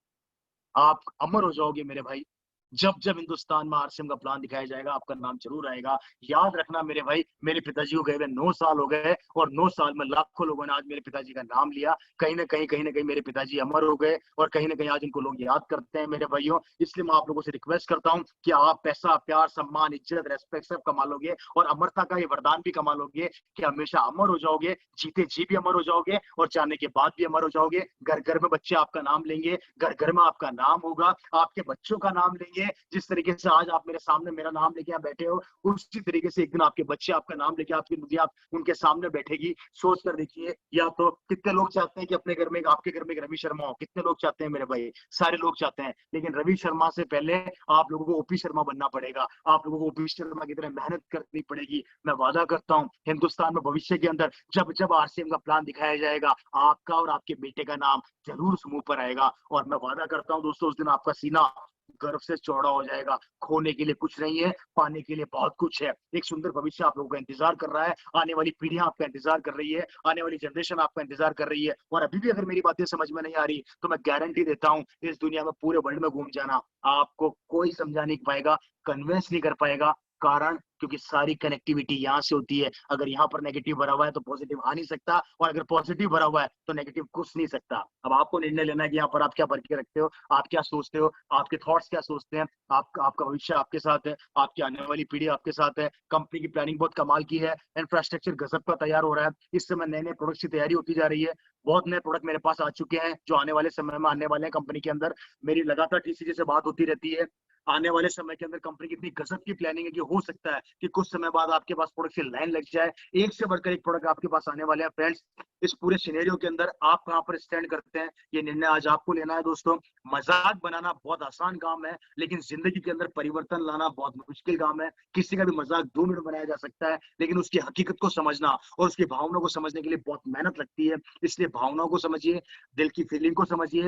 आप अमर हो जाओगे मेरे भाई। जब जब हिंदुस्तान में आरसीएम का प्लान दिखाया जाएगा आपका नाम जरूर आएगा। याद रखना मेरे भाई, मेरे पिताजी को गए हुए 9 साल हो गए और 9 साल में लाखों लोगों ने आज मेरे पिताजी का नाम लिया। कहीं ना कहीं मेरे पिताजी अमर हो गए और कहीं ना कहीं आज इनको लोग याद करते हैं मेरे भाइयों। इसलिए मैं आप लोगों से रिक्वेस्ट करता हूँ कि आप पैसा, प्यार, सम्मान, इज्जत, रेस्पेक्ट सब कमा लोगे और अमरता का ये वरदान भी कमा लोगे कि हमेशा अमर हो जाओगे, जीते जी भी अमर हो जाओगे और जाने के बाद भी अमर हो जाओगे। घर घर में बच्चे आपका नाम लेंगे, घर घर में आपका नाम होगा, आपके बच्चों का नाम लेंगे। जिस तरीके से आज आप मेरे सामने मेरा नाम लेके यहाँ बैठे हो, उसी तरीके से एक दिन आपके बच्चे आपका नाम लेके आपकी बुद्धि आप उनके सामने बैठेगी। सोच कर देखिए, या तो कितने लोग चाहते हैं कि अपने घर में, आपके घर में एक रवि शर्मा हो? कितने लोग चाहते हैं मेरे भाई? सारे लोग चाहते हैं। लेकिन रवि शर्मा से पहले आप लोगों को ओपी शर्मा बनना पड़ेगा, आप लोगों को ओपी शर्मा की तरह मेहनत करनी पड़ेगी। मैं वादा करता हूँ हिंदुस्तान में भविष्य के अंदर जब जब आरसीएम का प्लान दिखाया जाएगा, आपका और आपके बेटे का नाम जरूर समूह पर आएगा। और मैं वादा करता हूँ दोस्तों, उस दिन आपका सीना गर्व से चौड़ा हो जाएगा। खोने के लिए कुछ नहीं है, पाने के लिए बहुत कुछ है। एक सुंदर भविष्य आप लोगों का इंतजार कर रहा है, आने वाली पीढ़ियां आपका इंतजार कर रही है, आने वाली जनरेशन आपका इंतजार कर रही है। और अभी भी अगर मेरी बातें समझ में नहीं आ रही तो मैं गारंटी देता हूँ, इस दुनिया में पूरे वर्ल्ड में घूम जाना, आपको कोई समझा नहीं पाएगा, कन्विंस नहीं कर पाएगा। कारण क्योंकि सारी कनेक्टिविटी यहाँ से होती है। अगर यहाँ पर नेगेटिव भरा हुआ है तो पॉजिटिव आ नहीं सकता, और अगर पॉजिटिव भरा हुआ है तो नेगेटिव घुस नहीं सकता। अब आपको निर्णय लेना है कि यहाँ पर आप क्या भर के रखते हो, आप क्या सोचते हो, आपके थॉट्स क्या सोचते हैं। आपका भविष्य आपके साथ है, आपकी आने वाली पीढ़ी आपके साथ है। कंपनी की प्लानिंग बहुत कमाल की है, इंफ्रास्ट्रक्चर गजब का तैयार हो रहा है। इस समय नए नए प्रोडक्ट्स की तैयारी होती जा रही है। बहुत नए प्रोडक्ट मेरे पास आ चुके हैं जो आने वाले समय में आने वाले हैं कंपनी के अंदर। मेरी लगातार टीसीजी से बात होती रहती है। आने वाले समय के अंदर कंपनी की इतनी गजब की प्लानिंग है कि हो सकता है कि कुछ समय बाद आपके पास प्रोडक्ट की लाइन लग जाए, एक से बढ़कर एक प्रोडक्ट आपके पास आने वाले हैं। फ्रेंड्स, इस पूरे सिनेरियो के अंदर आप कहां पर स्टैंड करते हैं, ये निर्णय आज आपको लेना है दोस्तों। मजाक बनाना बहुत आसान काम है, लेकिन जिंदगी के अंदर परिवर्तन लाना बहुत मुश्किल काम है। किसी का भी मजाक 2 मिनट बनाया जा सकता है, लेकिन उसकी हकीकत को समझना और उसकी भावनाओं को समझने के लिए बहुत मेहनत लगती है। इसलिए भावनाओं को समझिए, दिल की फीलिंग को समझिए,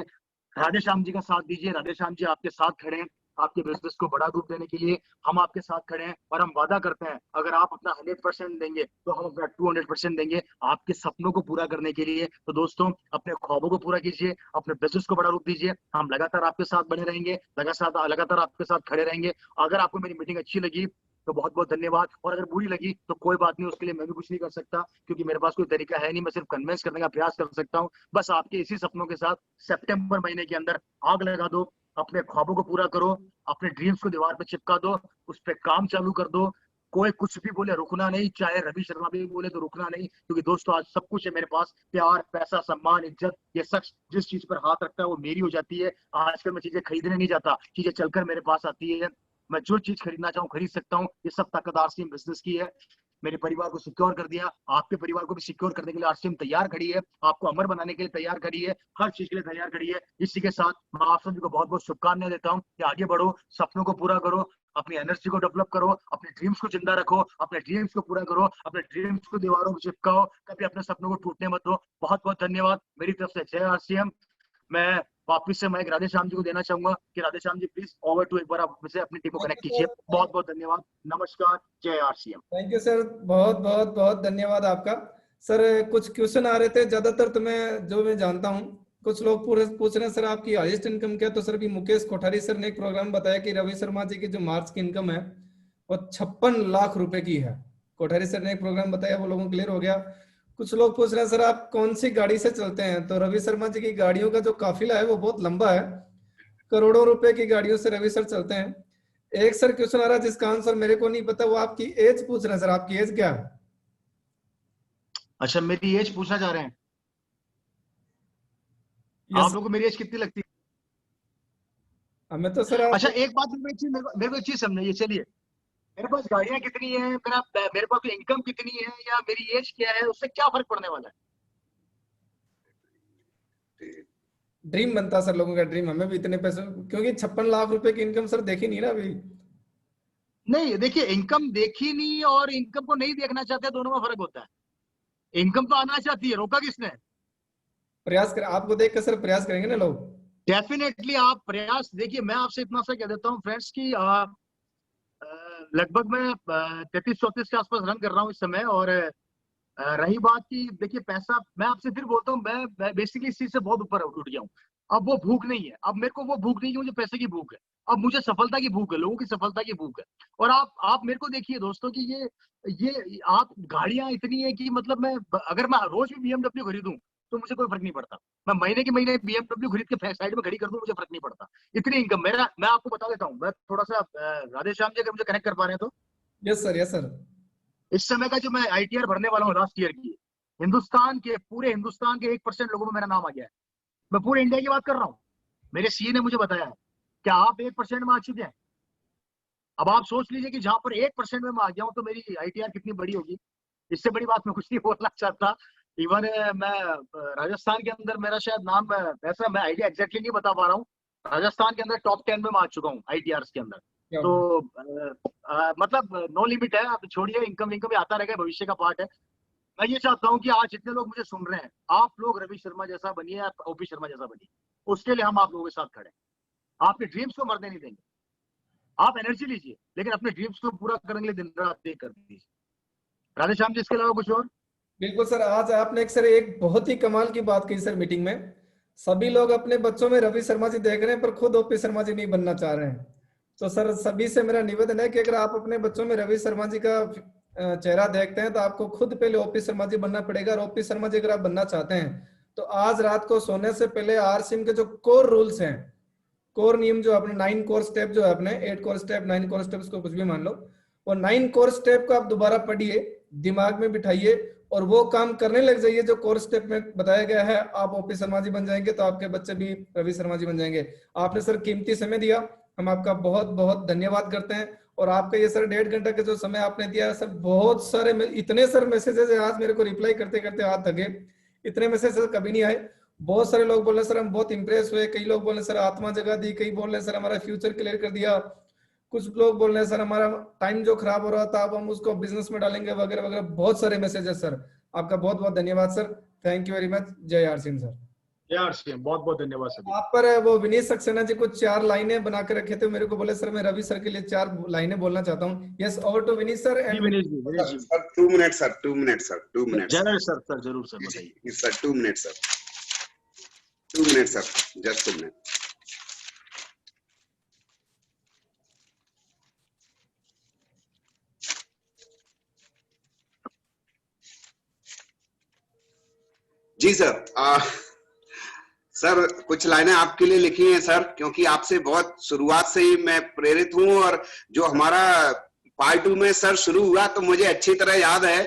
राधे श्याम जी का साथ दीजिए। राधे श्याम जी आपके साथ खड़े हैं, आपके बिजनेस को बड़ा रूप देने के लिए हम आपके साथ खड़े हैं। और हम वादा करते हैं, अगर आप अपना 100% देंगे तो हम अपना 200% देंगे आपके सपनों को पूरा करने के लिए। तो दोस्तों, अपने ख्वाबों को पूरा कीजिए, अपने बिजनेस को बड़ा रूप दीजिए। हम लगातार आपके साथ बने रहेंगे, लगातार आपके साथ खड़े रहेंगे। अगर आपको मेरी मीटिंग अच्छी लगी तो बहुत बहुत धन्यवाद, और अगर बुरी लगी तो कोई बात नहीं, उसके लिए मैं भी कुछ नहीं कर सकता, क्योंकि मेरे पास कोई तरीका है नहीं। मैं सिर्फ कन्विंस करने का प्रयास कर सकता हूँ। बस आपके इसी सपनों के साथ सितंबर महीने के अंदर आग लगा दो, अपने ख्वाबों को पूरा करो, अपने ड्रीम्स को दीवार पे चिपका दो, उस पर काम चालू कर दो। कोई कुछ भी बोले रुकना नहीं, चाहे रवि शर्मा भी बोले तो रुकना नहीं, क्योंकि दोस्तों आज सब कुछ है मेरे पास। प्यार, पैसा, सम्मान, इज्जत, ये शख्स जिस चीज पर हाथ रखता है वो मेरी हो जाती है। आजकल मैं चीजें खरीदने नहीं जाता, चीजें चलकर मेरे पास आती है। मैं जो चीज खरीदना चाहूँ खरीद सकता हूँ। ये सब ताकत आरसीएम बिजनेस की है। मेरे परिवार को सिक्योर कर दिया, आपके परिवार को भी सिक्योर करने के लिए आरसीएम तैयार खड़ी है, आपको अमर बनाने के लिए तैयार खड़ी है, हर चीज के लिए तैयार खड़ी है। इसी के साथ मैं आप सभी को बहुत बहुत शुभकामनाएं देता हूँ कि आगे बढ़ो, सपनों को पूरा करो, अपनी एनर्जी को डेवलप करो, अपने ड्रीम्स को जिंदा रखो, अपने ड्रीम्स को पूरा करो, अपने ड्रीम्स को दीवारों में चिपकाओ, कभी अपने सपनों को टूटने मत दो। बहुत बहुत धन्यवाद मेरी तरफ से। जय आरसीएम। मैं वापिस से माइक राधे श्याम जी को देना चाहूंगा कि Radhe Shyam ji please over to, एक बार आप से अपनी टीम को कनेक्ट कीजिए। बहुत बहुत धन्यवाद, नमस्कार, जय आरसीएम। थैंक यू सर, बहुत बहुत बहुत धन्यवाद आपका। सर कुछ क्वेश्चन आ रहे थे, ज्यादातर तो मैं जानता हूँ, कुछ लोग पूछ रहे हैं सर आपकी हाईएस्ट इनकम क्या। तो सर भी मुकेश कोठारी सर ने एक प्रोग्राम बताया कि रवि शर्मा जी की जो मार्च की इनकम है वो 56 लाख रुपए की है। कोठारी सर ने एक प्रोग्राम बताया, वो लोगों को क्लियर हो गया। कुछ लोग पूछ रहे हैं सर आप कौन सी गाड़ी से चलते हैं। तो रवि शर्मा जी की गाड़ियों का जो काफिला है वो बहुत लंबा है, करोड़ों रुपए की गाड़ियों से रवि सर चलते हैं। एक सर क्वेश्चन आ रहा है जिसका आंसर मेरे को नहीं पता, वो आपकी एज पूछ रहे हैं सर, आपकी एज क्या है? अच्छा, मेरी एज पूछना चाह रहे हैं? आप लोगों को मेरी एज कितनी लगती है? हमें तो सर अच्छा एक बात मेरे को एक चीज समझाइए। चलिए, मेरे पास गाड़ियां कितनी है, मेरे पास इनकम कितनी है, या मेरी एज क्या है, उससे क्या फर्क पड़ने वाला है? ड्रीम बनता सर लोगों का, ड्रीम। हमें भी इतने पैसे, क्योंकि 56 लाख रुपए की इनकम सर देखी नहीं ना अभी। नहीं देखिए, इनकम देखी नहीं और इनकम को नहीं देखना चाहते, दोनों में फर्क होता है। इनकम तो आना चाहती है, रोका किसने? प्रयास कर, आपको देख कर सर प्रयास करेंगे ना लोग। डेफिनेटली आप प्रयास, देखिए मैं आपसे इतना सा कह देता हूँ फ्रेंड्स की लगभग मैं 33-34 के आसपास रन कर रहा हूँ इस समय। और रही बात की, देखिए पैसा, मैं आपसे फिर बोलता हूँ, मैं बेसिकली इस चीज से बहुत ऊपर उठ गया हूँ। अब वो भूख नहीं है, अब मेरे को वो भूख नहीं है, मुझे पैसे की भूख है। अब मुझे सफलता की भूख है, लोगों की सफलता की भूख है। और आप मेरे को देखिए दोस्तों कि ये आप गाड़ियां इतनी है कि मतलब मैं अगर मैं रोज भी BMW खरीदूं तो मुझे कोई फर्क नहीं पड़ता। मैं महीने के महीने BMW खरीद के साइड में खड़ी कर दूं, मुझे फर्क नहीं पड़ता। इतनी इनकम मेरा, मैं आपको बता देता हूँ। मैं थोड़ा सा राधेश्याम जी, अगर मुझे कनेक्ट कर पा रहे हैं तो। Yes sir, yes sir. इस समय का जो मैं ITR भरने वाला हूँ लास्ट ईयर की, पूरे हिंदुस्तान के 1% लोगों में मेरा नाम आ गया है। मैं पूरे इंडिया की बात कर रहा हूँ। मेरे सीए ने मुझे बताया है कि आप 1% में आ चुके हैं। अब आप सोच लीजिए कि जहां पर 1% में मैं आ गया हूं तो मेरी ITR कितनी बड़ी होगी। इससे बड़ी बात मैं कुछ नहीं बोलना चाहता। इवन मैं राजस्थान के अंदर मेरा शायद नाम, ऐसा मैं आइडिया एग्जैक्टली नहीं बता पा रहा हूँ, राजस्थान के अंदर टॉप 10 में मैं आ चुका हूँ ITRs के अंदर। तो मतलब नो लिमिट है। आप छोड़िए, इनकम भी आता रहेगा, भविष्य का पार्ट है। मैं ये चाहता हूँ कि आज जितने लोग मुझे सुन रहे हैं, आप लोग रवि शर्मा जैसा बनिए या OP शर्मा जैसा बनिए। उसके लिए हम आप लोगों के साथ खड़े हैं। आपके ड्रीम्स को मरने नहीं देंगे। आप एनर्जी लीजिए, लेकिन अपने ड्रीम्स को पूरा करने के लिए दिन रात एक कर दीजिए। राधेश्याम जी, इसके अलावा कुछ और? बिल्कुल सर, आज आपने एक बहुत ही कमाल की बात की सर मीटिंग में। सभी लोग अपने बच्चों में रवि शर्मा जी देख रहे हैं, पर खुद OP शर्मा जी नहीं बनना चाह रहे हैं। तो सर सभी से मेरा निवेदन है कि अगर आप अपने बच्चों में रवि शर्मा जी का चेहरा देखते हैं तो आपको खुद पहले OP शर्मा जी बनना पड़ेगा। और OP शर्मा जी अगर आप बनना चाहते हैं तो आज रात को सोने से पहले RCM के जो कोर रूल्स हैं, कोर नियम जो अपने 9 कोर स्टेप जो है, अपने 8 कोर स्टेप 9 कोर स्टेप, उसको कुछ भी मान लो, वो 9 कोर स्टेप को आप दोबारा पढ़िए, दिमाग में बिठाइए और वो काम करने लग जाइए जो कोर स्टेप में बताया गया है। आप OP शर्मा जी बन जाएंगे तो आपके बच्चे भी रवि शर्मा जी बन जाएंगे। आपने सर कीमती समय दिया, हम आपका बहुत बहुत धन्यवाद करते हैं। और आपका ये सर 1.5 घंटा का जो समय आपने दिया सर, बहुत सारे इतने सर मैसेजेस आज मेरे को रिप्लाई करते करते हाथ थके। इतने मैसेज कभी नहीं आए। बहुत सारे लोग बोल रहे सर हम बहुत इंप्रेस हुए, कई लोग बोल रहे सर आत्मा जगा दी, कई बोल रहे सर हमारा फ्यूचर क्लियर कर दिया, कुछ लोग बोल रहे हैं सर हमारा टाइम जो खराब हो रहा था अब हम उसको बिजनेस में डालेंगे, वगैरह वगैरह। बहुत सारे मैसेज है सर। आपका बहुत बहुत धन्यवाद sir. Thank you very much. जय RCM सर। जय RCM, बहुत बहुत धन्यवाद सर। आप पर वो विनीत सक्सेना जी कुछ 4 लाइनें बना के रखे थे, मेरे को बोले सर मैं रवि सर के लिए 4 लाइनें बोलना चाहता हूँ। Yes, over to Vineet sir. And Vineet ji sir 2 minute sir, 2 minute sir, 2 minute जरूर सर, जरूर सर, बताइए sir. 2 minute sir, 2 minute sir, just 2 minute. जी सर, सर कुछ लाइनें आपके लिए लिखी हैं सर, क्योंकि आपसे बहुत शुरुआत से ही मैं प्रेरित हूं। और जो हमारा पार्ट 2 में सर शुरू हुआ तो मुझे अच्छी तरह याद है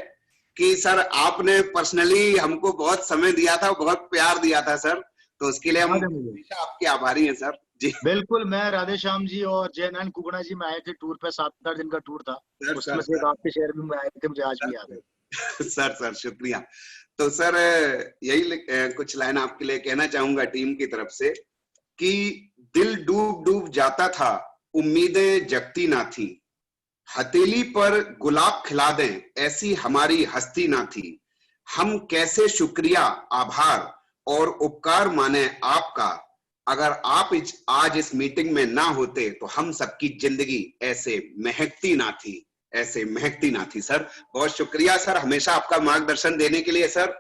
कि सर आपने पर्सनली हमको बहुत समय दिया था, बहुत प्यार दिया था सर। तो उसके लिए हम हमेशा आपके आभारी हैं सर। जी बिल्कुल। मैं राधेश्याम जी और जयनारायण कुगड़ा जी में आए थे टूर पे, 7-8 दिन का टूर था। उसमें से आपके शहर में आए थे, मुझे आज भी याद है। सर शुक्रिया। तो सर यही कुछ लाइन आपके लिए कहना चाहूंगा टीम की तरफ से कि दिल डूब डूब जाता था, उम्मीदें जगती ना थी, हथेली पर गुलाब खिला दें ऐसी हमारी हस्ती ना थी। हम कैसे शुक्रिया, आभार और उपकार माने आपका। अगर आप आज इस मीटिंग में ना होते तो हम सबकी जिंदगी ऐसे महकती ना थी, ऐसे महकती ना थी। सर बहुत शुक्रिया सर, हमेशा आपका मार्गदर्शन देने के लिए सर।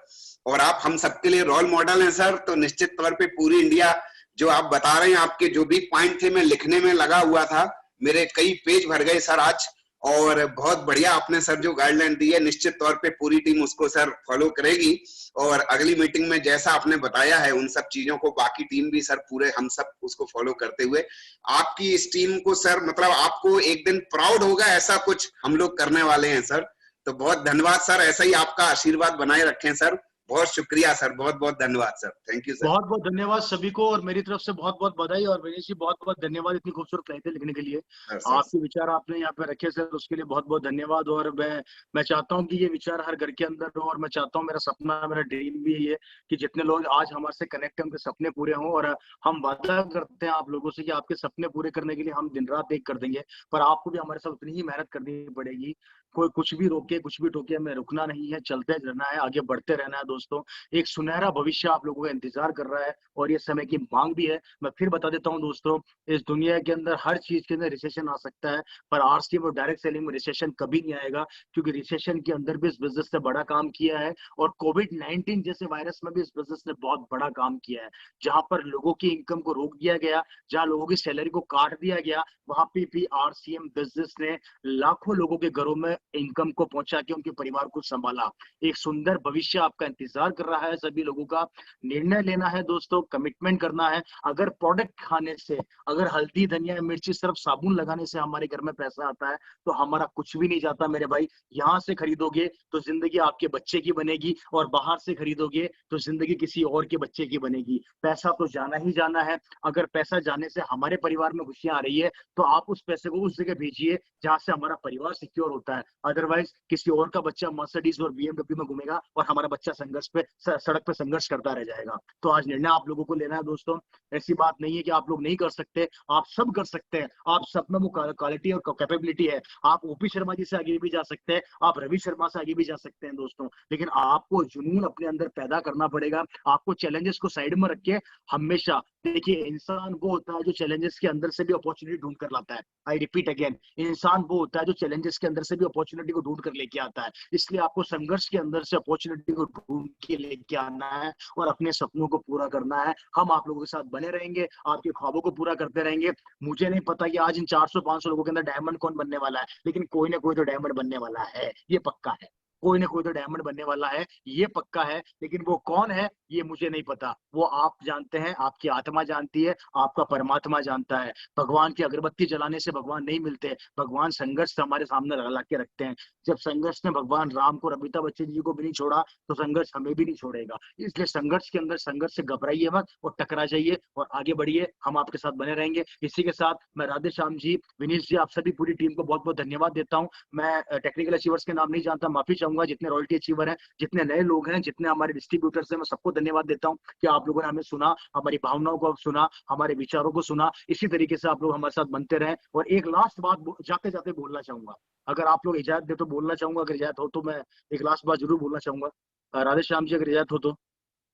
और आप हम सबके लिए रोल मॉडल हैं सर। तो निश्चित तौर पे पूरी इंडिया जो आप बता रहे हैं, आपके जो भी पॉइंट थे मैं लिखने में लगा हुआ था, मेरे कई पेज भर गए सर आज। और बहुत बढ़िया आपने सर जो गाइडलाइन दी है, निश्चित तौर पे पूरी टीम उसको सर फॉलो करेगी। और अगली मीटिंग में जैसा आपने बताया है उन सब चीजों को बाकी टीम भी सर पूरे हम सब उसको फॉलो करते हुए आपकी इस टीम को सर, मतलब आपको एक दिन प्राउड होगा, ऐसा कुछ हम लोग करने वाले हैं सर। तो बहुत धन्यवाद सर, ऐसा ही आपका आशीर्वाद बनाए रखें सर। बहुत शुक्रिया सर, बहुत बहुत धन्यवाद सर, थैंक यू सर। बहुत बहुत धन्यवाद सभी को, और मेरी तरफ से बहुत बहुत बधाई। और विनीश जी बहुत बहुत धन्यवाद इतनी खूबसूरत लाइनें लिखने के लिए। आपके विचार आपने यहाँ पे रखे सर, उसके लिए बहुत बहुत धन्यवाद। और मैं चाहता हूँ कि ये विचार हर घर के अंदर हो, और मैं चाहता हूँ, मेरा सपना, मेरा ड्रीम भी ये है कि जितने लोग आज हमारे से कनेक्ट हैं उनके सपने पूरे हों। और हम वादा करते हैं आप लोगों से कि आपके सपने पूरे करने के लिए हम दिन रात एक कर देंगे, पर आपको भी हमारे साथ उतनी ही मेहनत करनी पड़ेगी। कोई कुछ भी रोके, कुछ भी टोके, हमें रुकना नहीं है, चलते रहना है, आगे बढ़ते रहना है दोस्तों। एक सुनहरा भविष्य आप लोगों का इंतजार कर रहा है, और ये समय की मांग भी है। मैं फिर बता देता हूं दोस्तों, इस दुनिया के अंदर हर चीज के अंदर रिसेशन आ सकता है, पर आरसीएम और डायरेक्ट सेलिंग में रिसेशन कभी नहीं आएगा, क्योंकि रिसेशन के अंदर भी इस बिजनेस ने बड़ा काम किया है, और कोविड-19 जैसे वायरस में भी इस बिजनेस ने बहुत बड़ा काम किया है। जहां पर लोगों की इनकम को रोक दिया गया, जहां लोगों की सैलरी को काट दिया गया, वहां पे भी आरसीएम बिजनेस ने लाखों लोगों के घरों में इनकम को पहुंचा के उनके परिवार को संभाला। एक सुंदर भविष्य आपका इंतजार कर रहा है। सभी लोगों का निर्णय लेना है दोस्तों, कमिटमेंट करना है। अगर प्रोडक्ट खाने से, अगर हल्दी, धनिया, मिर्ची, सिर्फ साबुन लगाने से हमारे घर में पैसा आता है, तो हमारा कुछ भी नहीं जाता मेरे भाई। यहाँ से खरीदोगे तो जिंदगी आपके बच्चे की बनेगी, और बाहर से खरीदोगे तो जिंदगी किसी और के बच्चे की बनेगी। पैसा तो जाना ही जाना है। अगर पैसा जाने से हमारे परिवार में खुशियां आ रही है, तो आप उस पैसे को उस जगह भेजिए जहां से हमारा परिवार सिक्योर होता है। अदरवाइज किसी और का बच्चा मर्सिडीज और बीएमडब्ल्यू में घूमेगा, और हमारा बच्चा संघर्ष पे, सड़क पे संघर्ष करता रह जाएगा। तो आज निर्णय आप लोगों को लेना है दोस्तों। ऐसी बात नहीं है कि आप लोग नहीं कर सकते, आप सब कर सकते हैं। आप सब में वो क्वालिटी और कैपेबिलिटी है। आप ओपी शर्मा जी से आगे भी जा सकते हैं, आप रवि शर्मा से आगे भी जा सकते हैं दोस्तों, लेकिन आपको जुनून अपने अंदर पैदा करना पड़ेगा। आपको चैलेंजेस को साइड में रख के हमेशा देखिए, इंसान वो होता है जो चैलेंजेस के अंदर से भी अपॉर्चुनिटी ढूंढ कर लाता है। आई रिपीट अगेन, इंसान वो होता है जो चैलेंजेस के अंदर से भी अपॉर्चुनिटी को ढूंढ कर लेके आता है। इसलिए आपको संघर्ष के अंदर से अपॉर्चुनिटी को ढूंढ के लेके आना है, और अपने सपनों को पूरा करना है। हम आप लोगों के साथ बने रहेंगे, आपके ख्वाबों को पूरा करते रहेंगे। मुझे नहीं पता कि आज इन 400-500 लोगों के अंदर डायमंड कौन बनने वाला है, लेकिन कोई ना कोई तो डायमंड बनने वाला है, ये पक्का है। कोई ना कोई तो डायमंड बनने वाला है, ये पक्का है। लेकिन वो कौन है ये मुझे नहीं पता, वो आप जानते हैं, आपकी आत्मा जानती है, आपका परमात्मा जानता है। भगवान की अगरबत्ती जलाने से भगवान नहीं मिलते, भगवान संघर्ष हमारे सामने ला के रखते हैं। जब संघर्ष ने भगवान राम को, अमिताभ बच्चन जी को भी नहीं छोड़ा, तो संघर्ष हमें भी नहीं छोड़ेगा। इसलिए संघर्ष के अंदर संघर्ष से घबराइए मत, और टकरा जाइए और आगे बढ़िए। हम आपके साथ बने रहेंगे। इसी के साथ मैं राधे श्याम जी, विनीश जी, आप सभी पूरी टीम को बहुत बहुत धन्यवाद देता हूँ। मैं टेक्निकल अचीवर्स के नाम नहीं जानता, माफी चाहूंगा। जितने रॉयल्टी अचीवर हैं, जितने नए लोग हैं, जितने हमारे डिस्ट्रीब्यूटर्स हैं, मैं सबको धन्यवाद देता हूँ कि आप लोगों ने हमें सुना, हमारी भावनाओं को सुना, हमारे विचारों को सुना। इसी तरीके से आप लोग हमारे साथ बनते रहें। और एक लास्ट बात जाते जाते बोलना चाहूंगा, अगर आप लोग इजाजत दे तो बोलना चाहूंगा, अगर इजाजत हो तो मैं एक लास्ट बात जरूर बोलना चाहूंगा। राधे श्याम जी, अगर इजाजत हो तो।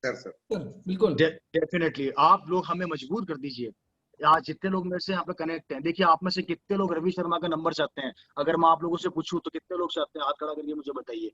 सर बिल्कुल, डेफिनेटली आप लोग हमें मजबूर कर दीजिए। आज जितने लोग मेरे से यहाँ पे कनेक्ट हैं, देखिए आप में से कितने लोग रवि शर्मा का नंबर चाहते हैं? अगर मैं आप लोगों से पूछूं तो कितने लोग चाहते हैं? हाथ खड़ा करके मुझे बताइए।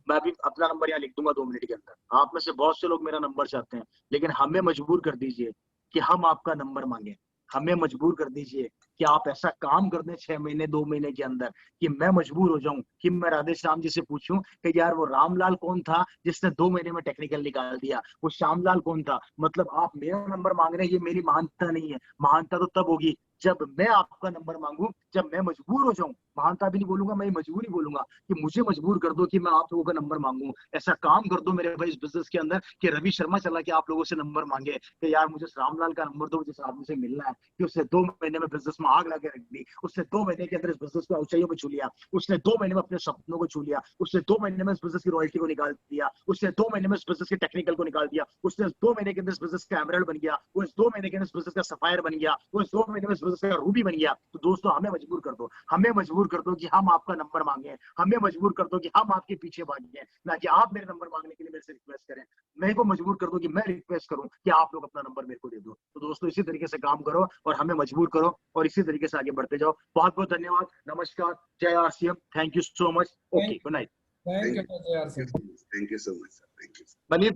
मैं भी अपना नंबर यहाँ लिख दूंगा 2 मिनट के अंदर। आप में से बहुत से लोग मेरा नंबर चाहते हैं, लेकिन हमें मजबूर कर दीजिए कि हम आपका नंबर मांगे। हमें मजबूर कर दीजिए कि आप ऐसा काम कर दें 6 महीने 2 महीने के अंदर, कि मैं मजबूर हो जाऊं कि मैं राधे श्याम जी से पूछूं कि यार वो रामलाल कौन था जिसने 2 महीने में टेक्निकल निकाल दिया, वो श्यामलाल कौन था। मतलब आप मेरा नंबर मांग रहे हैं, ये मेरी महानता नहीं है। महानता तो तब होगी जब मैं आपका नंबर मांगू, जब मैं मजबूर हो जाऊं। महानता भी नहीं बोलूंगा, मैं मजबूरी बोलूंगा कि मुझे मजबूर कर दो कि मैं आप लोगों का नंबर मांगू। ऐसा काम कर दो मेरे भाई इस बिजनेस के अंदर कि रवि शर्मा चला के आप लोगों से नंबर मांगे कि यार मुझे रामलाल का नंबर दो, जिस आदमी से मिलना है, कि उसने 2 महीने में बिजनेस में आग लगा रख दी। उसने 2 महीने के अंदर इस बिजनेस को ऊंचाइयों में छू लिया। उसने 2 महीने में अपने सपनों को छू लिया। उसने 2 महीने में इस बिजनेस की रॉयल्टी को निकाल दिया। उसने 2 महीने में इस बिजनेस के टेक्निकल को निकाल दिया। उसने 2 महीने के अंदर इस बिजनेस का एमराल्ड बन गया। वो इस 2 महीने के अंदर इस बिजनेस का सफायर बन गया। वो इस 2 महीने में इस बिजनेस का रूबी बन गया। तो दोस्तों हमें मजबूर कर दो, हमें मजबूर कर दो कि हम आपका नंबर मांगे। हमें मजबूर कर दो कि हम आपके पीछे भागे, ना कि आप मेरे नंबर मांगने के लिए मेरे से रिक्वेस्ट करें। मेरे को मजबूर कर दो कि मैं रिक्वेस्ट करूं कि आप लोग अपना नंबर मेरे को दे दो। तो दोस्तों इसी तरीके से काम करो और हमें मजबूर करो, और इसी तरीके से आगे बढ़ते जाओ। बहुत बहुत धन्यवाद, नमस्कार, जय RCM, thank you so much, okay, good night. Thank you thank you so much sir, thank you. बनी